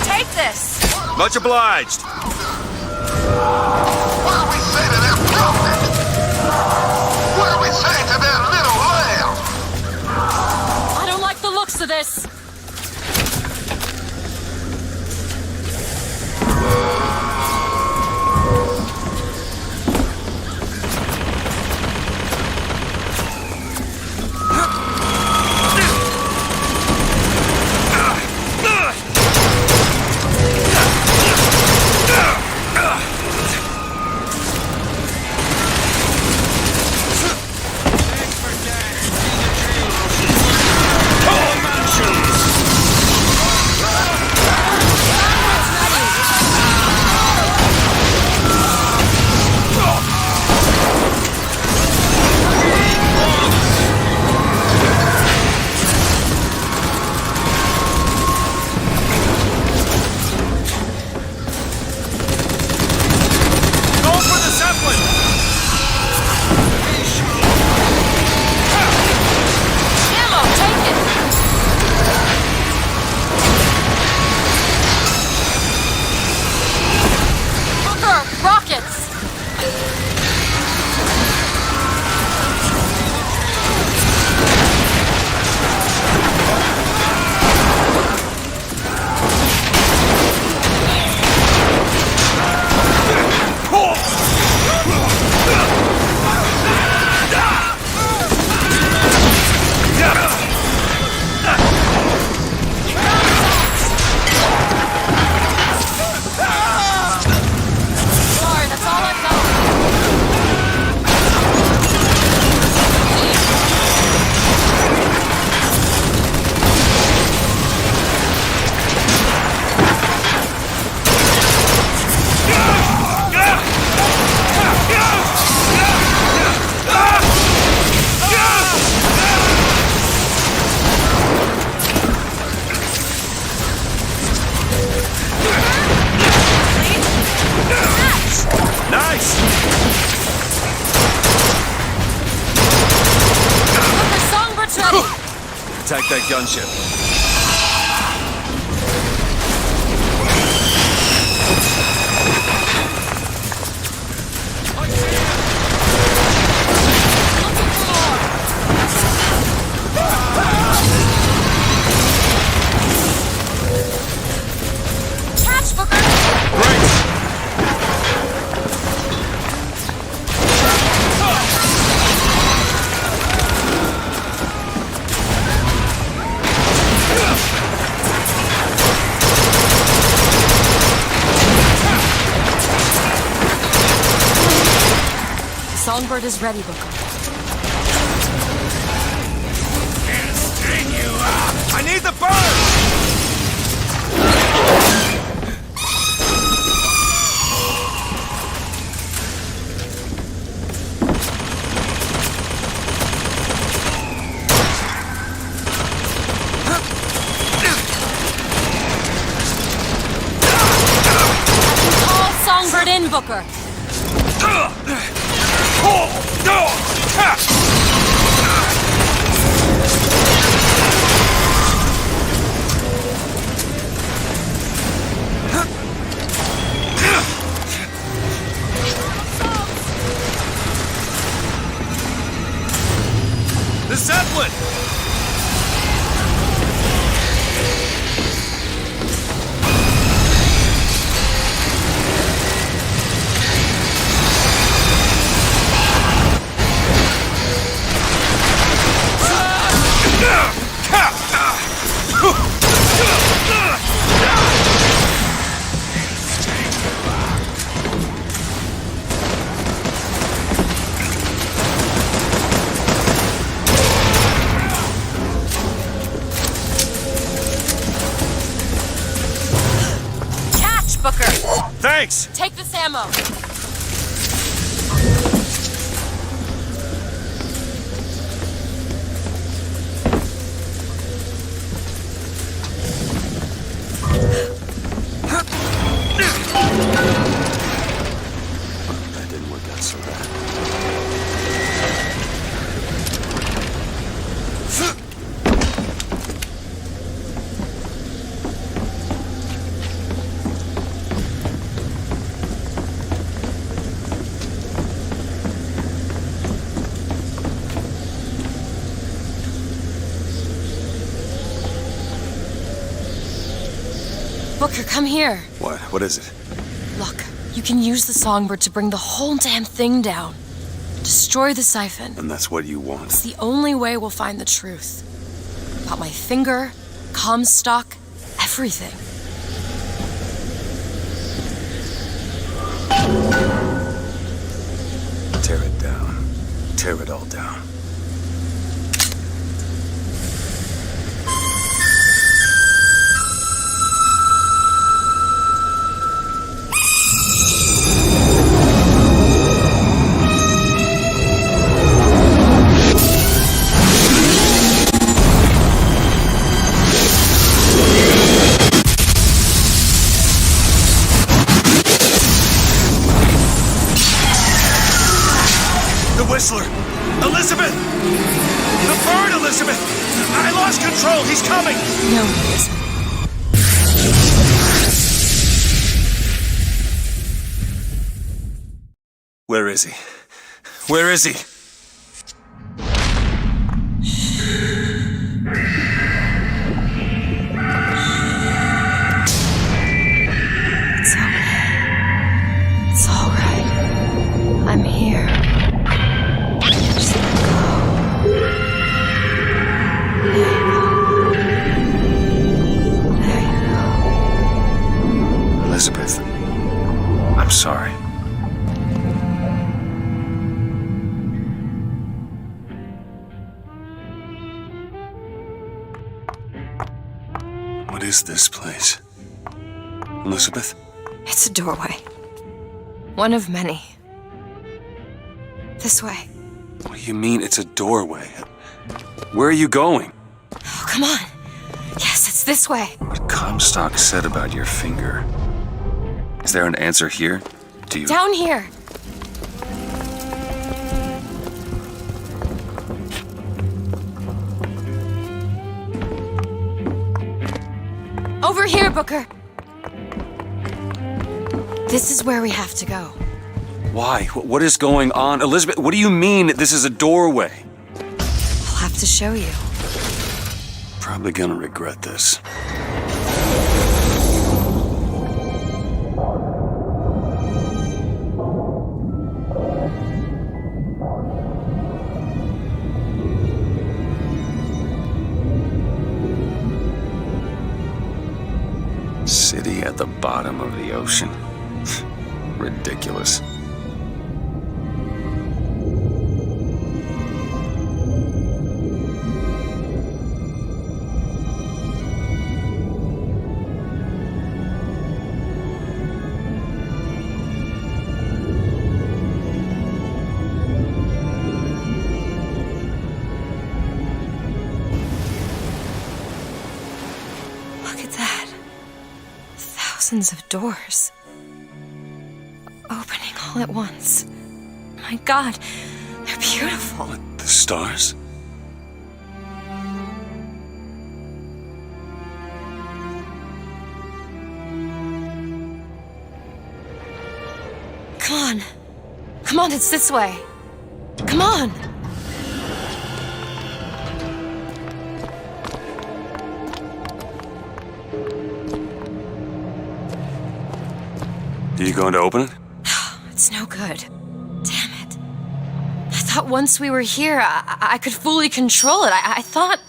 Take this. Much obliged. What do we say to their prophet? What do we say to their little lamb? I don't like the looks of this. Attack that gunship. Catch, Booker! Songbird is ready, Booker. Can't string you up! I need the bird! Call Songbird in, Booker. The Zeppelin! Thanks! Take this ammo. That didn't work out so bad. Booker, come here. What? What is it? Look, you can use the songbird to bring the whole damn thing down. Destroy the siphon. And that's what you want. It's the only way we'll find the truth. About my finger, Comstock, everything. Tear it down. Tear it all down. Whistler! Elizabeth! The bird, Elizabeth! I lost control! He's coming! No, he isn't. Where is he? Where is he? It's all right. I'm here. Just let go. There you go. There you go. Elizabeth, I'm sorry. What is this place? Elizabeth? It's a doorway. One of many. This way. What do you mean it's a doorway? Where are you going? Oh, come on. Yes, it's this way. What Comstock said about your finger. Is there an answer here? Do you... Down here. Over here, Booker. This is where we have to go. Why? What is going on? Elizabeth, what do you mean this is a doorway? I'll have to show you. Probably gonna regret this. City at the bottom of the ocean. Ridiculous. Look at that. Thousands of doors. Opening all at once. My God, they're beautiful. The stars? Come on. Come on, it's this way. Come on. Are you going to open it? It's no good. Damn it. I thought once we were here, I could fully control it. I thought...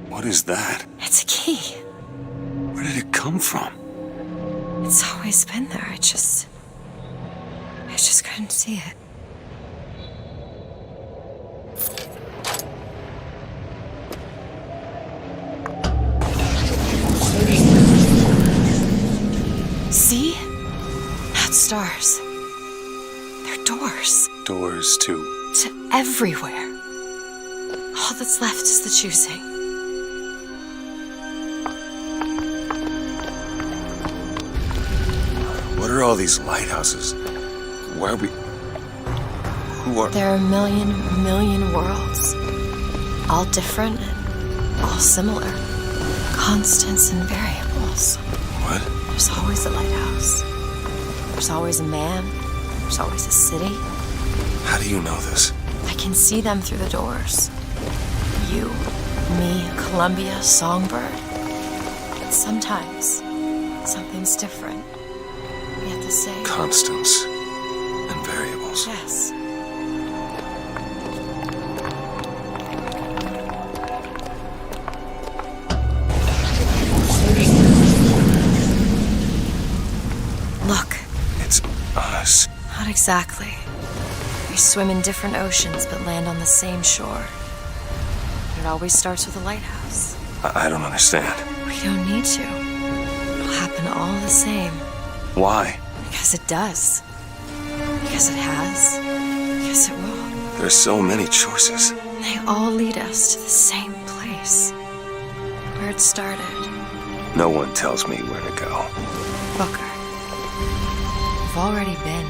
What is that? It's a key. Where did it come from? It's always been there. I just couldn't see it. See? stars. They're doors. Doors to... To everywhere. All that's left is the choosing. What are all these lighthouses? Why are we... Who are... There are a million worlds. All different and all similar. Constants and variables. What? There's always a lighthouse. There's always a man. There's always a city. How do you know this? I can see them through the doors. You, me, Columbia, Songbird. And sometimes, something's different. Yet the same. Constants and variables. Yes. Look. It's us. Not exactly. We swim in different oceans but land on the same shore. It always starts with a lighthouse. I don't understand. We don't need to. It'll happen all the same. Why? Because it does. Because it has. Because it will. There's so many choices. They all lead us to the same place. Where it started. No one tells me where to go. Booker. We've already been.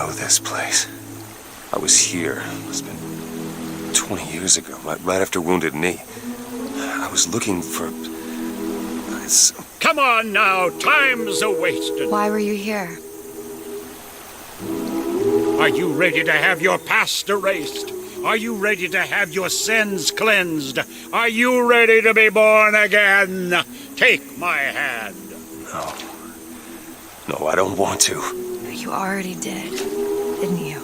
This place. I was here. It's been 20 years ago, right after Wounded Knee. I was looking for... Come on now, time's a-wasted. Why were you here? Are you ready to have your past erased? Are you ready to have your sins cleansed? Are you ready to be born again? Take my hand. No. No, I don't want to. You already did, didn't you?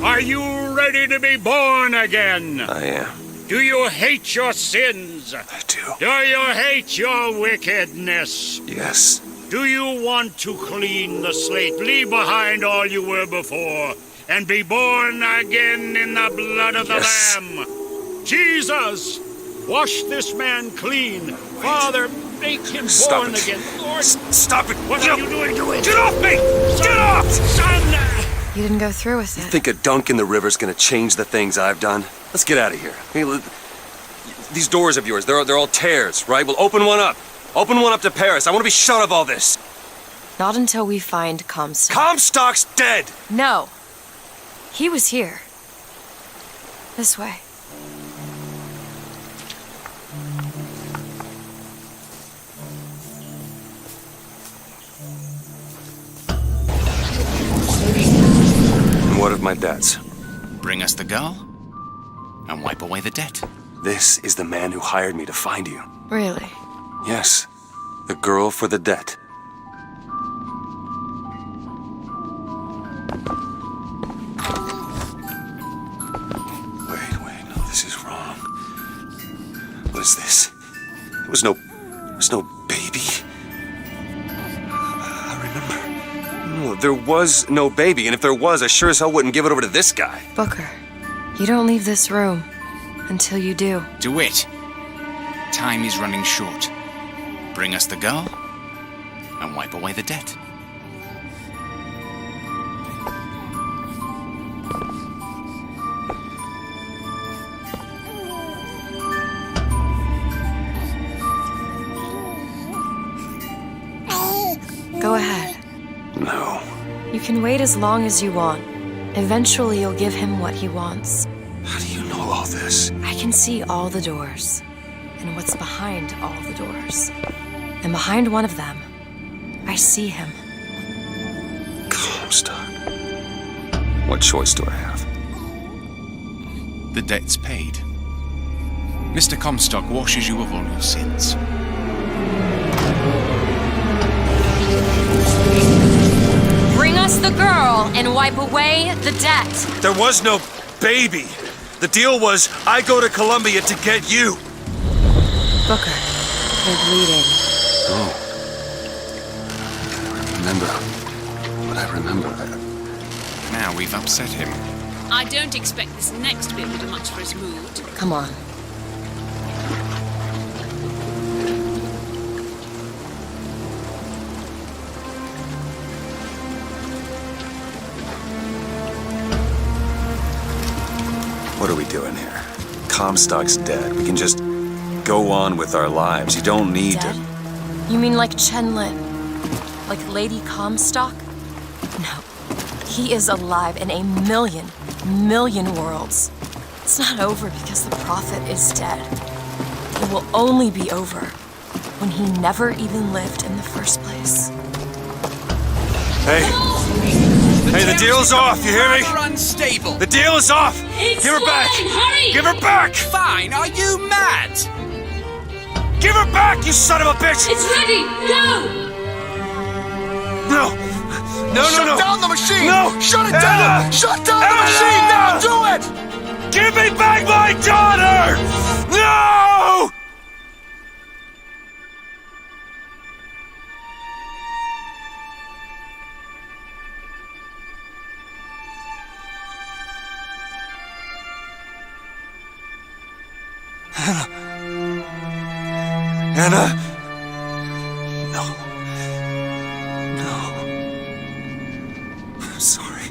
Are you ready to be born again? I am. Do you hate your sins? I do. Do you hate your wickedness? Yes. Do you want to clean the slate, leave behind all you were before, and be born again in the blood of the Lamb? Jesus, wash this man clean. Father, make him born again. Lord, stop it. What are you doing to it? Get off me! Get off! Son! You didn't go through with it. You think a dunk in the river's gonna change the things I've done? Let's get out of here. Hey, these doors of yours, they're all tears, right? Well, open one up. Open one up to Paris. I want to be shut of all this. Not until we find Comstock. Comstock's dead! No. He was here. This way. And what of my debts? Bring us the girl, and wipe away the debt. This is the man who hired me to find you. Really? Yes. The girl for the debt. Wait, no, this is wrong. What is this? There was no baby. I remember. No, there was no baby, and if there was, I sure as hell wouldn't give it over to this guy. Booker, you don't leave this room until you do. DeWitt, time is running short. Bring us the girl, and wipe away the debt. Go ahead. No. You can wait as long as you want. Eventually, you'll give him what he wants. How do you know all this? I can see all the doors, and what's behind all the doors. And behind one of them, I see him. Comstock. What choice do I have? The debt's paid. Mr. Comstock washes you of all your sins. Bring us the girl and wipe away the debt. There was no baby. The deal was I go to Columbia to get you. Booker, you're bleeding. Oh. I remember. Now we've upset him. I don't expect this next bit will do much for his mood. Come on. What are we doing here? Comstock's dead. We can just go on with our lives. You don't need Dead? to... You mean like Chen Lin? Like Lady Comstock? No. He is alive in a million worlds. It's not over because the prophet is dead. It will only be over when he never even lived in the first place. Hey! Hey, the deal's off, you hear me? Unstable. The deal is off! It's Give her back! fine, hurry! Give her back! Fine, are you mad? Give her back, you son of a bitch! It's ready! Go! No! Shut down the machine! No! Shut it Anna! down! Shut down the machine! Now do it! Give me back my daughter! No! Anna! No. I'm sorry.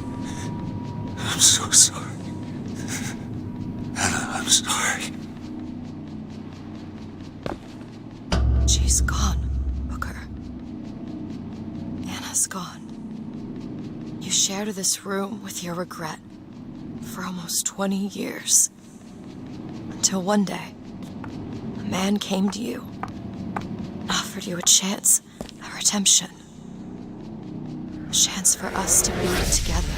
I'm so sorry. Anna, I'm sorry. She's gone, Booker. Anna's gone. You shared this room with your regret for almost 20 years. Until one day, a man came to you and offered you a chance at redemption. A chance for us to be together.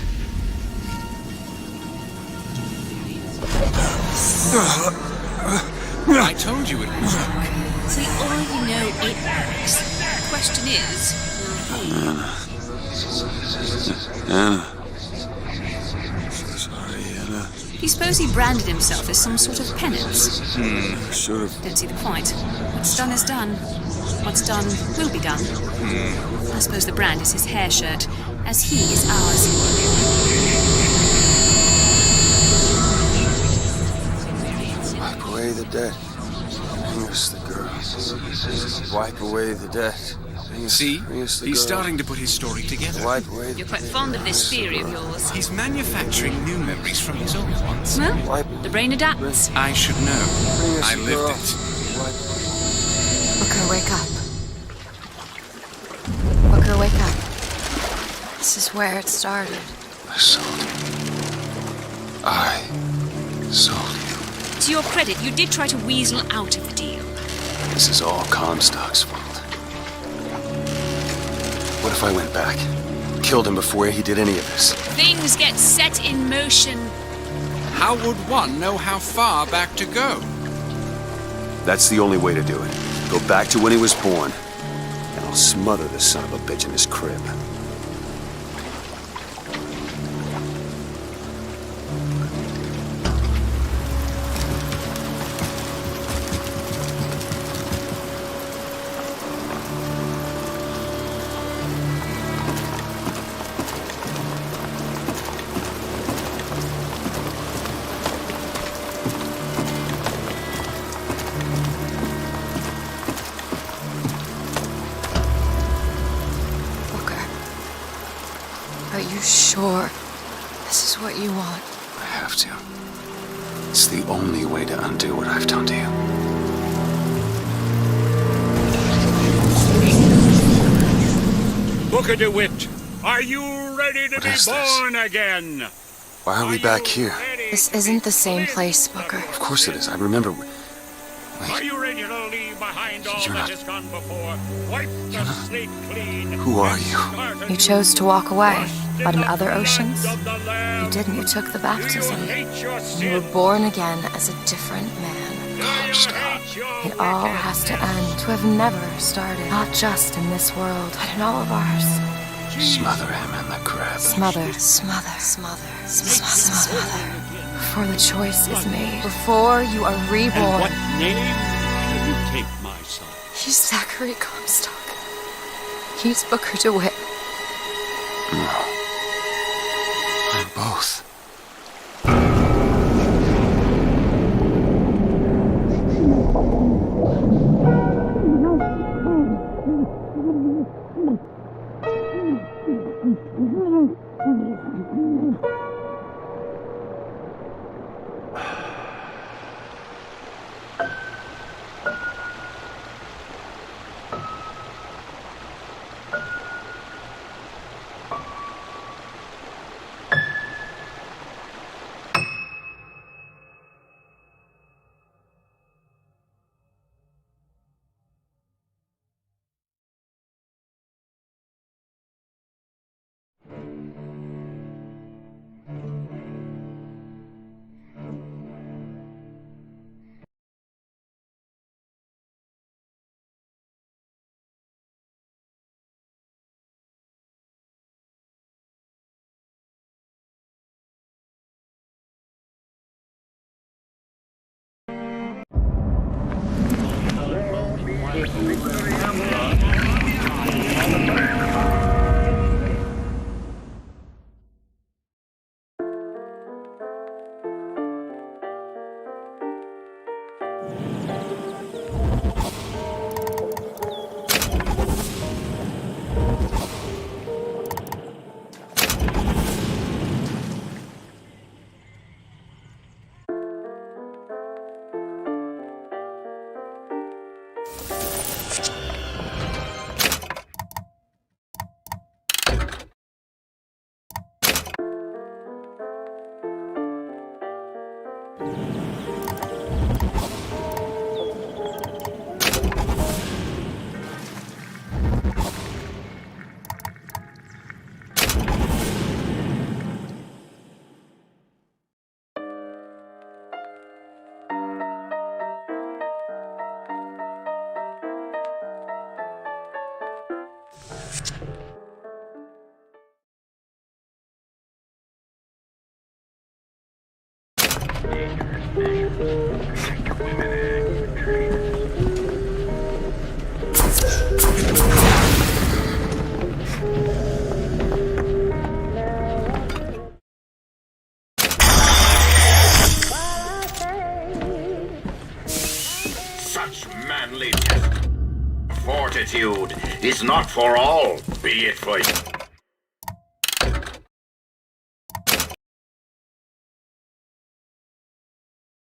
I told you it would work. See, all you know, it works. The question is, will he? Anna. So sorry, Anna. Do you suppose he branded himself as some sort of penance? Should have. Don't see the point. What's done is done. What's done will be done. I suppose the brand is his hair shirt, as he is ours. Wipe away the debt. Bring us the girl. Wipe away the debt. See? Bring us the He's girl. starting to put his story together. Wipe away the You're quite fond of this theory of yours. He's manufacturing new memories from his old ones. Well, the brain adapts. I should know. Bring us I the lived girl. it. Booker, wake up. Booker, wake up. This is where it started. I sold you. I sold you. To your credit, you did try to weasel out of the deal. This is all Comstock's fault. What if I went back? Killed him before he did any of this? Things get set in motion. How would one know how far back to go? That's the only way to do it. Go back to when he was born, and I'll smother the son of a bitch in his crib. Are you sure this is what you want? I have to. It's the only way to undo what I've done to you. Booker DeWitt, are you ready to What be is this? born again? Why are we back here? This isn't the same place, Booker. Of course it is. I remember. Are you ready to leave behind all You're that not- has gone before? Wipe the slate clean. Who are you? You chose to walk away, but in other oceans, you didn't. You took the baptism. You were born again as a different man. It all has to end. To have never started, not just in this world, but in all of ours. Smother him in the crab. Smother, smother, smother, smother, smother. Before the choice is made, before you are reborn. And what name should you take, my son? He's Zachary Comstock. He's Booker DeWitt. No. I'm both. Such manly fortitude is not for all, be it for you.